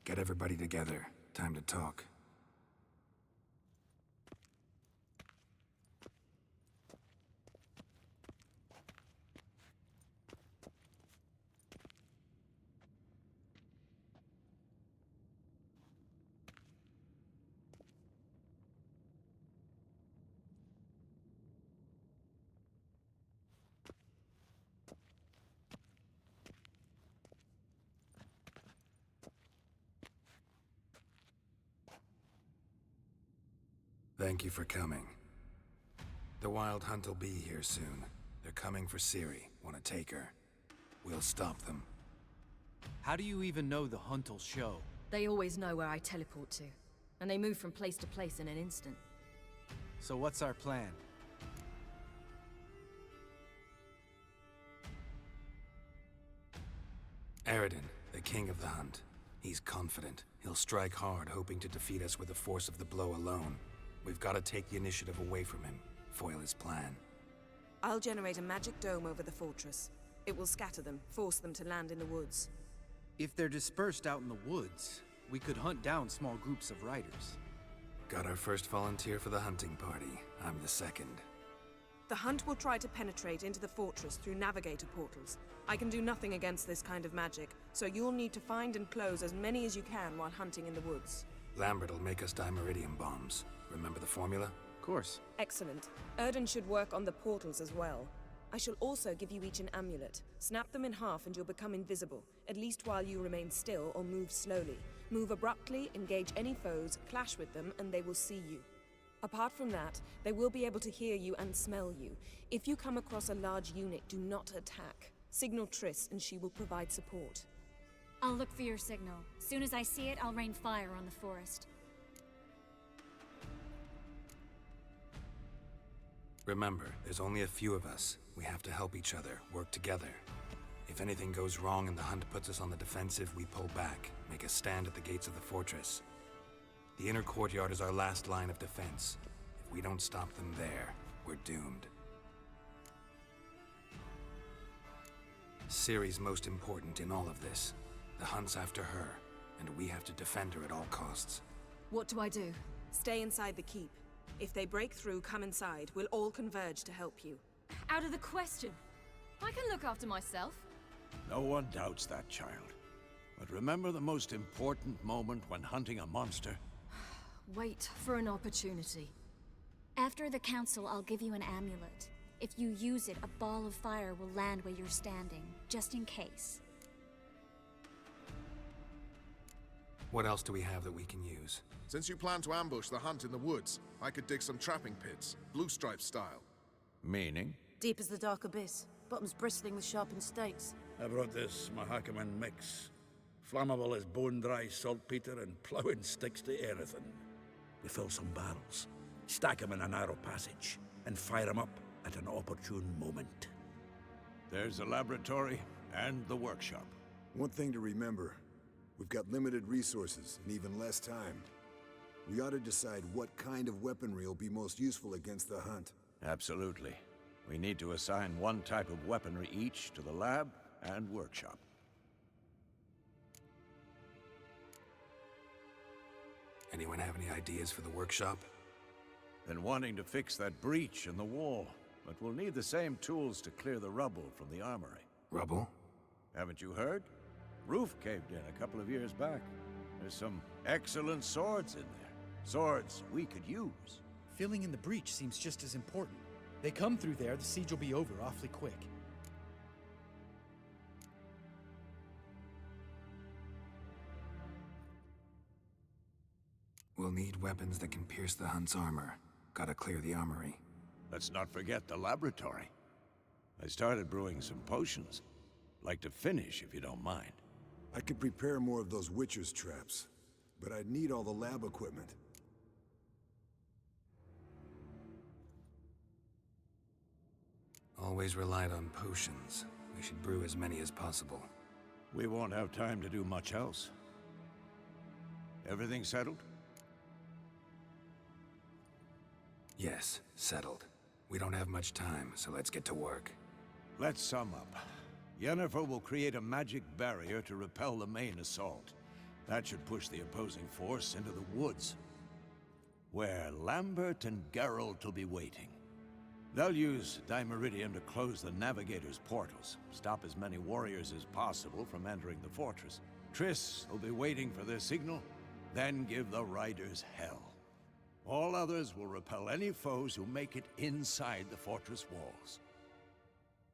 Get everybody together. Time to talk. Thank you for coming. The Wild Hunt will be here soon. They're coming for Ciri. Want to take her? We'll stop them. How do you even know the Hunt will show? They always know where I teleport to, and they move from place to place in an instant. So what's our plan? Eredin, the king of the Hunt. He's confident. He'll strike hard, hoping to defeat us with the force of the blow alone. We've got to take the initiative away from him, foil his plan. I'll generate a magic dome over the fortress. It will scatter them, force them to land in the woods. If they're dispersed out in the woods, we could hunt down small groups of riders. Got our first volunteer for the hunting party. I'm the second. The Hunt will try to penetrate into the fortress through navigator portals. I can do nothing against this kind of magic, so you'll need to find and close as many as you can while hunting in the woods. Lambert will make us dimeridium bombs. Remember the formula? Of course. Excellent. Erden should work on the portals as well. I shall also give you each an amulet. Snap them in half and you'll become invisible, at least while you remain still or move slowly. Move abruptly, engage any foes, clash with them, and they will see you. Apart from that, they will be able to hear you and smell you. If you come across a large unit, do not attack. Signal Triss and she will provide support. I'll look for your signal. Soon as I see it, I'll rain fire on the forest. Remember, there's only a few of us. We have to help each other, work together. If anything goes wrong and the Hunt puts us on the defensive, we pull back, make a stand at the gates of the fortress. The inner courtyard is our last line of defense. If we don't stop them there, we're doomed. Ciri's most important in all of this. The Hunt's after her, and we have to defend her at all costs. What do I do? Stay inside the keep. If they break through, come inside. We'll all converge to help you. Out of the question. I can look after myself. No one doubts that, child. But remember the most important moment when hunting a monster? Wait for an opportunity. After the council, I'll give you an amulet. If you use it, a ball of fire will land where you're standing, just in case. What else do we have that we can use? Since you plan to ambush the hunt in the woods, I could dig some trapping pits, blue stripe style. Meaning? Deep as the dark abyss, bottoms bristling with sharpened stakes. I brought this Mahakaman mix. Flammable as bone-dry saltpeter and ploughing sticks to anything. We fill some barrels, stack them in a narrow passage, and fire them up at an opportune moment. There's the laboratory and the workshop. One thing to remember, we've got limited resources and even less time. We ought to decide what kind of weaponry will be most useful against the hunt. Absolutely. We need to assign one type of weaponry each to the lab and workshop. Anyone have any ideas for the workshop? Been wanting to fix that breach in the wall, but we'll need the same tools to clear the rubble from the armory. Rubble? Haven't you heard? Roof caved in a couple of years back. There's some excellent swords in there. Swords we could use. Filling in the breach seems just as important. They come through there, the siege will be over awfully quick. We'll need weapons that can pierce the Hunt's armor. Gotta clear the armory. Let's not forget the laboratory. I started brewing some potions. Like to finish, if you don't mind. I could prepare more of those Witcher's traps, but I'd need all the lab equipment. Always relied on potions. We should brew as many as possible. We won't have time to do much else. Everything settled? Yes, settled. We don't have much time, so let's get to work. Let's sum up. Yennefer will create a magic barrier to repel the main assault. That should push the opposing force into the woods, where Lambert and Geralt will be waiting. They'll use Dimeridium to close the Navigator's portals, stop as many warriors as possible from entering the fortress. Triss will be waiting for their signal, then give the riders hell. All others will repel any foes who make it inside the fortress walls.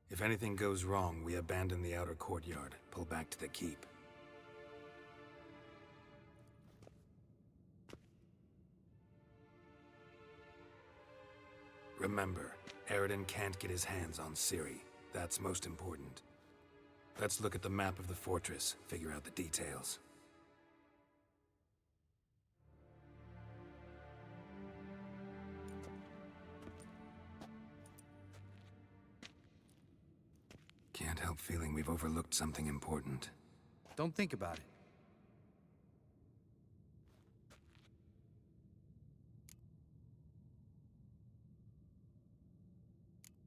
If anything goes wrong, we abandon the outer courtyard, pull back to the keep. Remember, Eredin can't get his hands on Ciri. That's most important. Let's look at the map of the fortress, figure out the details. Can't help feeling we've overlooked something important. Don't think about it.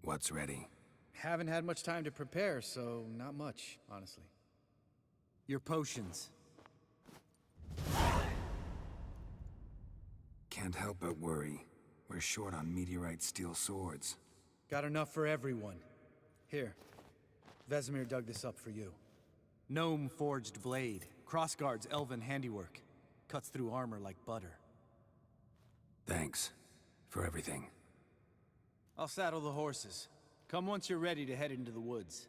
What's ready? Haven't had much time to prepare, so not much, honestly. Your potions. Can't help but worry. We're short on meteorite steel swords. Got enough for everyone. Here. Vesemir dug this up for you. Gnome-forged blade. Crossguard's elven handiwork. Cuts through armor like butter. Thanks. For everything. I'll saddle the horses. Come once you're ready to head into the woods.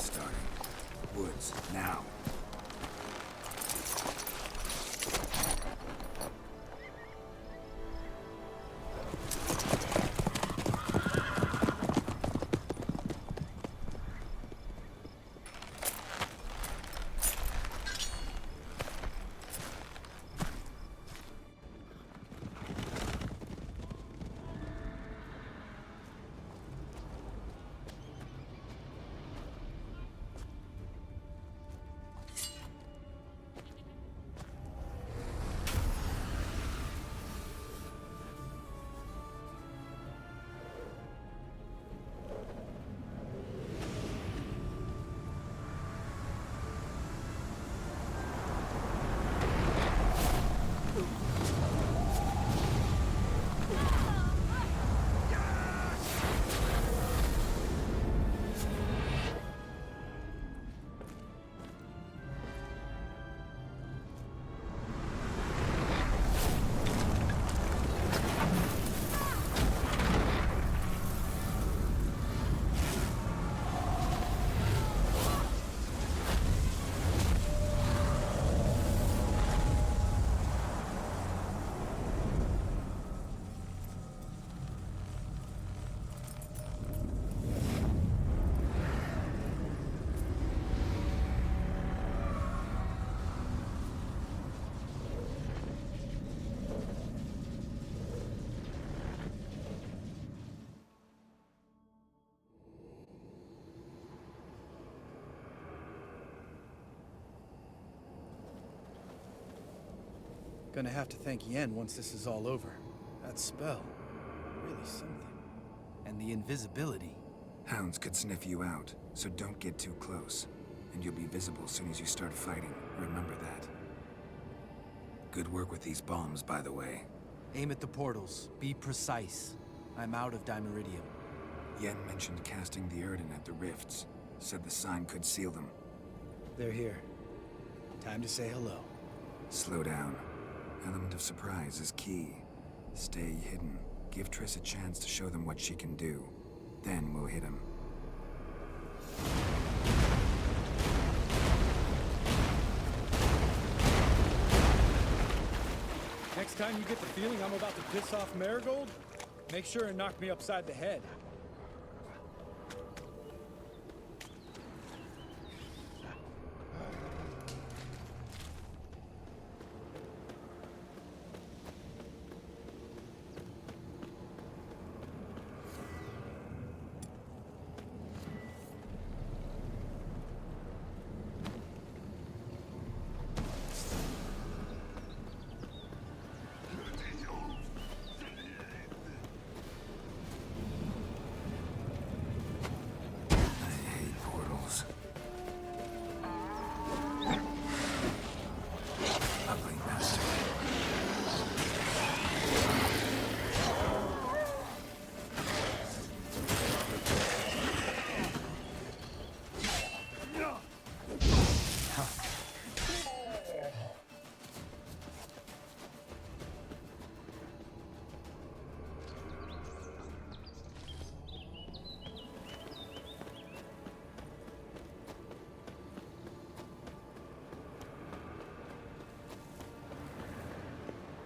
It's starting. Woods, now. Gonna have to thank Yen once this is all over. That spell, really something. And the invisibility. Hounds could sniff you out, so don't get too close. And you'll be visible as soon as you start fighting. Remember that. Good work with these bombs, by the way. Aim at the portals. Be precise. I'm out of Dimeridium. Yen mentioned casting the Erden at the rifts. Said the sign could seal them. They're here. Time to say hello. Slow down. Element of surprise is key. Stay hidden. Give Triss a chance to show them what she can do. Then we'll hit him. Next time you get the feeling I'm about to piss off Marigold, make sure and knock me upside the head.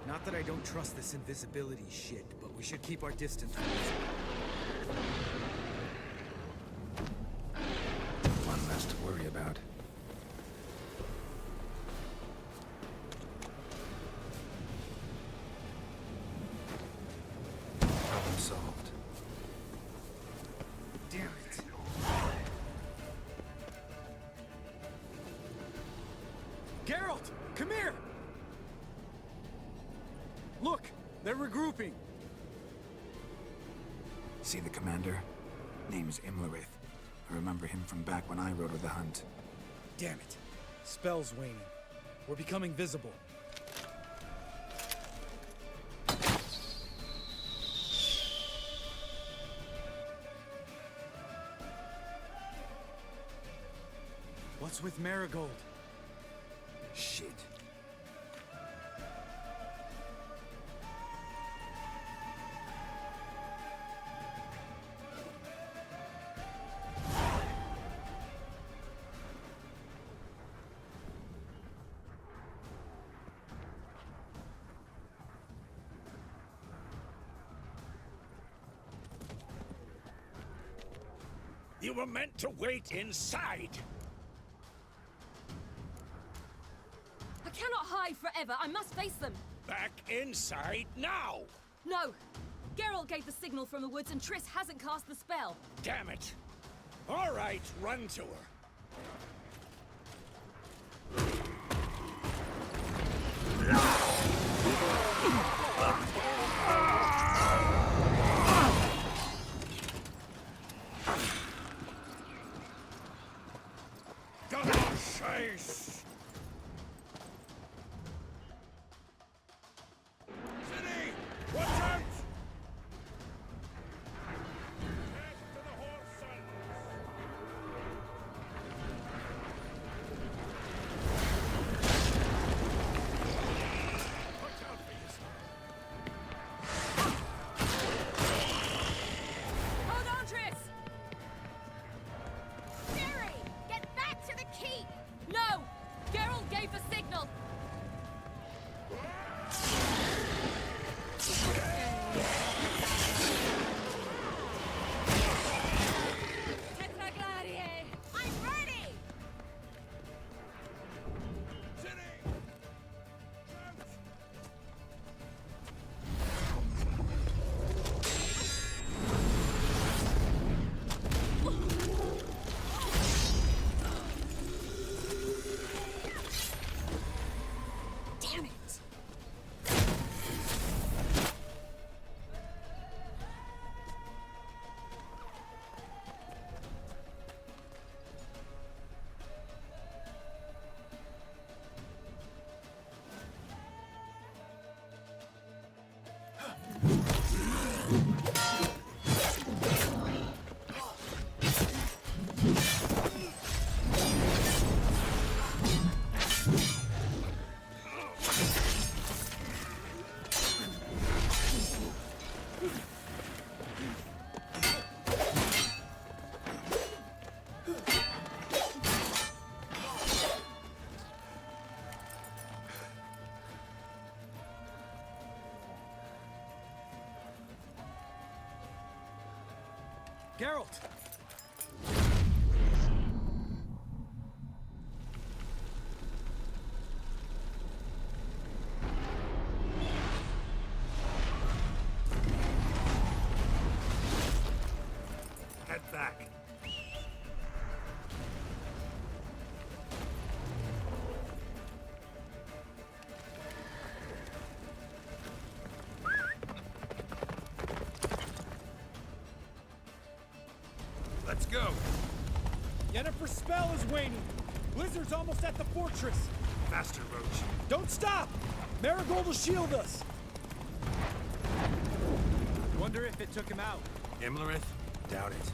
Not that I don't trust this invisibility shit, but we should keep our distance from it. One less to worry about. Problem solved. Damn it. Geralt, come here! Look, they're regrouping. See the commander? Name's Imlerith. I remember him from back when I rode with the Hunt. Damn it. Spell's waning. We're becoming visible. What's with Marigold? Shit. You were meant to wait inside. I cannot hide forever. I must face them. Back inside now! No! Geralt gave the signal from the woods and Triss hasn't cast the spell. Damn it! All right, run to her. Chase! City! Watch out! Head to the horse sons! Watch out for yourself! Hold on, Triss! Ciri! Get back to the keep! No! Geralt gave the signal! I'm ready! Damn it! Geralt! Head back. Let's go! Yennefer's spell is waning! Blizzard's almost at the fortress! Faster, Roach. Don't stop! Marigold will shield us! Wonder if it took him out. Imlerith? Doubt it.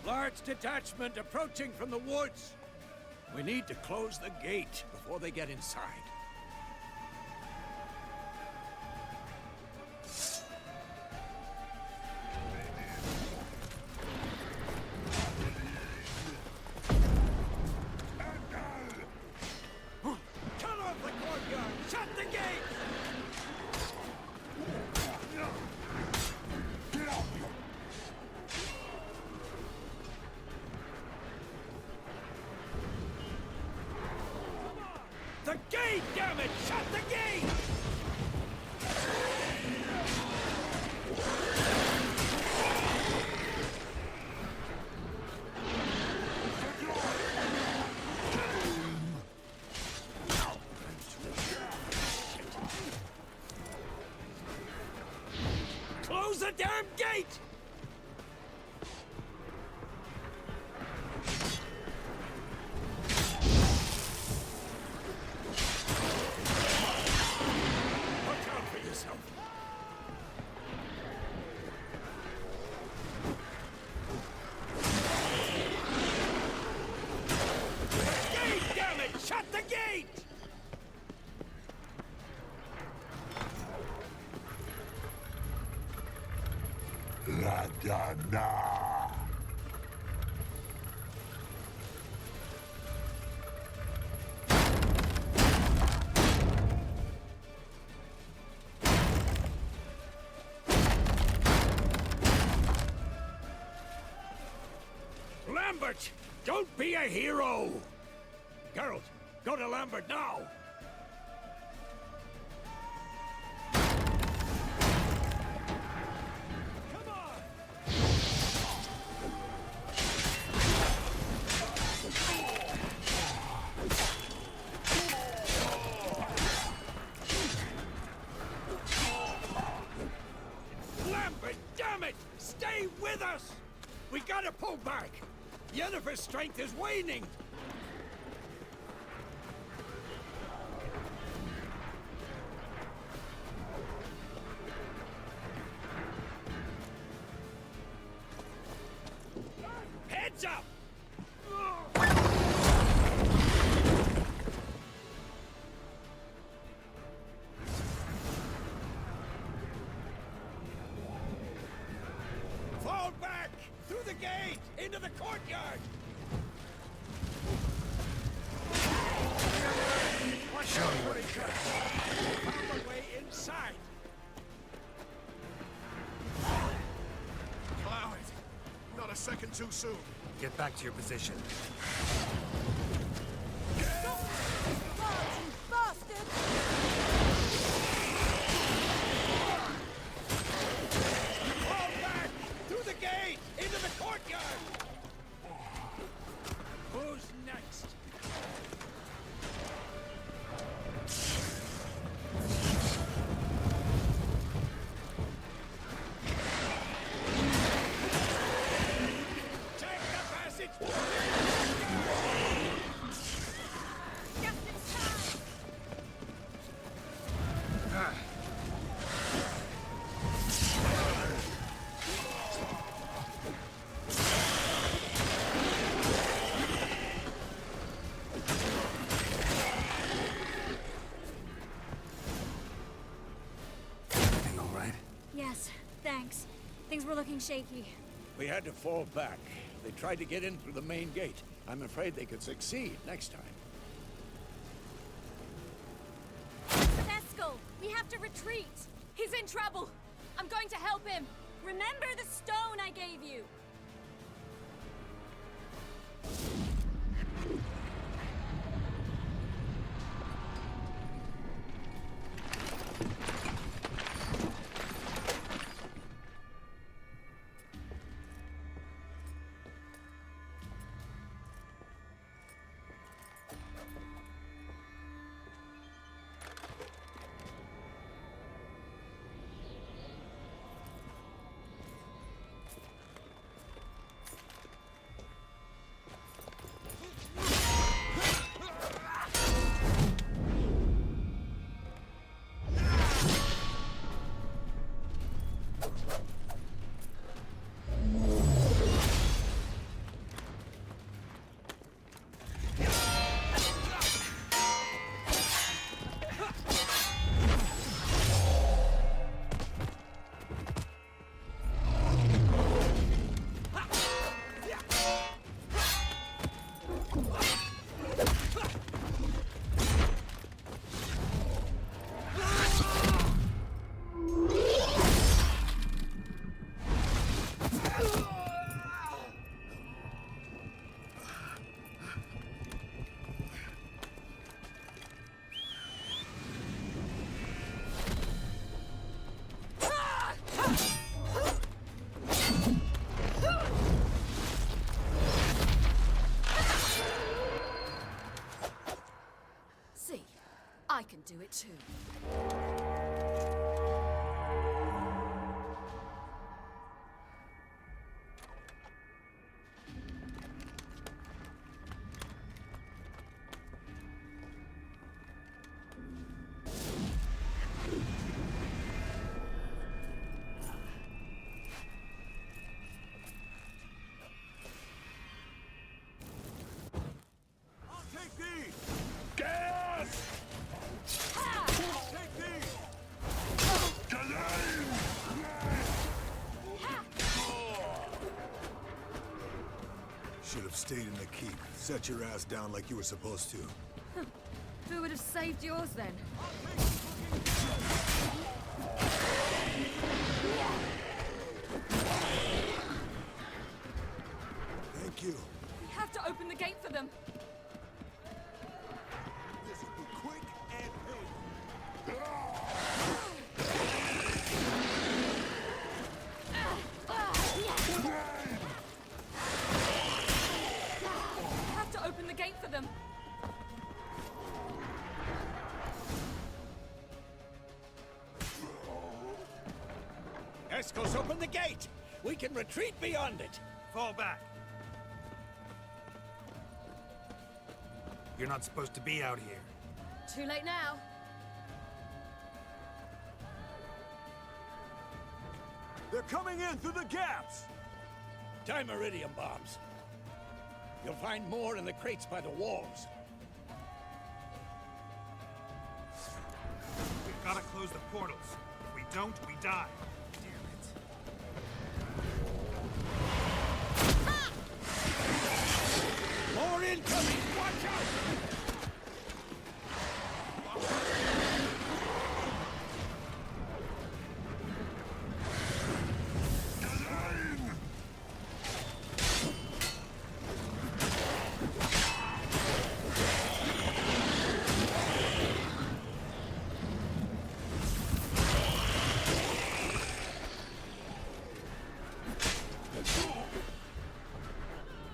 Large detachment approaching from the woods. We need to close the gate before they get inside. Cut off the courtyard! Shut the gate! The gate, damn it! Shut the gate! Close the damn gate! Watch out for yourself. Gate, damn it! Shut the gate! La Dana. Lambert! Don't be a hero! Geralt, go to Lambert now! Lambert, damn it! Stay with us! We gotta pull back! Yennefer's strength is waning! Heads up! Fall back! Through the gate! Into the courtyard! Show me what he got. Found a way inside! Allow it. Not a second too soon. Get back to your position. Fall back! Through the gate! Into the courtyard! Who's next? Take the passage! Everything all right? Yes, thanks. Things were looking shaky. We had to fall back. They tried to get in through the main gate. I'm afraid they could succeed next time. Theskel, we have to retreat. He's in trouble. I'm going to help him. Remember the stone I gave you. I can do it too. Should have stayed in the keep. Set your ass down like you were supposed to. Who would have saved yours then? Thank you. have to open the gate for them. This will be quick and Have to open the gate for them. Escos, open the gate! We can retreat beyond it! Fall back. You're not supposed to be out here. Too late now. they're coming in through the gaps! Time iridium bombs. You'll find more in the crates by the walls. We've got to close the portals. If we don't, we die. More incoming! Watch out!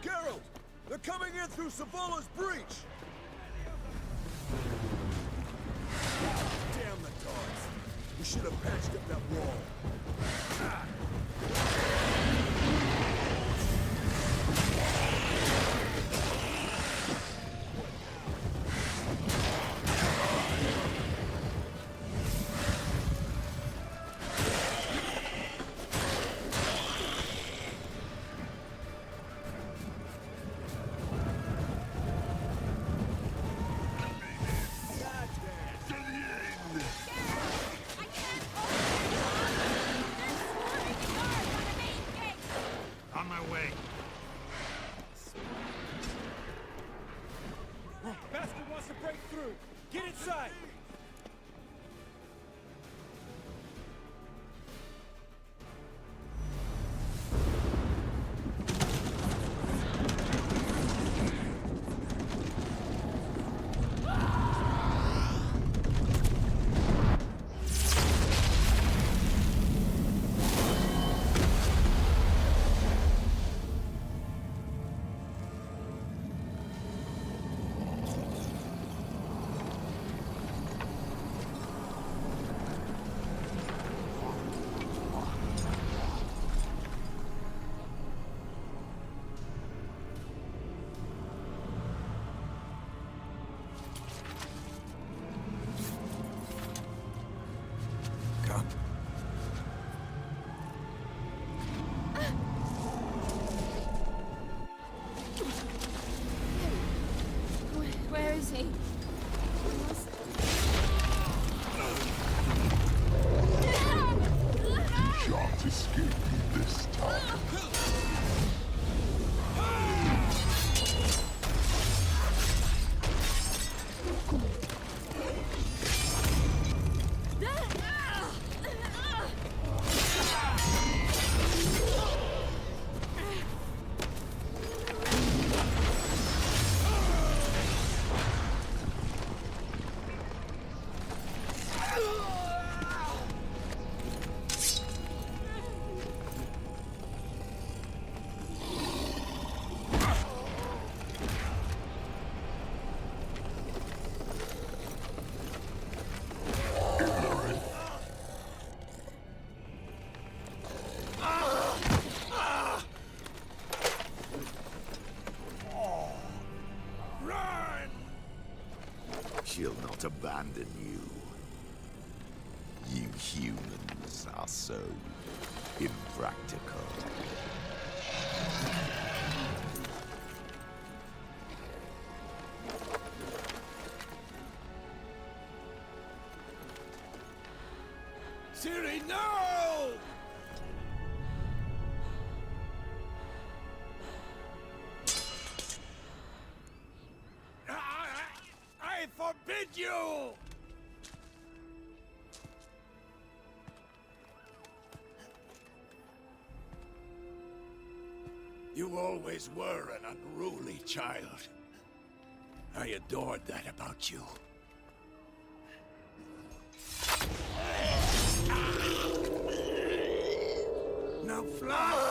Geralt! They're coming in through Savola's breach! Damn the dogs! We should have patched up that wall. On my way. Bastard wants to break through! Get inside! Come. Where is he? Shan't escape this time. She'll not abandon you. You humans are so impractical. Ciri, no! I forbid you! You You always were an unruly child. I adored that about you. Now fly!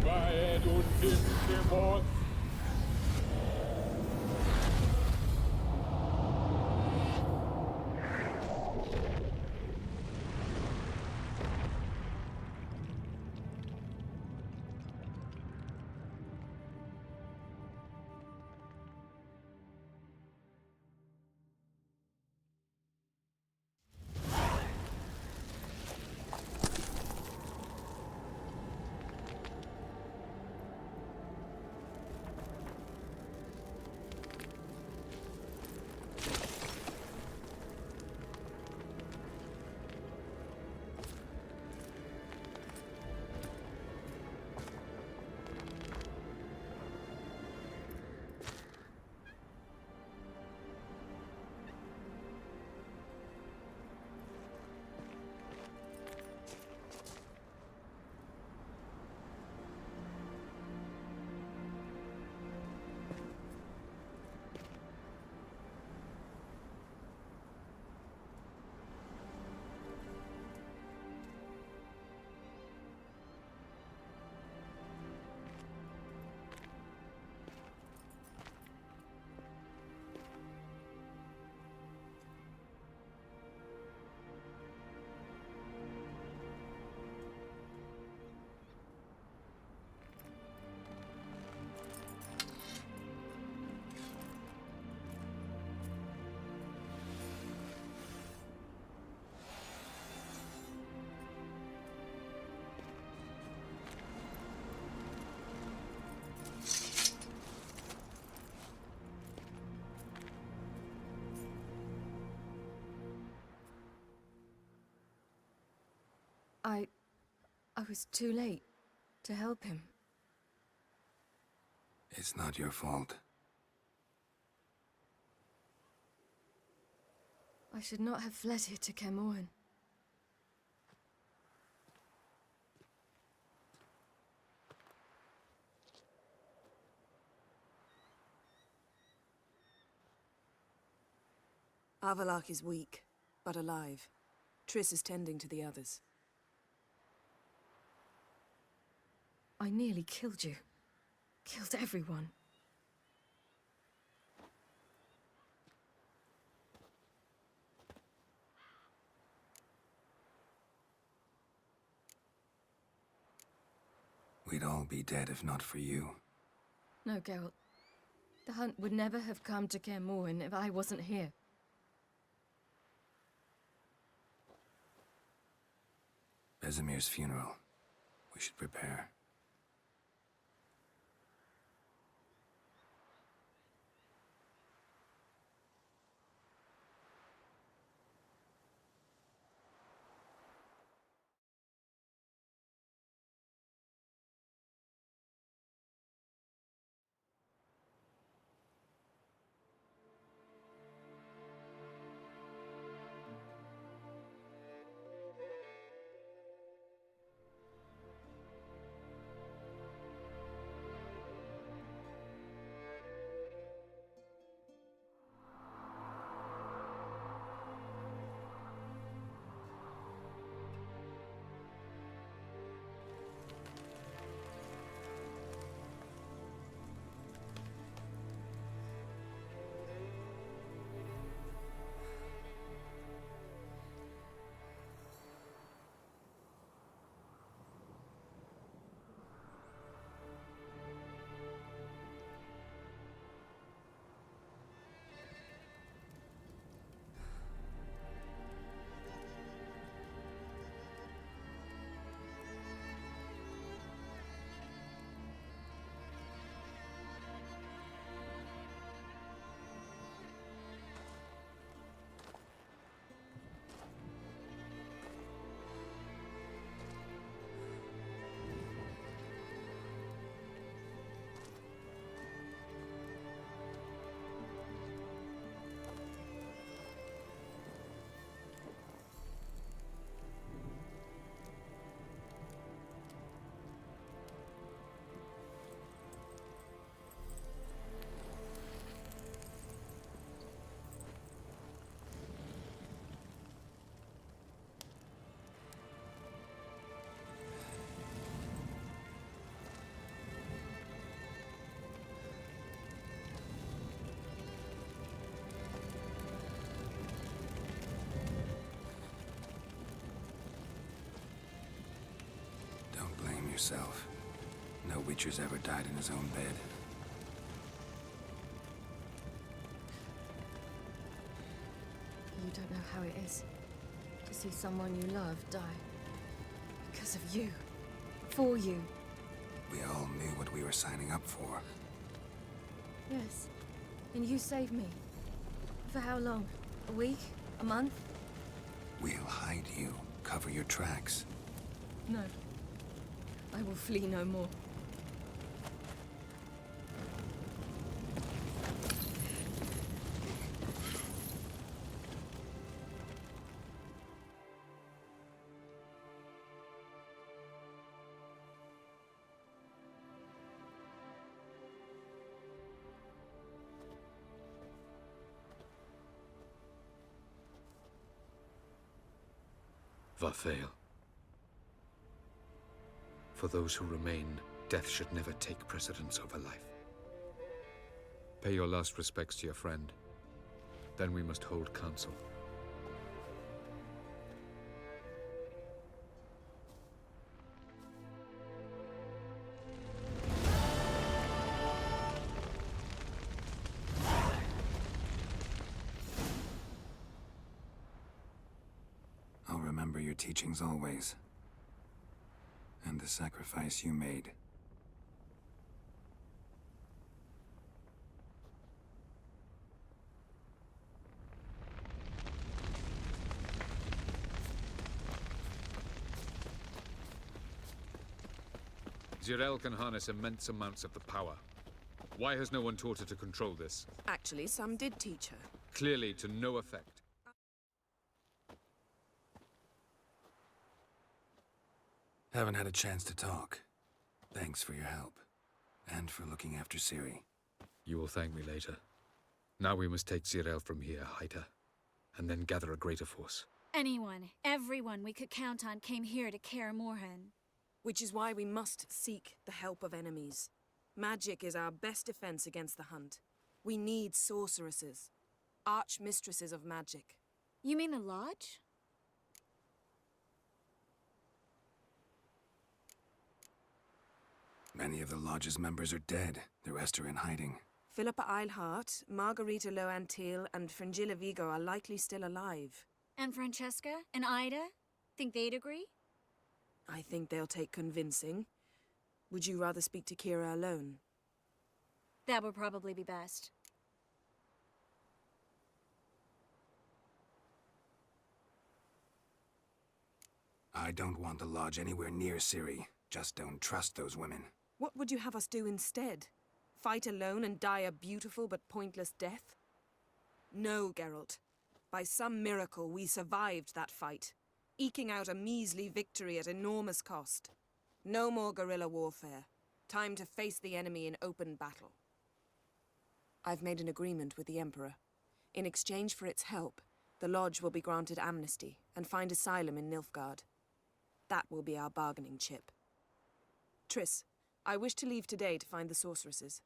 Weihet und nimmt dem Ort. I was too late to help him. It's not your fault. I should not have fled here to Kaer. Avallac'h is weak, but alive. Triss is tending to the others. I nearly killed you. Killed everyone. We'd all be dead if not for you. No, Geralt. The hunt would never have come to Kaer Morhen if I wasn't here. Vesemir's funeral. We should prepare. Yourself. No Witcher's ever died in his own bed. You don't know how it is to see someone you love die. Because of you. For you. We all knew what we were signing up for. Yes. And you saved me. For how long? A week? A month? We'll hide you. Cover your tracks. No. I will flee no more. Vathael. For those who remain, death should never take precedence over life. Pay your last respects to your friend. Then we must hold council. I'll remember your teachings always. And the sacrifice you made. Zirael can harness immense amounts of the power. Why has no one taught her to control this? Actually, some did teach her. Clearly to no effect. Haven't had a chance to talk. Thanks for your help. And for looking after Ciri. You will thank me later. Now we must take Zirael from here, hide her, and then gather a greater force. Anyone, everyone we could count on came here to Kaer Morhen. Which is why we must seek the help of enemies. Magic is our best defense against the Hunt. We need sorceresses. Archmistresses of magic. You mean the Lodge? Many of the Lodge's members are dead. The rest are in hiding. Philippa Eilhart, Margarita Loantil, and Fringilla Vigo are likely still alive. And Francesca and Ida? Think they'd agree? I think they'll take convincing. Would you rather speak to Kira alone? That would probably be best. I don't want the Lodge anywhere near Ciri. Just don't trust those women. What would you have us do instead? Fight alone and die a beautiful but pointless death? No, Geralt. By some miracle, we survived that fight, eking out a measly victory at enormous cost. No more guerrilla warfare. Time to face the enemy in open battle. I've made an agreement with the Emperor. In exchange for its help, the Lodge will be granted amnesty and find asylum in Nilfgaard. That will be our bargaining chip. Triss, I wish to leave today to find the sorceresses.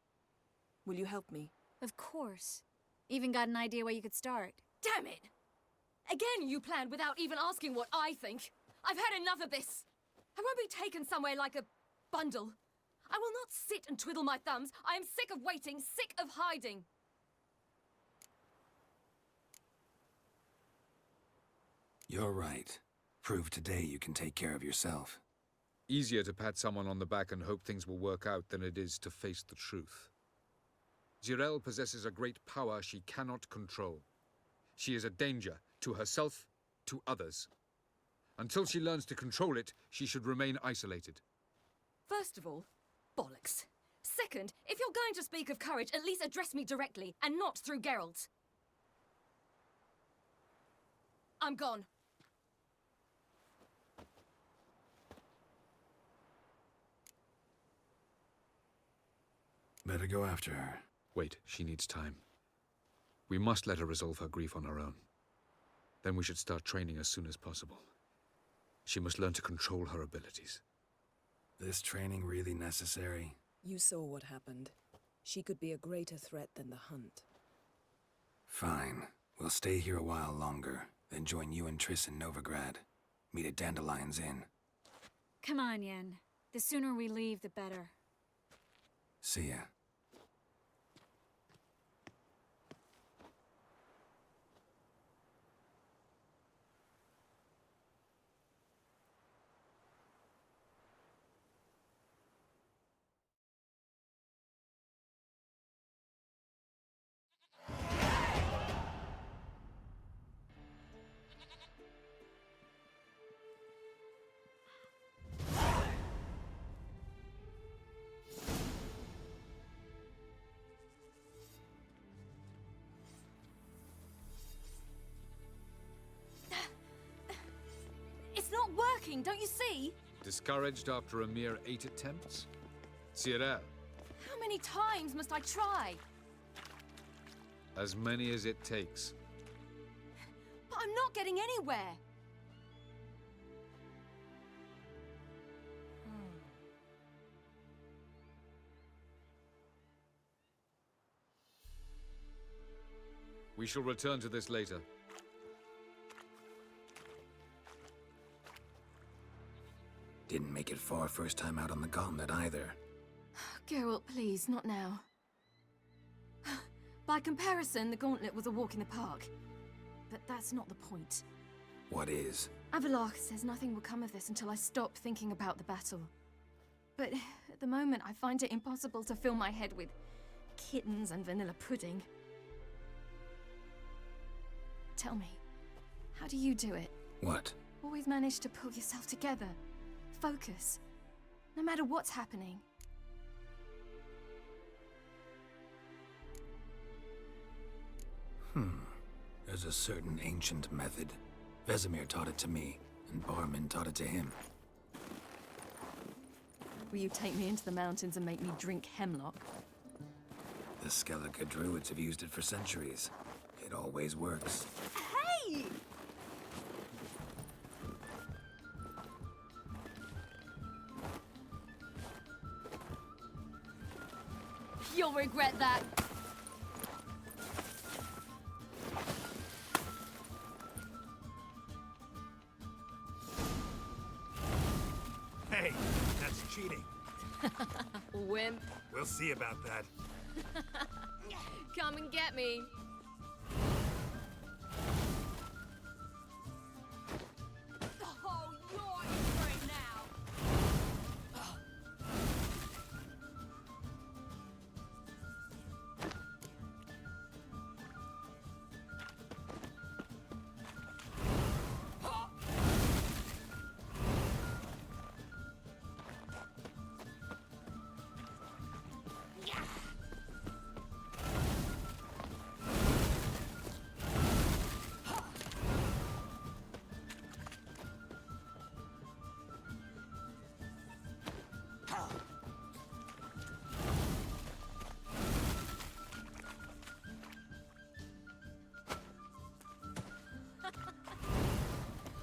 Will you help me? Of course. Even got an idea where you could start. Damn it! Again you planned without even asking what I think. I've had enough of this. I won't be taken somewhere like a bundle. I will not sit and twiddle my thumbs. I am sick of waiting, sick of hiding. You're right. Prove today you can take care of yourself. Easier to pat someone on the back and hope things will work out than it is to face the truth. Zyrel possesses a great power she cannot control. She is a danger to herself, to others. Until she learns to control it, she should remain isolated. First of all, bollocks. Second, if you're going to speak of courage, at least address me directly, and not through Geralt. I'm gone. Better go after her. Wait, she needs time. We must let her resolve her grief on her own. Then we should start training as soon as possible. She must learn to control her abilities. This training really necessary? You saw what happened. She could be a greater threat than the Hunt. Fine. We'll stay here a while longer, then join you and Triss in Novigrad. Meet at Dandelion's Inn. Come on, Yen. The sooner we leave, the better. See ya. It's not working, don't you see? Discouraged after a mere 8 attempts? Zyrel, How many times must I try? as many as it takes. But I'm not getting anywhere. We shall return to this later. Didn't make it far first time out on the gauntlet either. Geralt, please, not now. By comparison, the gauntlet was a walk in the park. But that's not the point. What is? Avallac'h says nothing will come of this until I stop thinking about the battle. But at the moment, I find it impossible to fill my head with kittens and vanilla pudding. Tell me, how do you do it? What? Always manage to pull yourself together. Focus. No matter what's happening. There's a certain ancient method. Vesemir taught it to me, and Barman taught it to him. Will you take me into the mountains and make me drink hemlock? The Skellige druids have used it for centuries. It always works. Hey! You'll regret that. Hey, that's cheating. Wimp. We'll see about that. Come and get me. Oh, you're in for it now.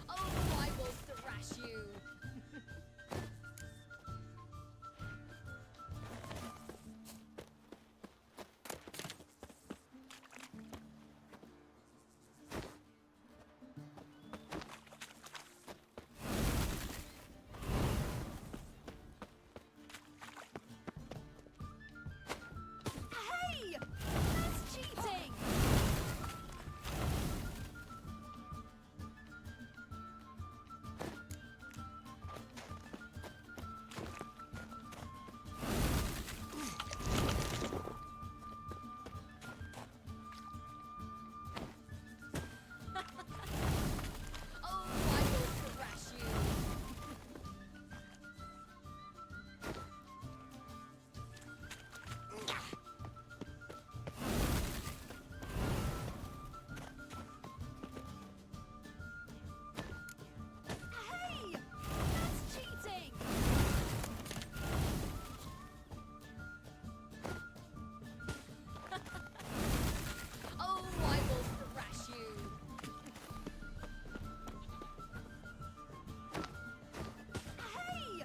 Oh, I will thrash you. Hey! That's cheating! Oh, I will thrash you. Hey! That's cheating! Oh, I will thrash you. Hey!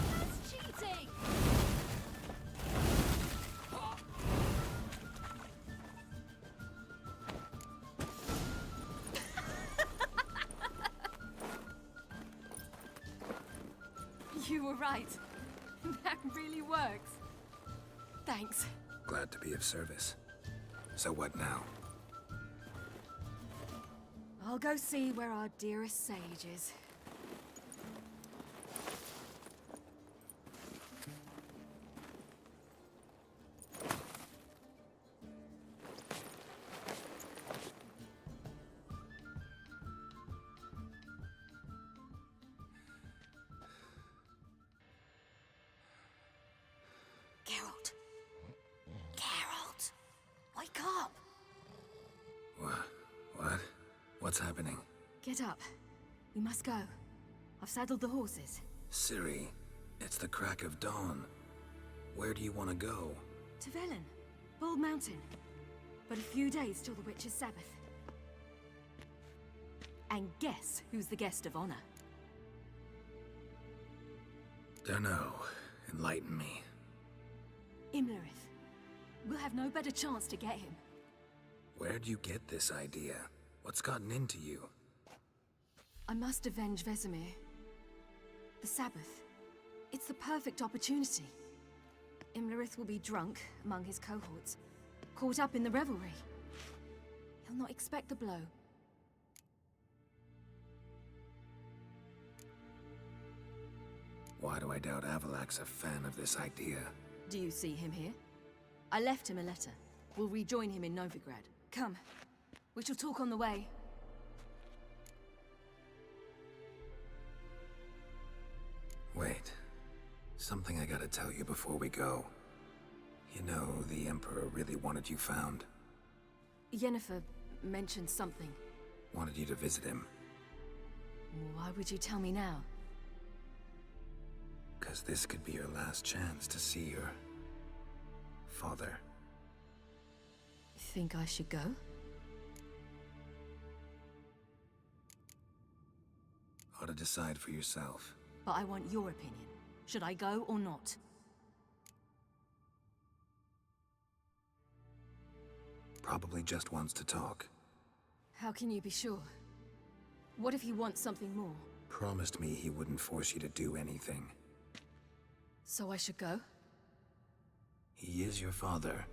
That's cheating! You were right. That really works. Thanks. Glad to be of service. So what now? I'll go see where our dearest sage is. Geralt. Geralt! Wake up! What? What's happening? Get up. We must go. I've saddled the horses. Ciri, it's the crack of dawn. Where do you want to go? To Velen. Bald Mountain. But a few days till the Witcher's Sabbath. And guess who's the guest of honor? Dunno. Enlighten me. Imlerith. We'll have no better chance to get him. Where'd you get this idea? What's gotten into you? I must avenge Vesemir. The Sabbath. It's the perfect opportunity. Imlerith will be drunk among his cohorts, caught up in the revelry. He'll not expect the blow. Why do I doubt Avalak's a fan of this idea? Do you see him here? I left him a letter. We'll rejoin him in Novigrad. Come. We shall talk on the way. Wait. Something I gotta tell you before we go. You know, the Emperor really wanted you found. Yennefer mentioned something. Wanted you to visit him. Why would you tell me now? 'Cause this could be your last chance to see your... father. Think I should go? Ought to decide for yourself. But I want your opinion. Should I go or not? Probably just wants to talk. How can you be sure? What if he wants something more? Promised me he wouldn't force you to do anything. So I should go? He is your father.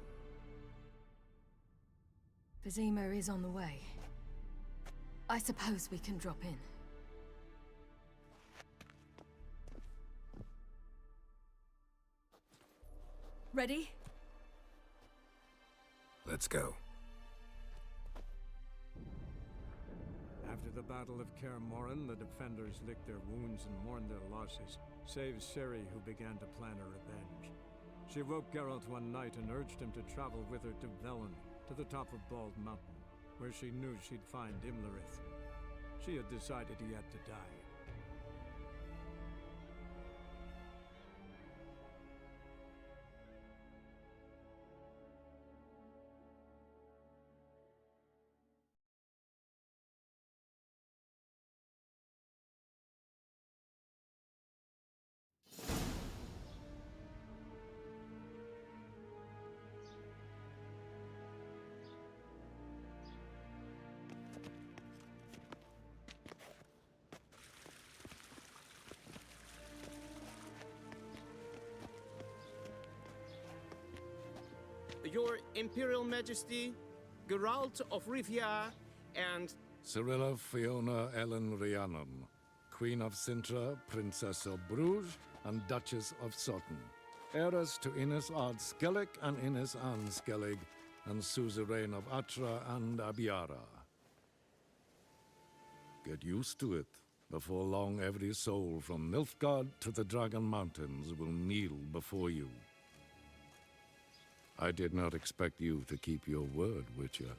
Vizima is on the way. I suppose we can drop in. Ready? Let's go. After the Battle of Kaer Morhen, the defenders licked their wounds and mourned their losses, save Ciri, who began to plan a revenge. She woke Geralt one night and urged him to travel with her to Velen, to the top of Bald Mountain, where she knew she'd find Imlerith. She had decided he had to die. Your Imperial Majesty, Geralt of Rivia, and... Cirilla Fiona Ellen Rhiannon, Queen of Sintra, Princess of Bruges, and Duchess of Sutton. Heiress to Innes Ard Skellig and Innes Anne Skellig, and suzerain of Atra and Abiara. Get used to it. Before long, every soul from Nilfgaard to the Dragon Mountains will kneel before you. I did not expect you to keep your word, Witcher.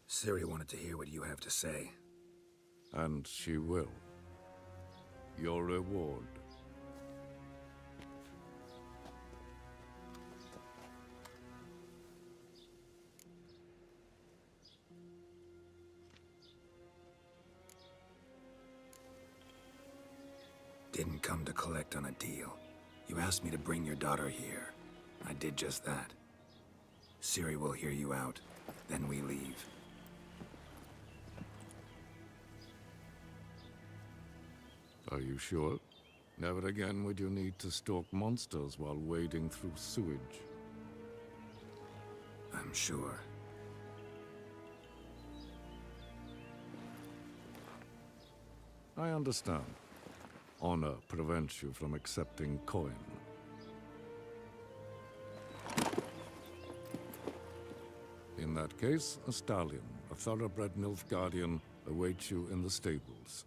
Ciri wanted to hear what you have to say. And she will. Your reward. Didn't come to collect on a deal. You asked me to bring your daughter here. I did just that. Ciri will hear you out, then we leave. Are you sure? Never again would you need to stalk monsters while wading through sewage. I'm sure. I understand. Honor prevents you from accepting coin. In that case, a stallion, a thoroughbred Nilfgaardian, awaits you in the stables.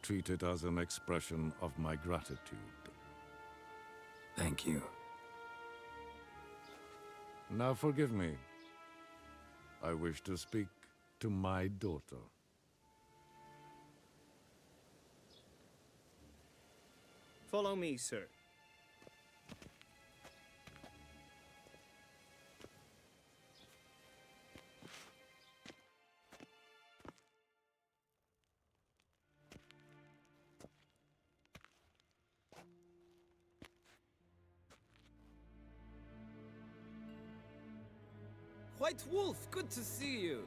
Treat it as an expression of my gratitude. Thank you. Now forgive me. I wish to speak to my daughter. Follow me, sir. White Wolf, good to see you.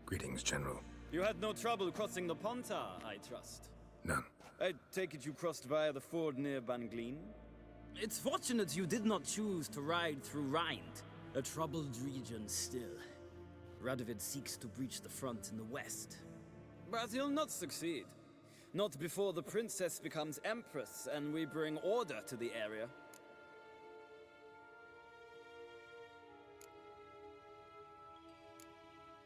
Greetings, General. You had no trouble crossing the Pontar, I trust. None. I take it you crossed via the ford near Banglin? It's fortunate you did not choose to ride through Rind, a troubled region still. Radovid seeks to breach the front in the west. But he'll not succeed. Not before the princess becomes empress and we bring order to the area.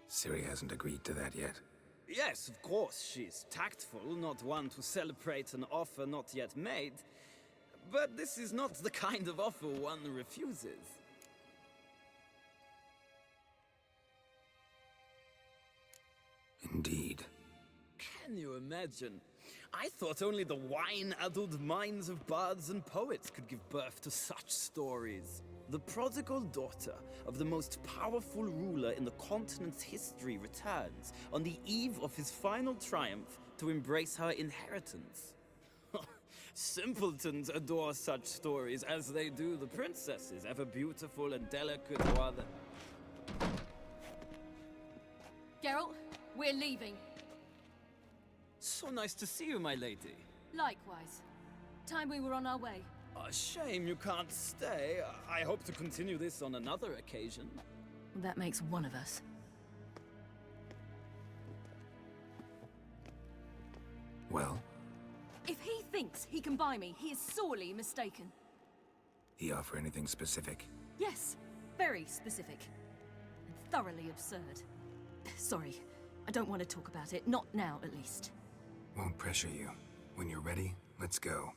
Ciri hasn't agreed to that yet. Yes, of course, she's tactful, not one to celebrate an offer not yet made. But this is not the kind of offer one refuses. Indeed. Can you imagine? I thought only the wine-addled minds of bards and poets could give birth to such stories. The prodigal daughter of the most powerful ruler in the continent's history returns on the eve of his final triumph to embrace her inheritance. Simpletons adore such stories as they do the princesses, ever beautiful and delicate while the... Geralt, we're leaving. So nice to see you, my lady. Likewise. Time we were on our way. A shame you can't stay. I hope to continue this on another occasion. That makes one of us. Well, If he thinks he can buy me, he is sorely mistaken. he offer anything specific? Yes, very specific. And thoroughly absurd. Sorry, I don't want to talk about it. Not now, at least. Won't pressure you. When you're ready, let's go.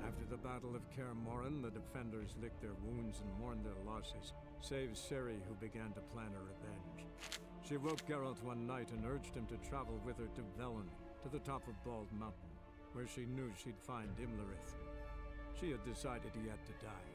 After the Battle of Kaer Morhen, the defenders licked their wounds and mourned their losses, save Ciri, who began to plan a revenge. She woke Geralt one night and urged him to travel with her to Velen, to the top of Bald Mountain, where she knew she'd find Imlerith. She had decided he had to die.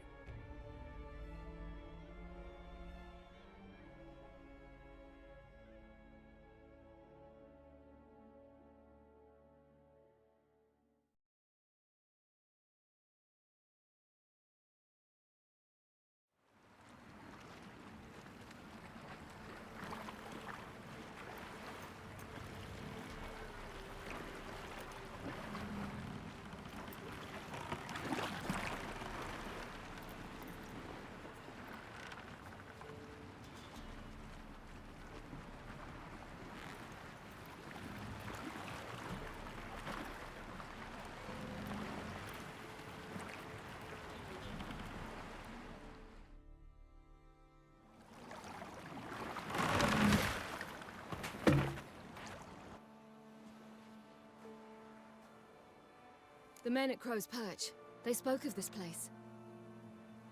The men at Crow's Perch, they spoke of this place.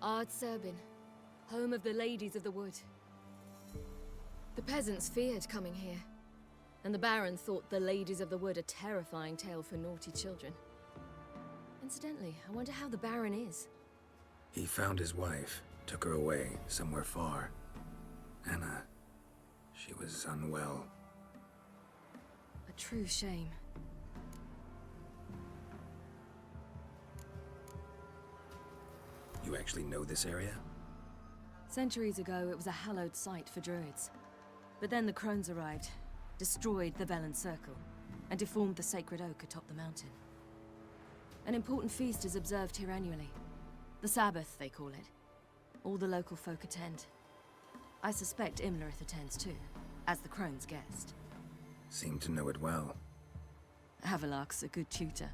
Ard Serbin, home of the Ladies of the Wood. The peasants feared coming here, and the Baron thought the Ladies of the Wood a terrifying tale for naughty children. Incidentally, I wonder how the Baron is. He found his wife, took her away, somewhere far. Anna, she was unwell. A true shame. You actually know this area? Centuries ago, it was a hallowed site for druids. But then the crones arrived, destroyed the Velen Circle, and deformed the sacred oak atop the mountain. An important feast is observed here annually. The Sabbath, they call it. All the local folk attend. I suspect Imlerith attends too, as the crone's guest. Seem to know it well. Avalok's a good tutor.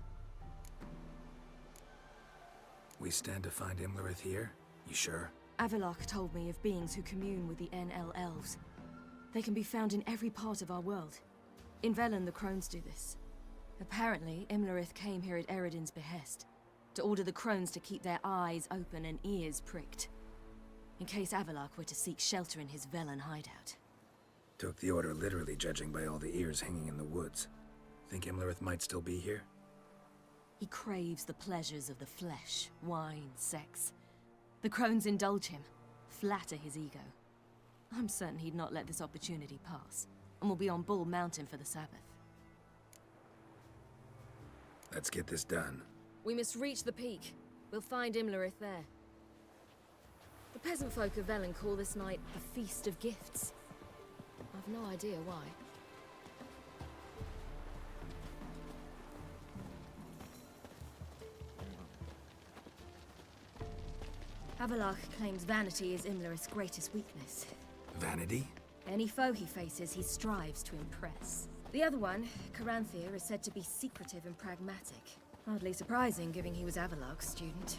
We stand to find Imlerith here? You sure? Avalok told me of beings who commune with the NL Elves. They can be found in every part of our world. In Velen, the crones do this. Apparently, Imlerith came here at Eredin's behest, to order the crones to keep their eyes open and ears pricked, in case Avalok were to seek shelter in his Velen hideout. Took the order literally, judging by all the ears hanging in the woods. Think Imlerith might still be here? He craves the pleasures of the flesh, wine, sex. The crones indulge him, flatter his ego. I'm certain he'd not let this opportunity pass, and will be on Bull Mountain for the Sabbath. Let's get this done. We must reach the peak. We'll find Imlerith there. The peasant folk of Velen call this night the Feast of Gifts. I've no idea why. Avalok claims vanity is Imlerith's greatest weakness. Vanity? Any foe he faces, he strives to impress. The other one, Caranthir, is said to be secretive and pragmatic. Hardly surprising, given he was Avalok's student.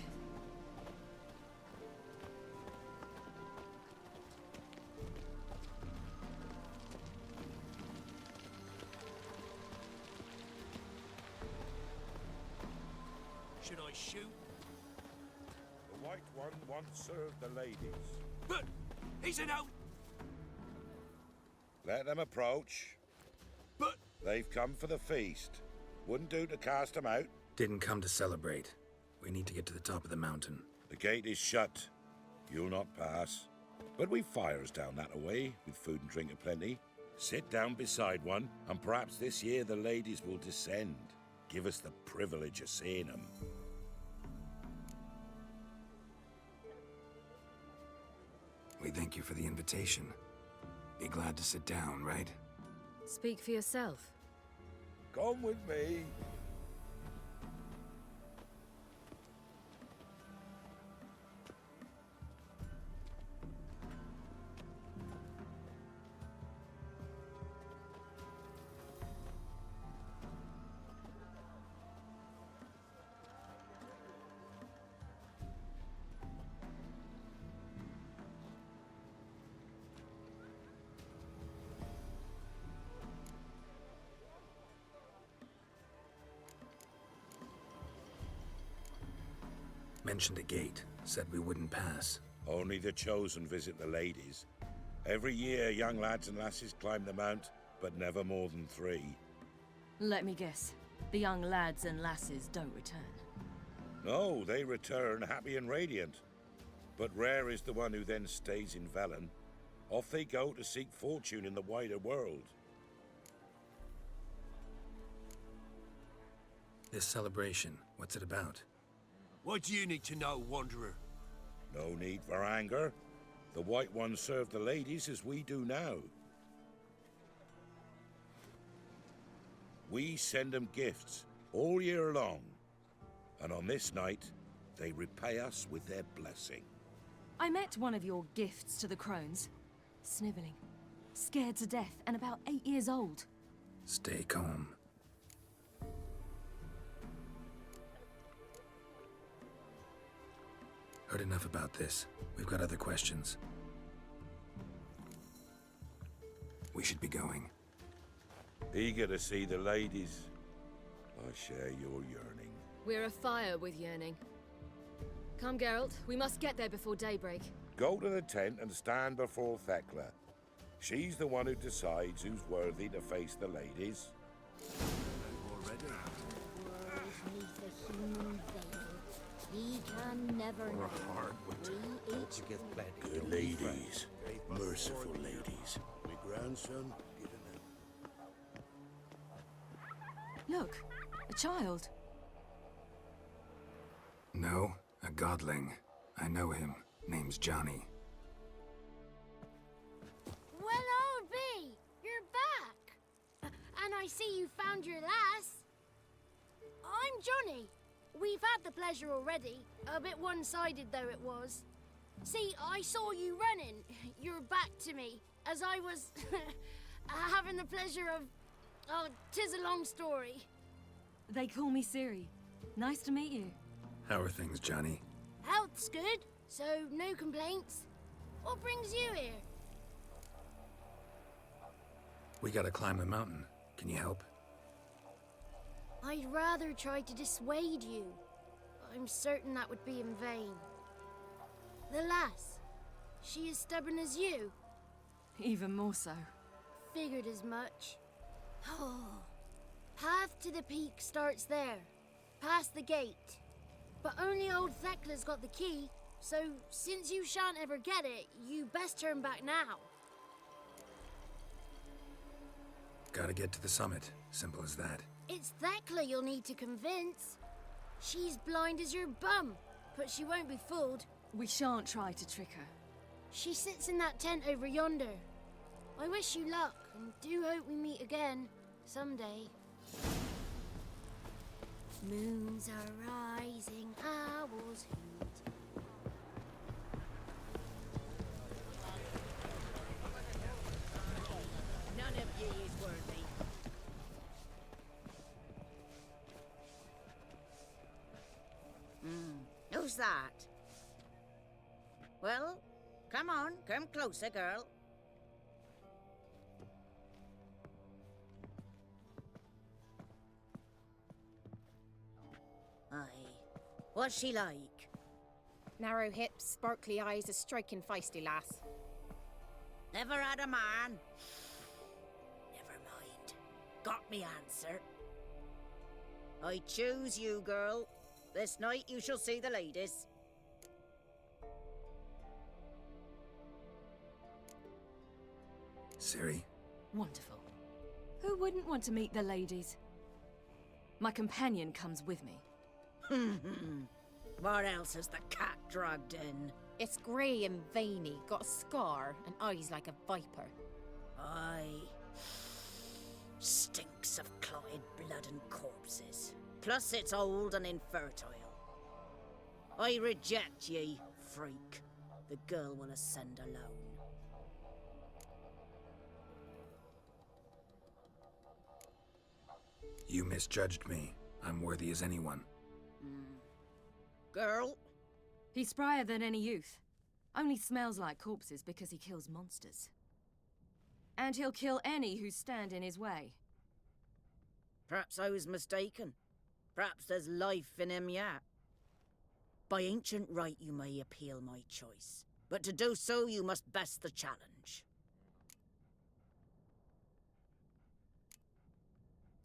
Should I shoot? The White One once served the ladies. But he's an out. Let them approach. But they've come for the feast. Wouldn't do to cast them out. Didn't come to celebrate. We need to get to the top of the mountain. The gate is shut. You'll not pass. But we've fires down that away, with food and drink aplenty. Sit down beside one, and perhaps this year the ladies will descend. Give us the privilege of seeing them. We thank you for the invitation. be glad to sit down, right? Speak for yourself. Come with me. Mentioned a gate. Said we wouldn't pass. Only the chosen visit the ladies. Every year, young lads and lasses climb the mount, but never more than 3. Let me guess. The young lads and lasses don't return. No, they return happy and radiant. But rare is the one who then stays in Velen. Off they go to seek fortune in the wider world. This celebration, what's it about? What do you need to know, Wanderer? No need for anger. The White Ones serve the ladies as we do now. We send them gifts all year long. And on this night, they repay us with their blessing. I met one of your gifts to the crones. Sniveling. Scared to death and about 8 years old. Stay calm. Heard enough about this. We've got other questions. We should be going. Eager to see the ladies. I share your yearning. We're afire with yearning. Come, Geralt. We must get there before daybreak. Go to the tent and stand before Thekla. She's the one who decides who's worthy to face the ladies. He can never know. Good ladies. Merciful ladies. My grandson, Look, a child. No, a godling. I know him. Name's Johnny. Well, old B, you're back. And I see you found your lass. I'm Johnny. We've had the pleasure already. A bit one-sided though it was. See, I saw you running. Your back to me. As I was having the pleasure of... Oh, 'tis a long story. They call me Ciri. Nice to meet you. How are things, Johnny? Health's good, so no complaints. What brings you here? We gotta climb the mountain. Can you help? I'd rather try to dissuade you. I'm certain that would be in vain. The lass, she as stubborn as you? Even more so. Figured as much. Oh. Path to the peak starts there, past the gate. But only old Thekla's got the key, so since you shan't ever get it, you best turn back now. Gotta get to the summit. Simple as that. It's Thekla you'll need to convince. She's blind as your bum, but she won't be fooled. We shan't try to trick her. She sits in that tent over yonder. I wish you luck, and do hope we meet again, someday. Moons are rising, owls hoot. None of ye is worthy. Who's that? Well, come on, come closer, girl. Aye. What's she like? Narrow hips, sparkly eyes, a striking feisty lass. Never had a man. Never mind. Got me answer. I choose you, girl. This night you shall see the ladies. Ciri? Wonderful. Who wouldn't want to meet the ladies? My companion comes with me. What else has the cat dragged in? It's grey and veiny, got a scar, and eyes like a viper. Aye. Stinks of clotted blood and corpses. Plus it's old and infertile. I reject ye, freak. The girl will ascend alone. You misjudged me. I'm worthy as anyone. Girl? He's sprier than any youth. Only smells like corpses because he kills monsters. And he'll kill any who stand in his way. Perhaps I was mistaken. Perhaps there's life in him yet. By ancient right you may appeal my choice, but to do so you must best the challenge.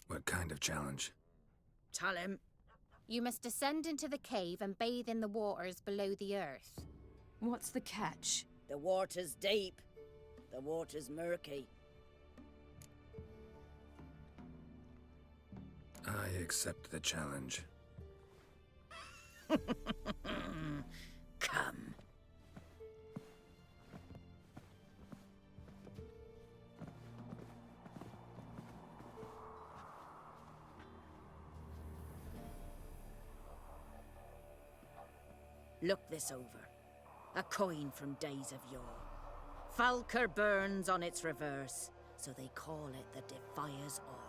What kind of challenge? Tell him. You must descend into the cave and bathe in the waters below the earth. What's the catch? The water's deep. The water's murky. I accept the challenge. Come. Look this over. A coin from days of yore. Falker burns on its reverse, so they call it the Defier's Oran.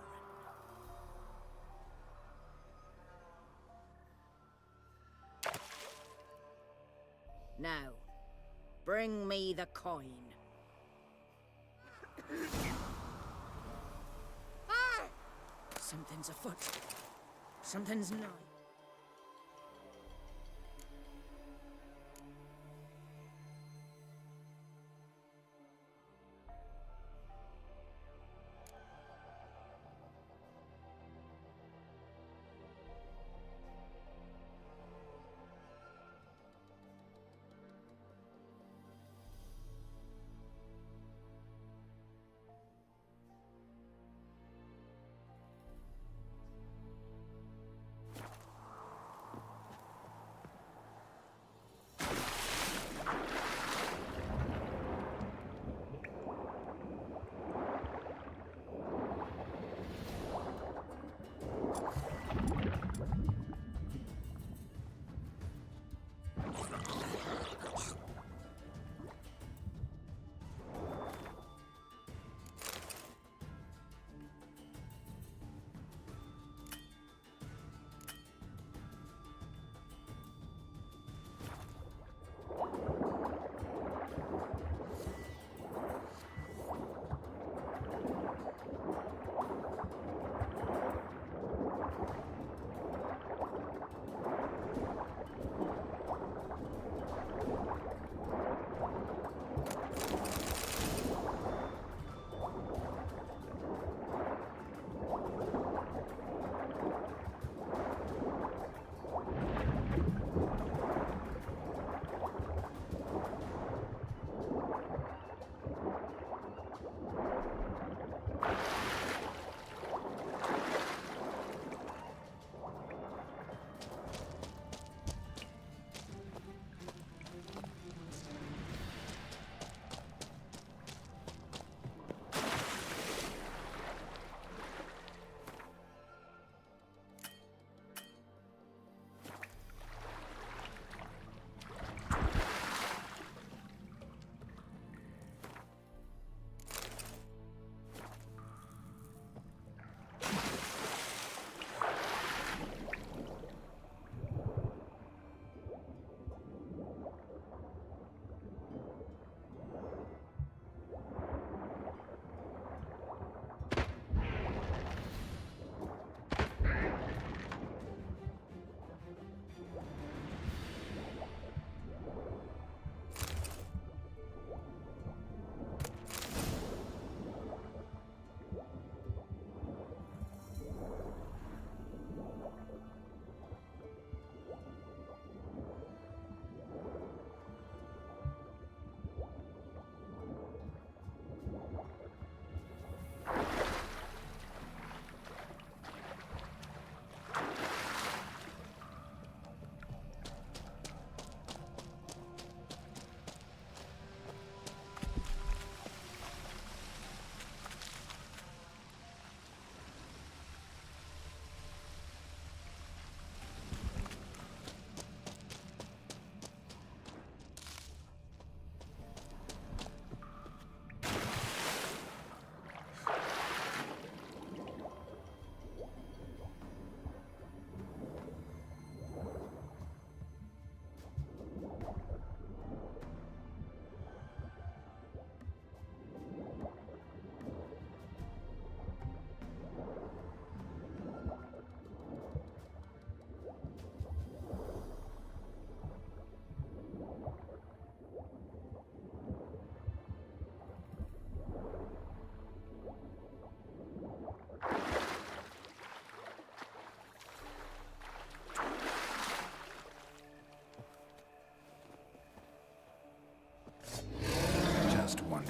Now, bring me the coin. Something's afoot. Something's nigh.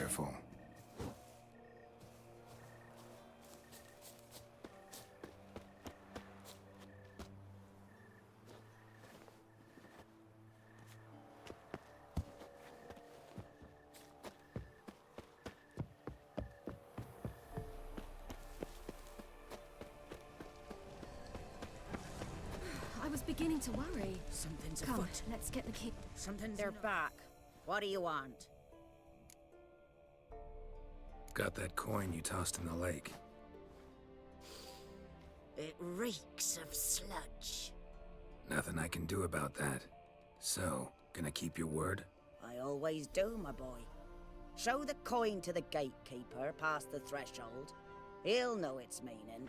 wonderful. I was beginning to worry. Something's Come, afoot. let's get the key. They're back. What do you want? Got that coin you tossed in the lake. It reeks of sludge. Nothing I can do about that. So, gonna keep your word? I always do, my boy. Show the coin to the gatekeeper past the threshold. He'll know its meaning.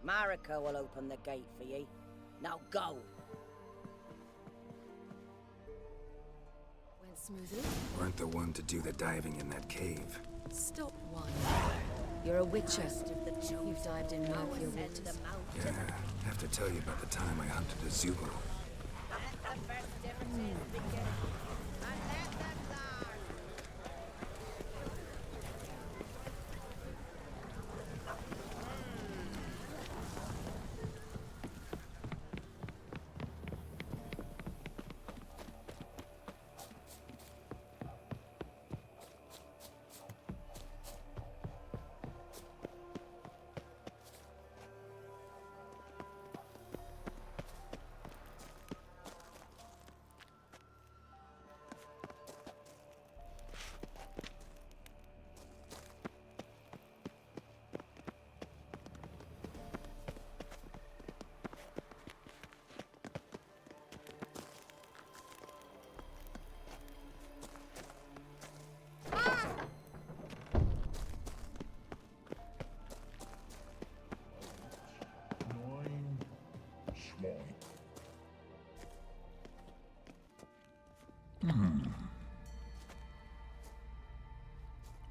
Marika will open the gate for ye. Now go. Went smoothly. Weren't the one to do the diving in that cave. Stop one. You're a witcher. You've dived in murkier waters. Yeah, have to tell you about the time I hunted a Zubul.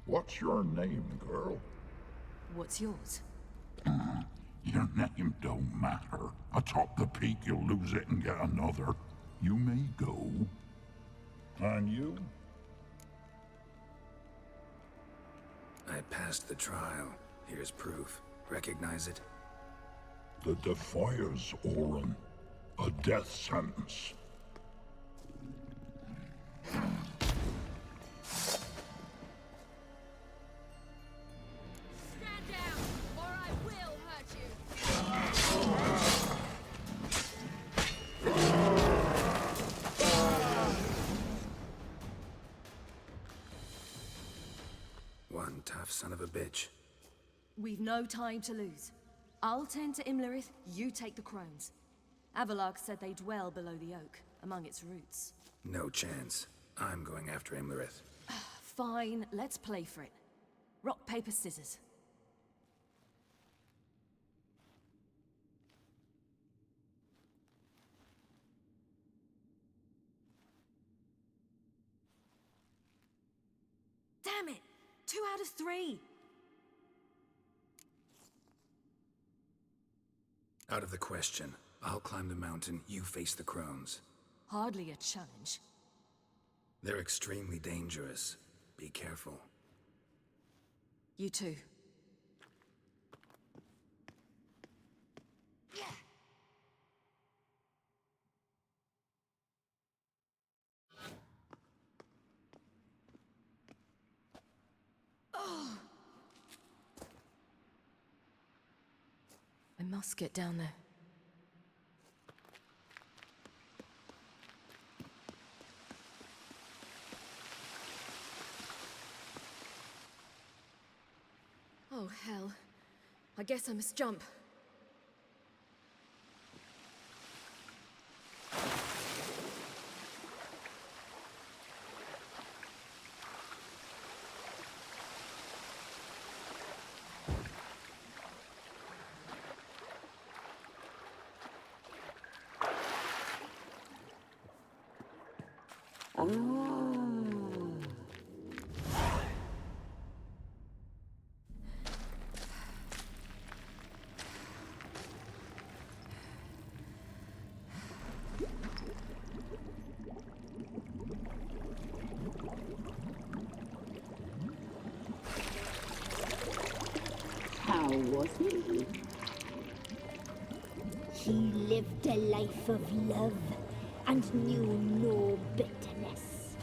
What's your name, girl? What's yours? Your name don't matter. Atop the peak, you'll lose it and get another. You may go. And you? I passed the trial. Here's proof. Recognize it? The Defiers, Orin. A death sentence. One tough son of a bitch. We've no time to lose. I'll tend to Imlerith, you take the crones. Avalark said they dwell below the oak, among its roots. No chance. I'm going after Imlerith. Fine, let's play for it. Rock, paper, scissors. Damn it! 2 out of 3! Out of the question. I'll climb the mountain, you face the crones. Hardly a challenge. They're extremely dangerous. Be careful. You too. I must get down there. Oh, hell. I guess I must jump. was he? He lived a life of love and knew no bitterness.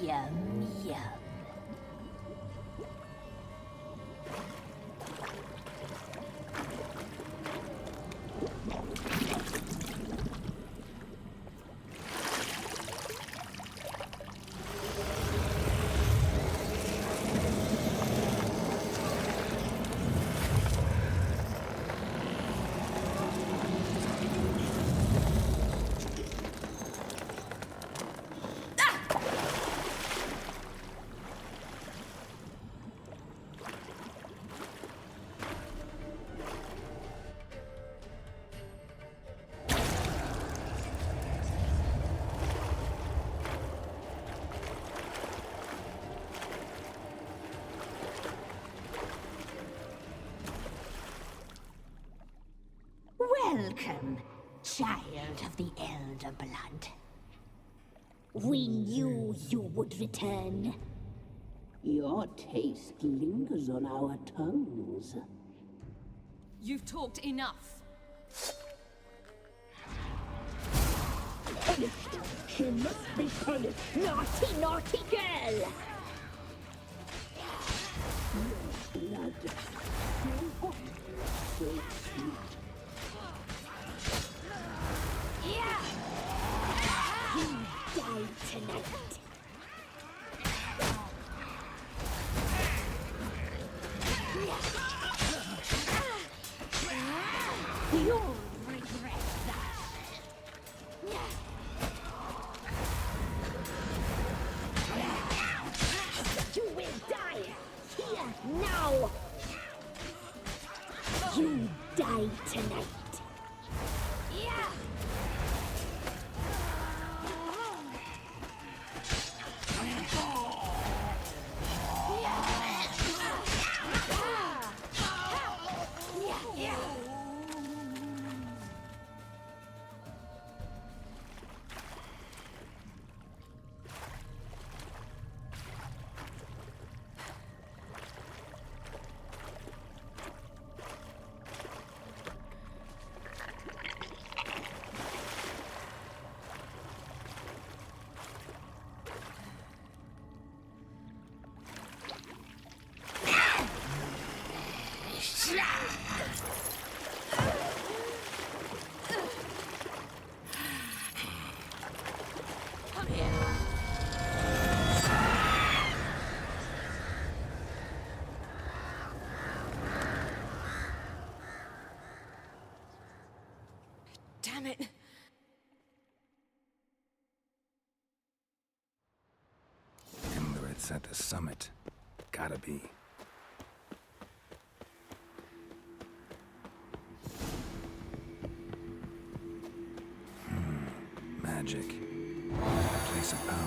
Yum, yum. Welcome, child of the Elder Blood. We knew you would return. Your taste lingers on our tongues. You've talked enough. Punished! She must be punished! Naughty, naughty girl! Your blood. So hot, so sweet. You die tonight. You'll regret that. You will die here now. You die tonight. Damn it! Emberets at the summit. Gotta be. Magic. A place of power.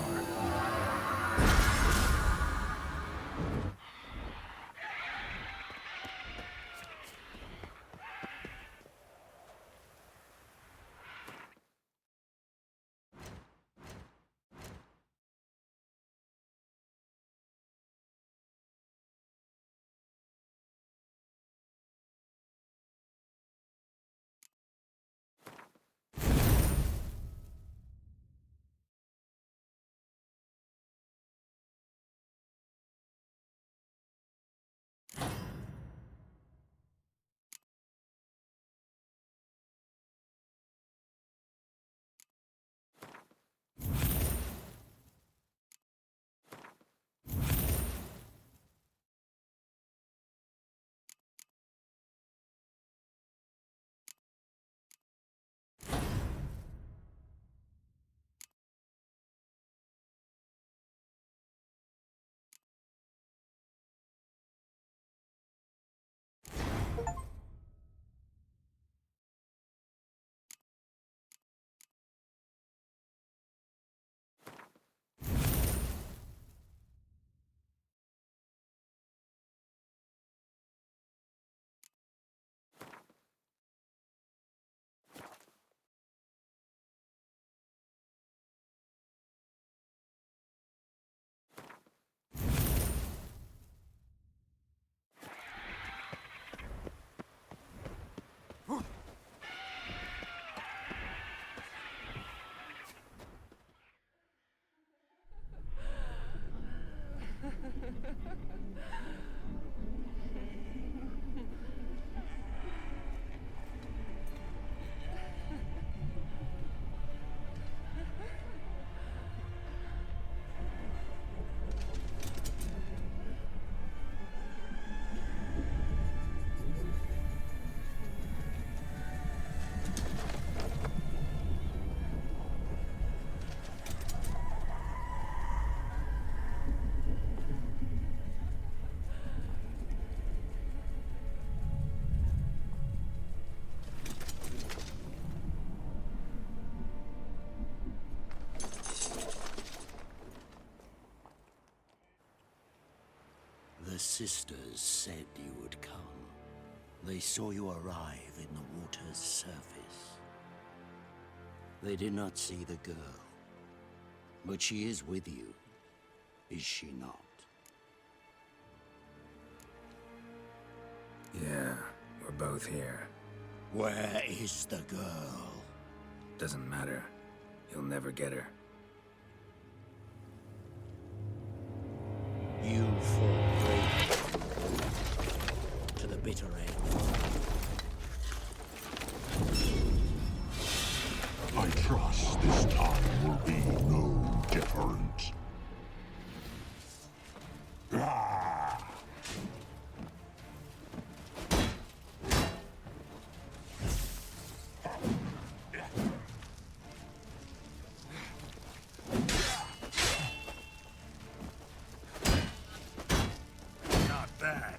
sisters said you would come. They saw you arrive in the water's surface. They did not see the girl. But she is with you, is she not? Yeah, we're both here. Where is the girl? Doesn't matter. You'll never get her. You fought bravely to the bitter end. I trust this time will be no different. Ah! Not bad.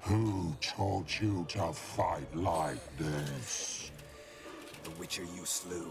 Who taught you to fight like this? The Witcher you slew.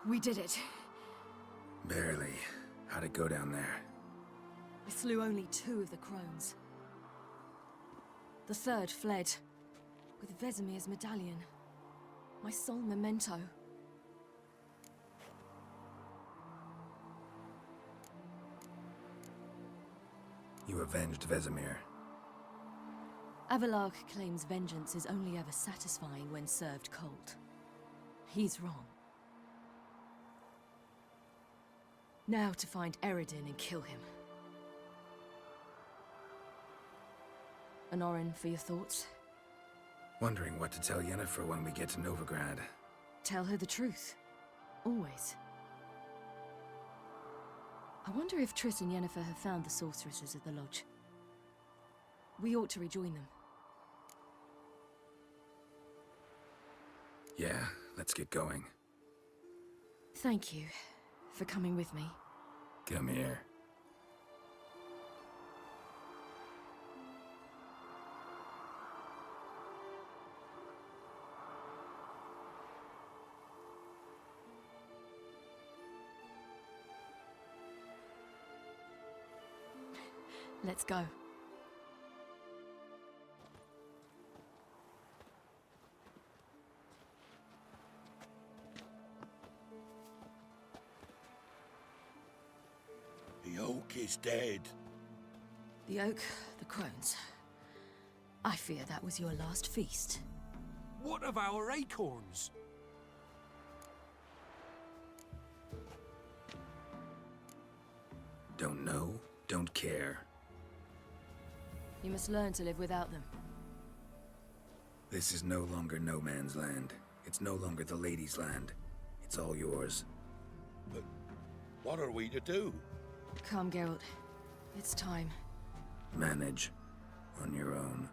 We did it. Barely. How'd it go down there? I slew only 2 of the crones. The third fled, with Vesemir's medallion. My sole memento. You avenged Vesemir. Avalark claims vengeance is only ever satisfying when served cold. He's wrong. Now to find Eredin and kill him. Honorin, for your thoughts? Wondering what to tell Yennefer when we get to Novigrad. Tell her the truth. Always. I wonder if Triss and Yennefer have found the sorceresses at the lodge. We ought to rejoin them. Yeah, let's get going. Thank you for coming with me. Come here. Let's go. The oak is dead. The oak, the crones. I fear that was your last feast. What of our acorns? Don't know, don't care. You must learn to live without them. This is no longer no man's land. It's no longer the lady's land. It's all yours. But what are we to do? Come, Geralt. It's time. Manage on your own.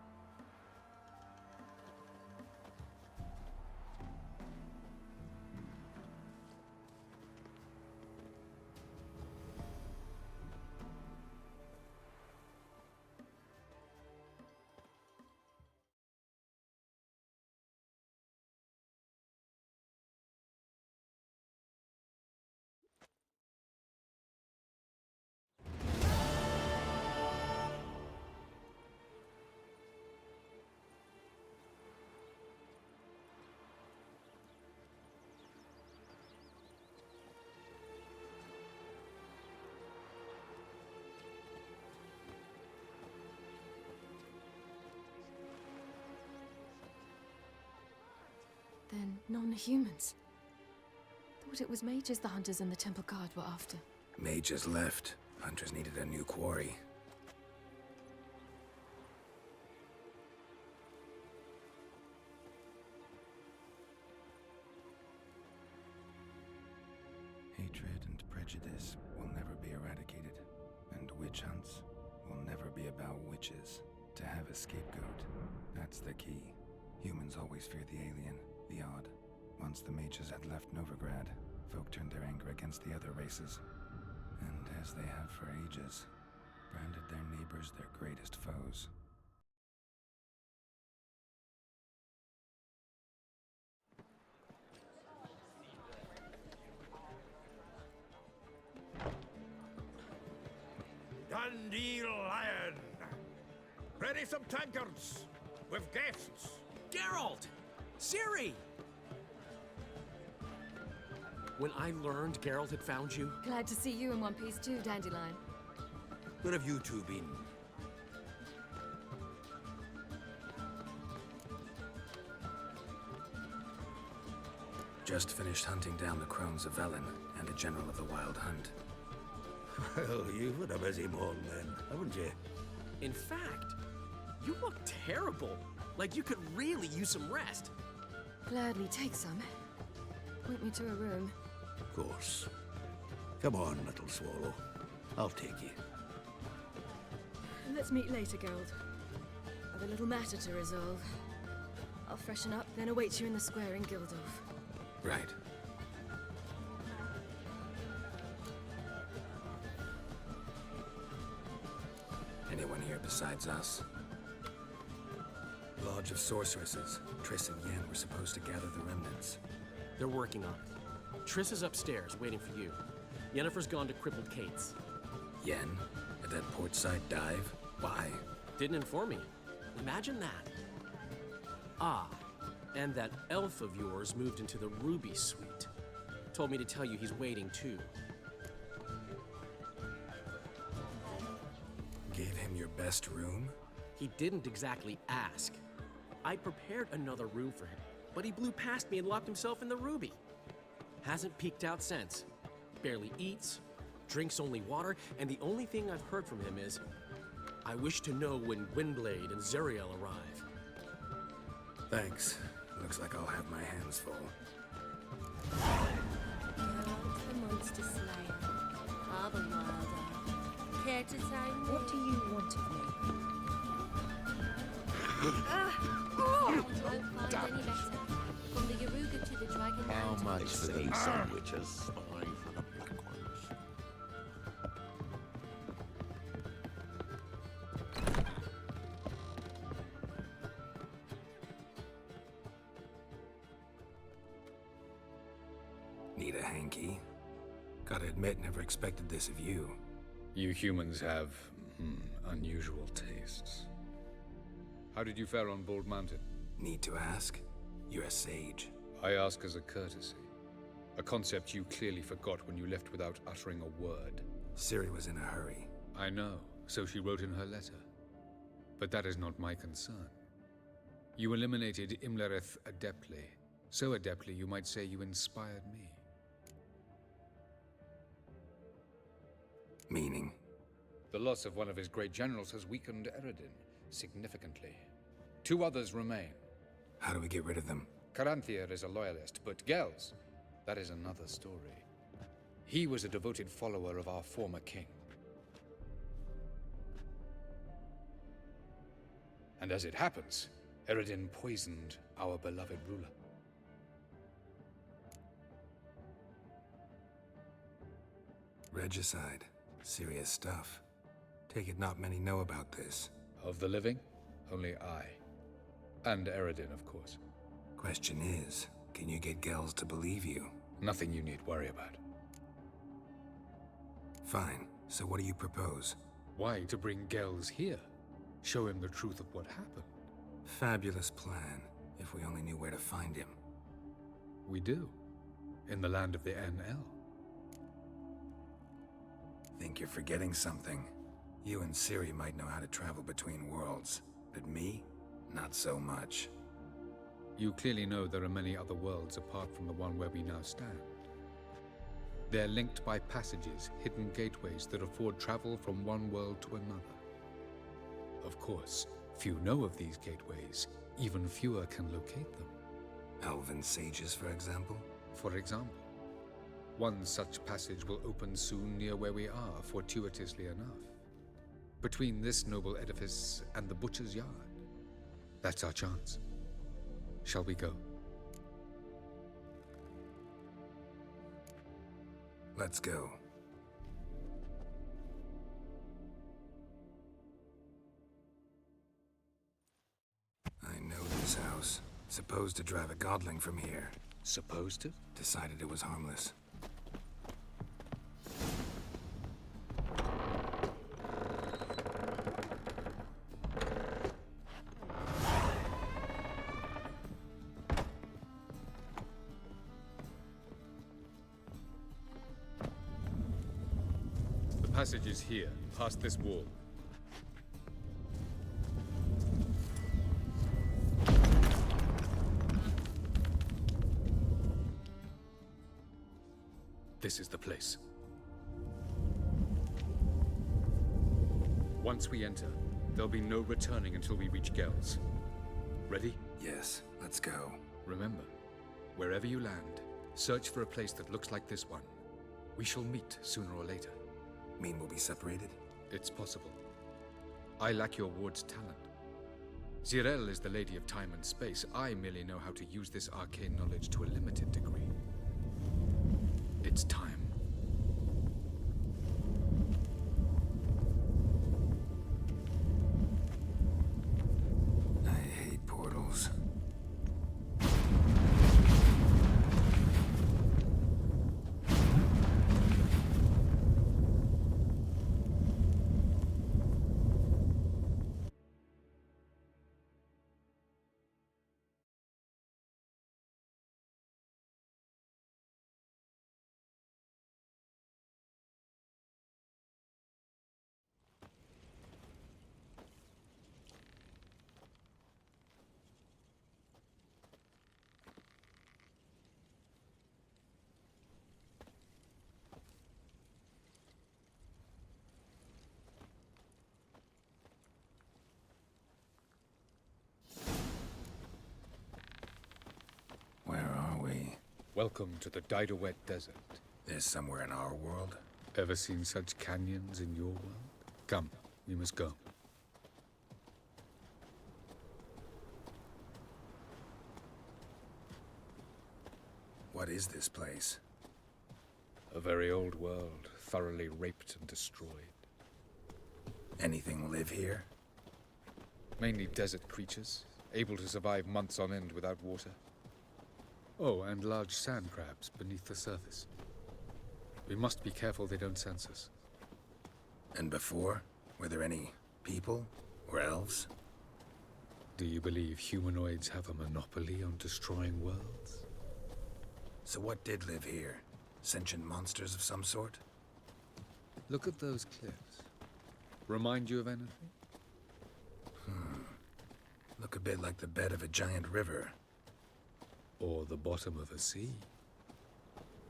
Then non-humans. Thought it was mages the hunters and the temple guard were after. Mages left. Hunters needed a new quarry. Hatred and prejudice will never be eradicated, and witch hunts will never be about witches. To have a scapegoat, that's the key. Humans always fear the alien, the odd. Once the mages had left Novigrad, folk turned their anger against the other races. And as they have for ages, branded their neighbors their greatest foes. Dandelion! Ready some tankards! With guests! Geralt! Ciri! When I learned Geralt had found you... Glad to see you in one piece too, Dandelion. Where have you two been? Just finished hunting down the crones of Velen and a general of the Wild Hunt. Well, you've had a busy morning then, haven't you? In fact, you look terrible. Like you could really use some rest. Gladly take some. Point me to a room. Of course. Come on, little swallow. I'll take you. Let's meet later, Geralt. I've a little matter to resolve. I'll freshen up, then await you in the square in Gildorf. Right. Anyone here besides us? Lodge of Sorceresses. Triss and Yen were supposed to gather the remnants. They're working on it. Triss is upstairs, waiting for you. Yennefer's gone to Crippled Cates. Yen? At that portside dive? Why? Didn't inform me. Imagine that. Ah, and that elf of yours moved into the Ruby Suite. Told me to tell you he's waiting too. Gave him your best room? He didn't exactly ask. I prepared another room for him, but he blew past me and locked himself in the Ruby. Hasn't peeked out since. Barely eats, drinks only water, and the only thing I've heard from him is, I wish to know when Gwynblade and Zariel arrive. Thanks. Looks like I'll have my hands full. Geralt the Monster Slayer. Father Wilder. Care to say more? What do you want of me? Won't find any better. From the Yaruga to the Dragon How Mountain. much for these sandwiches? 5 for the big ones. Need a hanky? Gotta admit, never expected this of you. You humans have unusual tastes. How did you fare on Bald Mountain? Need to ask? You're a sage. I ask as a courtesy. A concept you clearly forgot when you left without uttering a word. Ciri was in a hurry. I know, so she wrote in her letter. But that is not my concern. You eliminated Imlerith adeptly. So adeptly, you might say you inspired me. Meaning? The loss of one of his great generals has weakened Eredin significantly. 2 others remain. How do we get rid of them? Caranthier is a loyalist, but Gels, that is another story. He was a devoted follower of our former king. And as it happens, Eredin poisoned our beloved ruler. Regicide. Serious stuff. Take it not many know about this. Of the living, only I. And Eredin, of course. Question is, can you get Gels to believe you? Nothing you need worry about. Fine. So what do you propose? Why to bring Gels here? Show him the truth of what happened. Fabulous plan, if we only knew where to find him. We do. In the land of the NL. Think you're forgetting something. You and Ciri might know how to travel between worlds, but me? Not so much. You clearly know there are many other worlds apart from the one where we now stand. They're linked by passages, hidden gateways that afford travel from one world to another. Of course, few know of these gateways. Even fewer can locate them. Elven sages, for example? For example. One such passage will open soon near where we are, fortuitously enough. Between this noble edifice and the butcher's yard. That's our chance. Shall we go? Let's go. I know this house. Supposed to drive a godling from here. Supposed to? Decided it was harmless. The passage is here, past this wall. This is the place. Once we enter, there'll be no returning until we reach Gels. Ready? Yes, let's go. Remember, wherever you land, search for a place that looks like this one. We shall meet sooner or later. Mean we'll be separated? It's possible. I lack your ward's talent. Zirel is the lady of time and space. I merely know how to use this arcane knowledge to a limited degree. It's time. I hate portals. Welcome to the Didowet Desert. There's somewhere in our world? Ever seen such canyons in your world? Come, we must go. What is this place? A very old world, thoroughly raped and destroyed. Anything live here? Mainly desert creatures, able to survive months on end without water. Oh, and large sand crabs beneath the surface. We must be careful they don't sense us. And before? Were there any People? Or elves? Do you believe humanoids have a monopoly on destroying worlds? So what did live here? Sentient monsters of some sort? Look at those cliffs. Remind you of anything? Look a bit like the bed of a giant river. Or the bottom of a sea.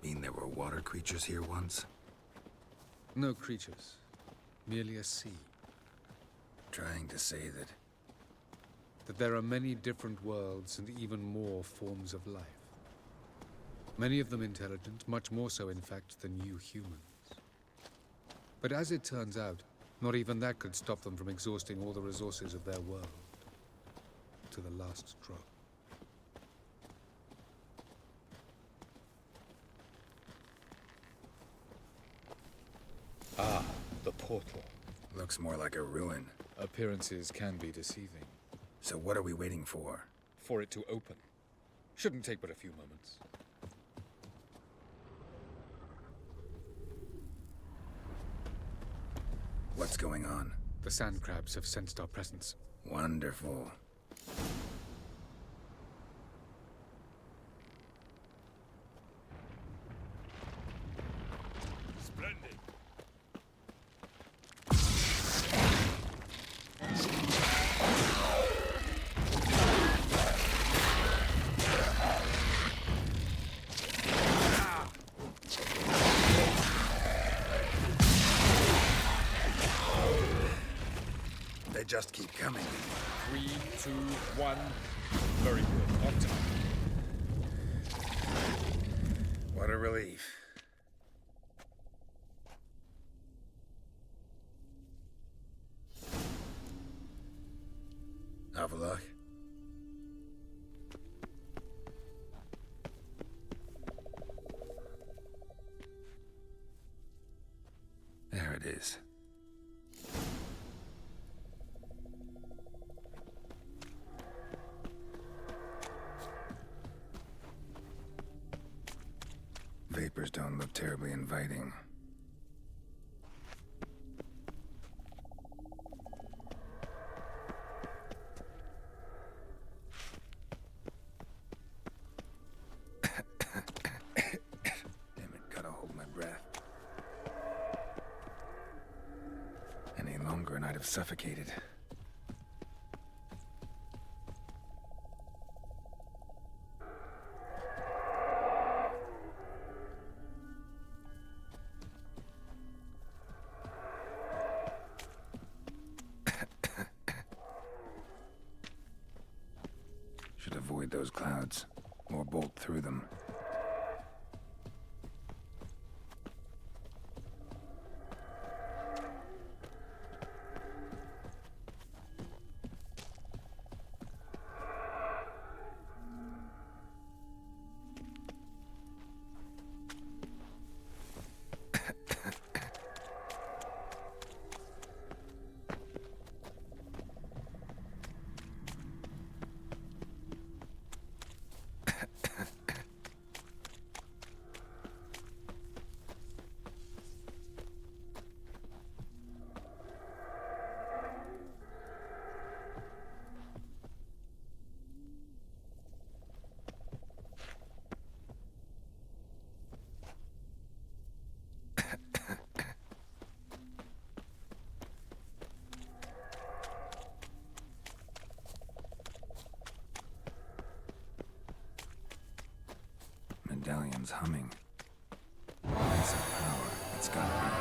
Mean there were water creatures here once? No creatures. Merely a sea. Trying to say that there are many different worlds and even more forms of life. Many of them intelligent, much more so in fact than you humans. But as it turns out, not even that could stop them from exhausting all the resources of their world. To the last drop. Ah, the portal. Looks more like a ruin. Appearances can be deceiving. So what are we waiting for? For it to open. Shouldn't take but a few moments. What's going on? The sand crabs have sensed our presence. Wonderful. Splendid. They just keep coming. 3, 2, 1. Very good. On time. What a relief. Avallac'h? There it is. Vapors don't look terribly inviting. Damn it, gotta hold my breath. Any longer and I'd have suffocated. Should avoid those clouds, or bolt through them. Medallion's humming. That's a power. It's gotta be.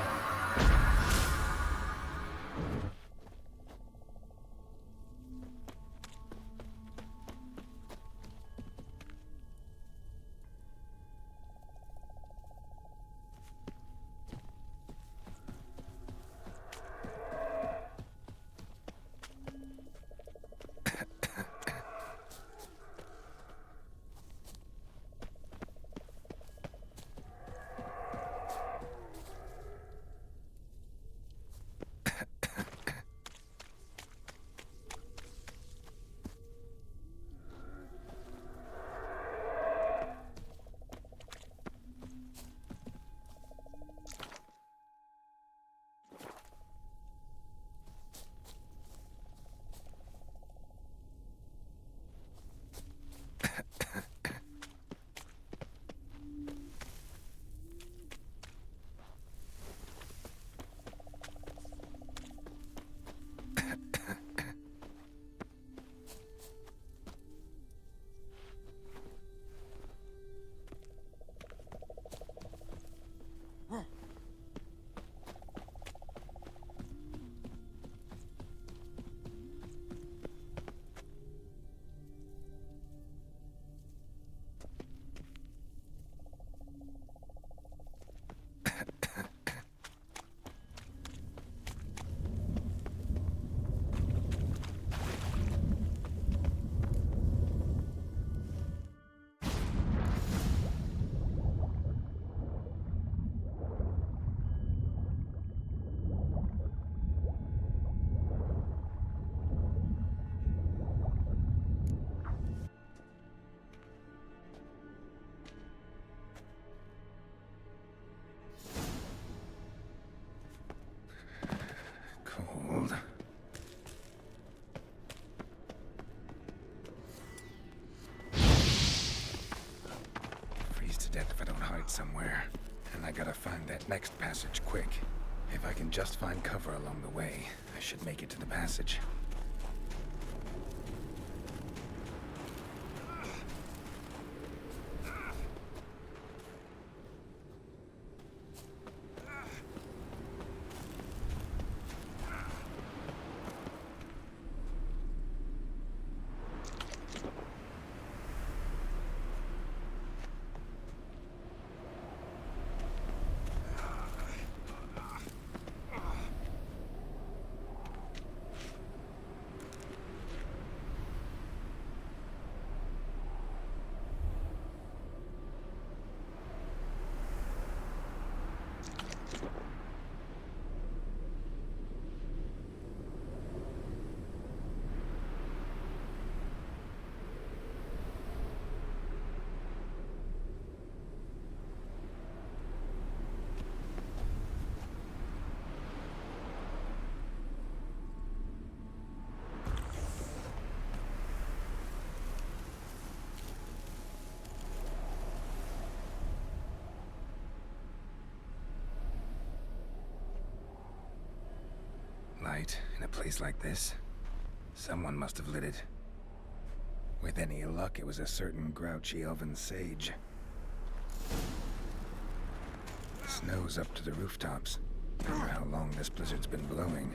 somewhere, and I gotta find that next passage quick. If I can just find cover along the way, I should make it to the passage. Light in a place like this? Someone must have lit it. With any luck, it was a certain grouchy elven sage. Snow's up to the rooftops. I wonder how long this blizzard's been blowing.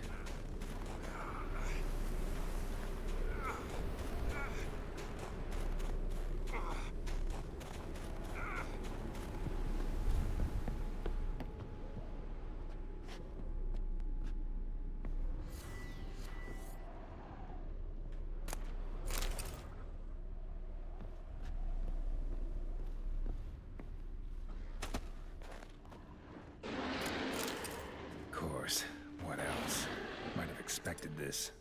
What else? Might have expected this.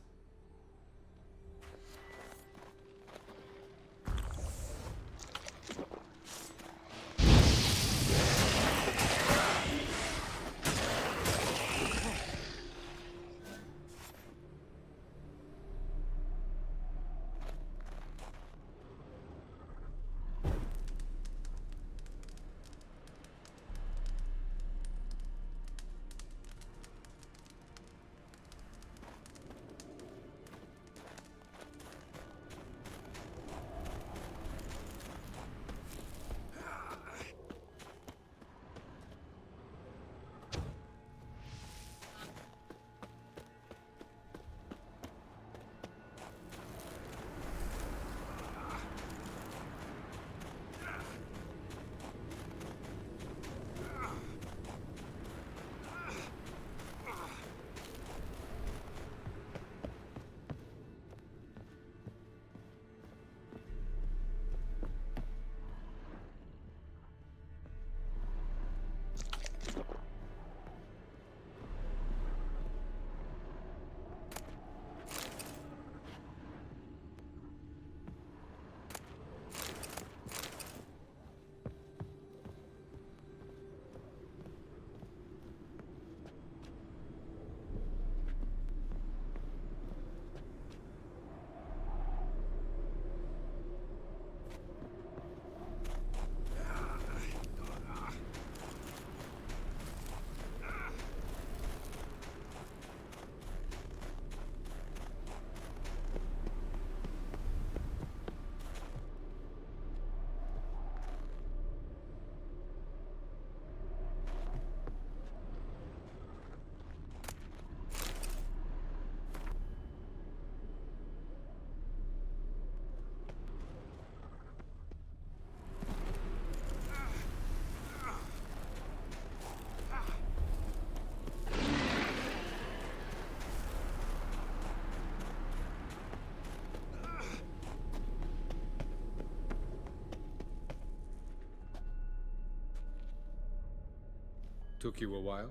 Took you a while?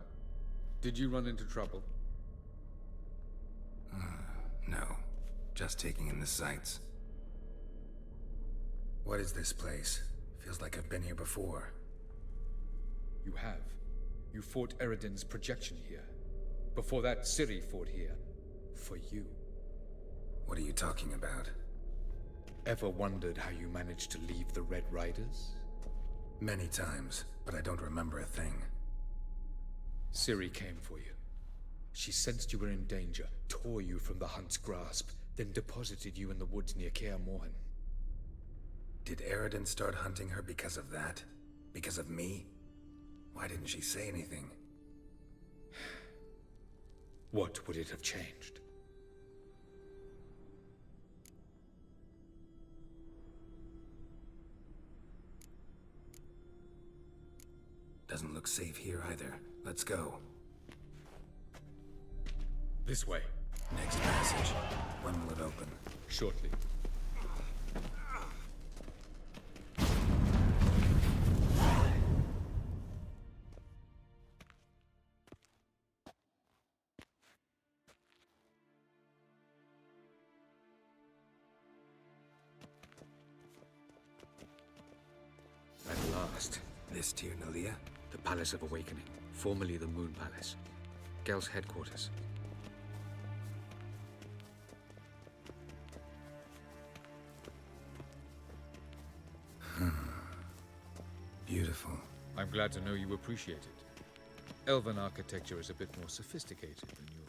Did you run into trouble? No. Just taking in the sights. What is this place? Feels like I've been here before. You have. You fought Eredin's projection here. Before that, Ciri fought here. For you. What are you talking about? Ever wondered how you managed to leave the Red Riders? Many times, but I don't remember a thing. Ciri came for you. She sensed you were in danger, tore you from the Hunt's grasp, then deposited you in the woods near Kaer Morhen. Did Eredin start hunting her because of that? Because of me? Why didn't she say anything? What would it have changed? Doesn't look safe here either. Let's go. This way. Next passage. When will it open? Shortly. At last. This Tyr Nalia? The Palace of Awakening, formerly the Moon Palace. Gel's headquarters. Beautiful. I'm glad to know you appreciate it. Elven architecture is a bit more sophisticated than yours.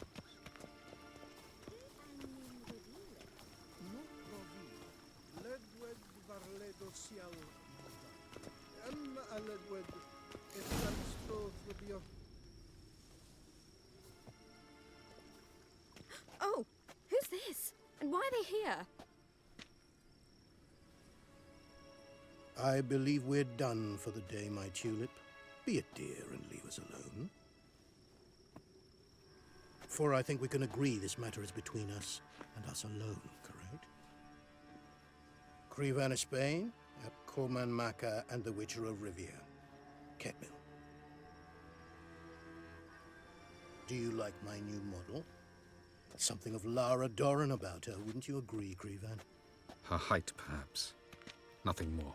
Oh, who's this? And why are they here? I believe we're done for the day, my tulip. Be a dear and leave us alone. For I think we can agree this matter is between us and us alone, correct? Crevan of Spain, at Corman Maca and the Witcher of Rivia. Ketmil. Do you like my new model? Something of Lara Doran about her, wouldn't you agree, Crevan? Her height, perhaps. Nothing more.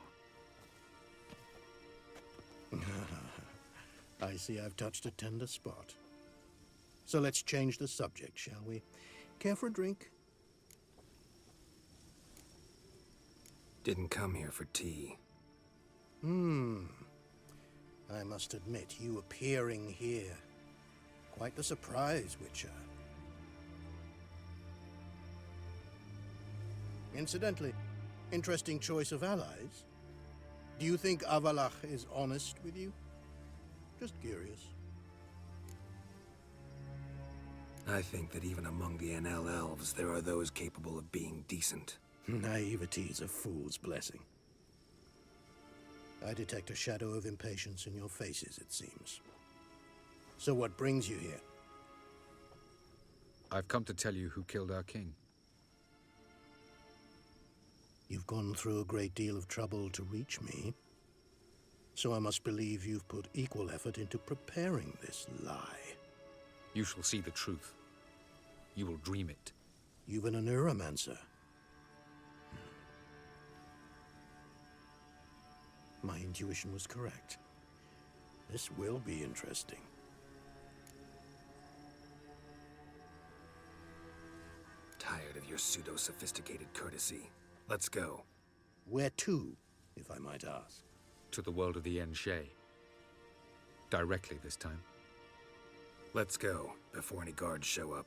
I see I've touched a tender spot. So let's change the subject, shall we? Care for a drink? Didn't come here for tea. I must admit, you appearing here. Quite the surprise, Witcher. Incidentally, interesting choice of allies. Do you think Avalach is honest with you? Just curious. I think that even among the Enel elves, there are those capable of being decent. Naivety is a fool's blessing. I detect a shadow of impatience in your faces, it seems. So what brings you here? I've come to tell you who killed our king. You've gone through a great deal of trouble to reach me. So I must believe you've put equal effort into preparing this lie. You shall see the truth. You will dream it. You've been a neuromancer. My intuition was correct. This will be interesting. Tired of your pseudo-sophisticated courtesy. Let's go. Where to, if I might ask? To the world of the Enshe. Directly this time. Let's go, before any guards show up.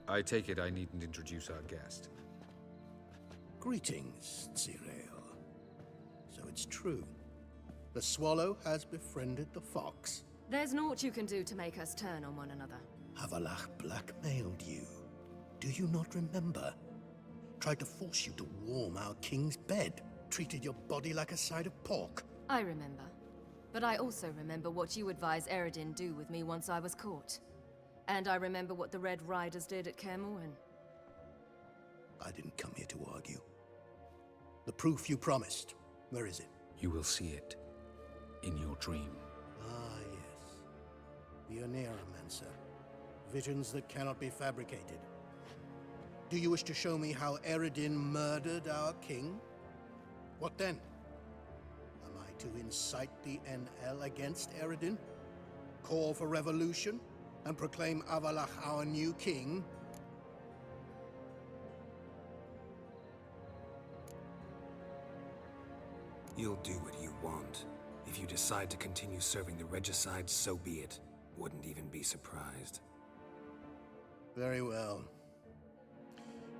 I take it I needn't introduce our guest. Greetings, Zirael. So it's true. The swallow has befriended the fox. There's naught you can do to make us turn on one another. Avalach blackmailed you. Do you not remember? Tried to force you to warm our king's bed. Treated your body like a side of pork. I remember. But I also remember what you advised Eredin do with me once I was caught. And I remember what the Red Riders did at Kaer Morhen. I didn't come here to argue. The proof you promised, where is it? You will see it in your dream. Ah, yes. The Oneiromancer. Visions that cannot be fabricated. Do you wish to show me how Eredin murdered our king? What then? Am I to incite the NL against Eredin? Call for revolution? And proclaim Avalach our new king? You'll do what you want. If you decide to continue serving the regicide, so be it. Wouldn't even be surprised. Very well.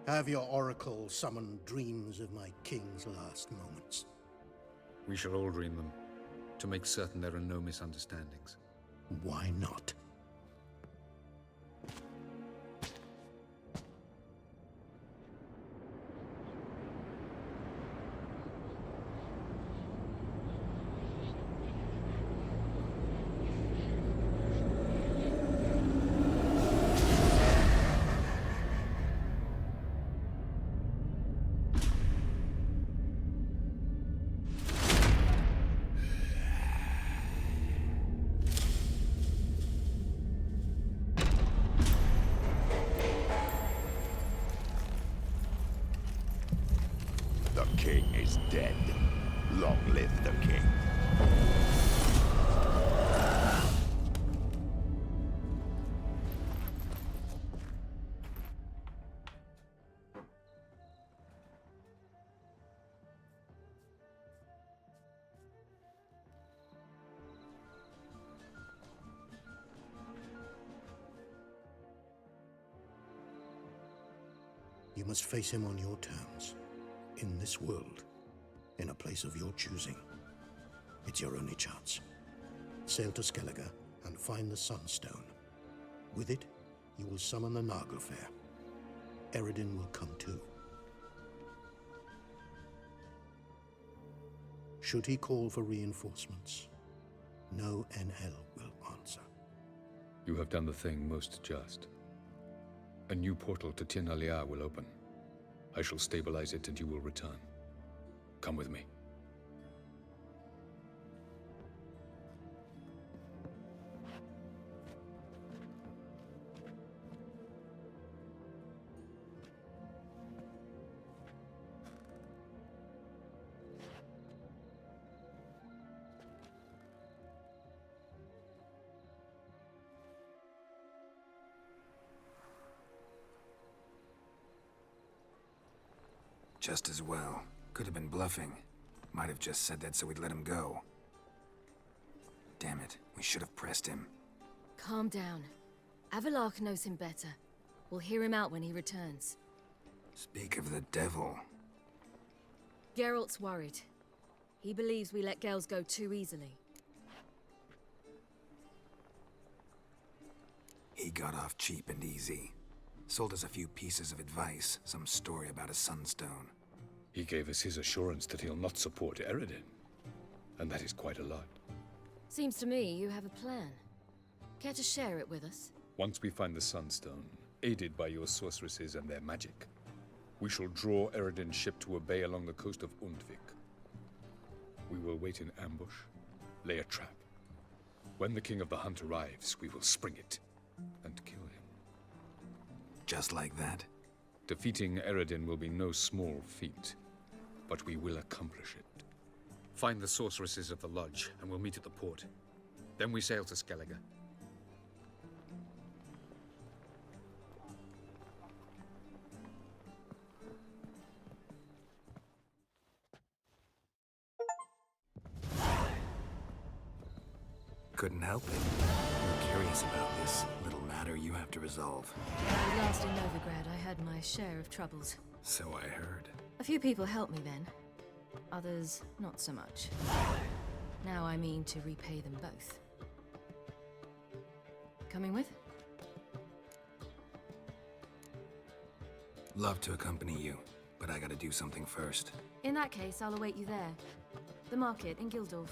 Have your oracle summon dreams of my king's last moments. We shall all dream them, to make certain there are no misunderstandings. Why not? The king is dead. Long live the king. You must face him on your terms. In this world. In a place of your choosing. It's your only chance. Sail to Skellige and find the Sunstone. With it, you will summon the Naglfar. Eredin will come too. Should he call for reinforcements, no NL will answer. You have done the thing most just. A new portal to Tir na Liar will open. I shall stabilize it and you will return. Come with me. Just as well. Could have been bluffing. Might have just said that so we'd let him go. Damn it, we should have pressed him. Calm down. Avalach knows him better. We'll hear him out when he returns. Speak of the devil. Geralt's worried. He believes we let Gales go too easily. He got off cheap and easy. Sold us a few pieces of advice, some story about a sunstone. He gave us his assurance that he'll not support Eredin. And that is quite a lot. Seems to me you have a plan. Care to share it with us? Once we find the Sunstone, aided by your sorceresses and their magic, we shall draw Eredin's ship to a bay along the coast of Undvik. We will wait in ambush, lay a trap. When the King of the Hunt arrives, we will spring it and kill him. Just like that? Defeating Eredin will be no small feat, but we will accomplish it. Find the sorceresses of the Lodge, and we'll meet at the port. Then we sail to Skellige. Couldn't help it. I'm curious about this little matter you have to resolve. Last in Novigrad, I had my share of troubles. So I heard. A few people helped me then. Others, not so much. Now I mean to repay them both. Coming with? Love to accompany you, but I gotta do something first. In that case, I'll await you there. The market in Gildorf.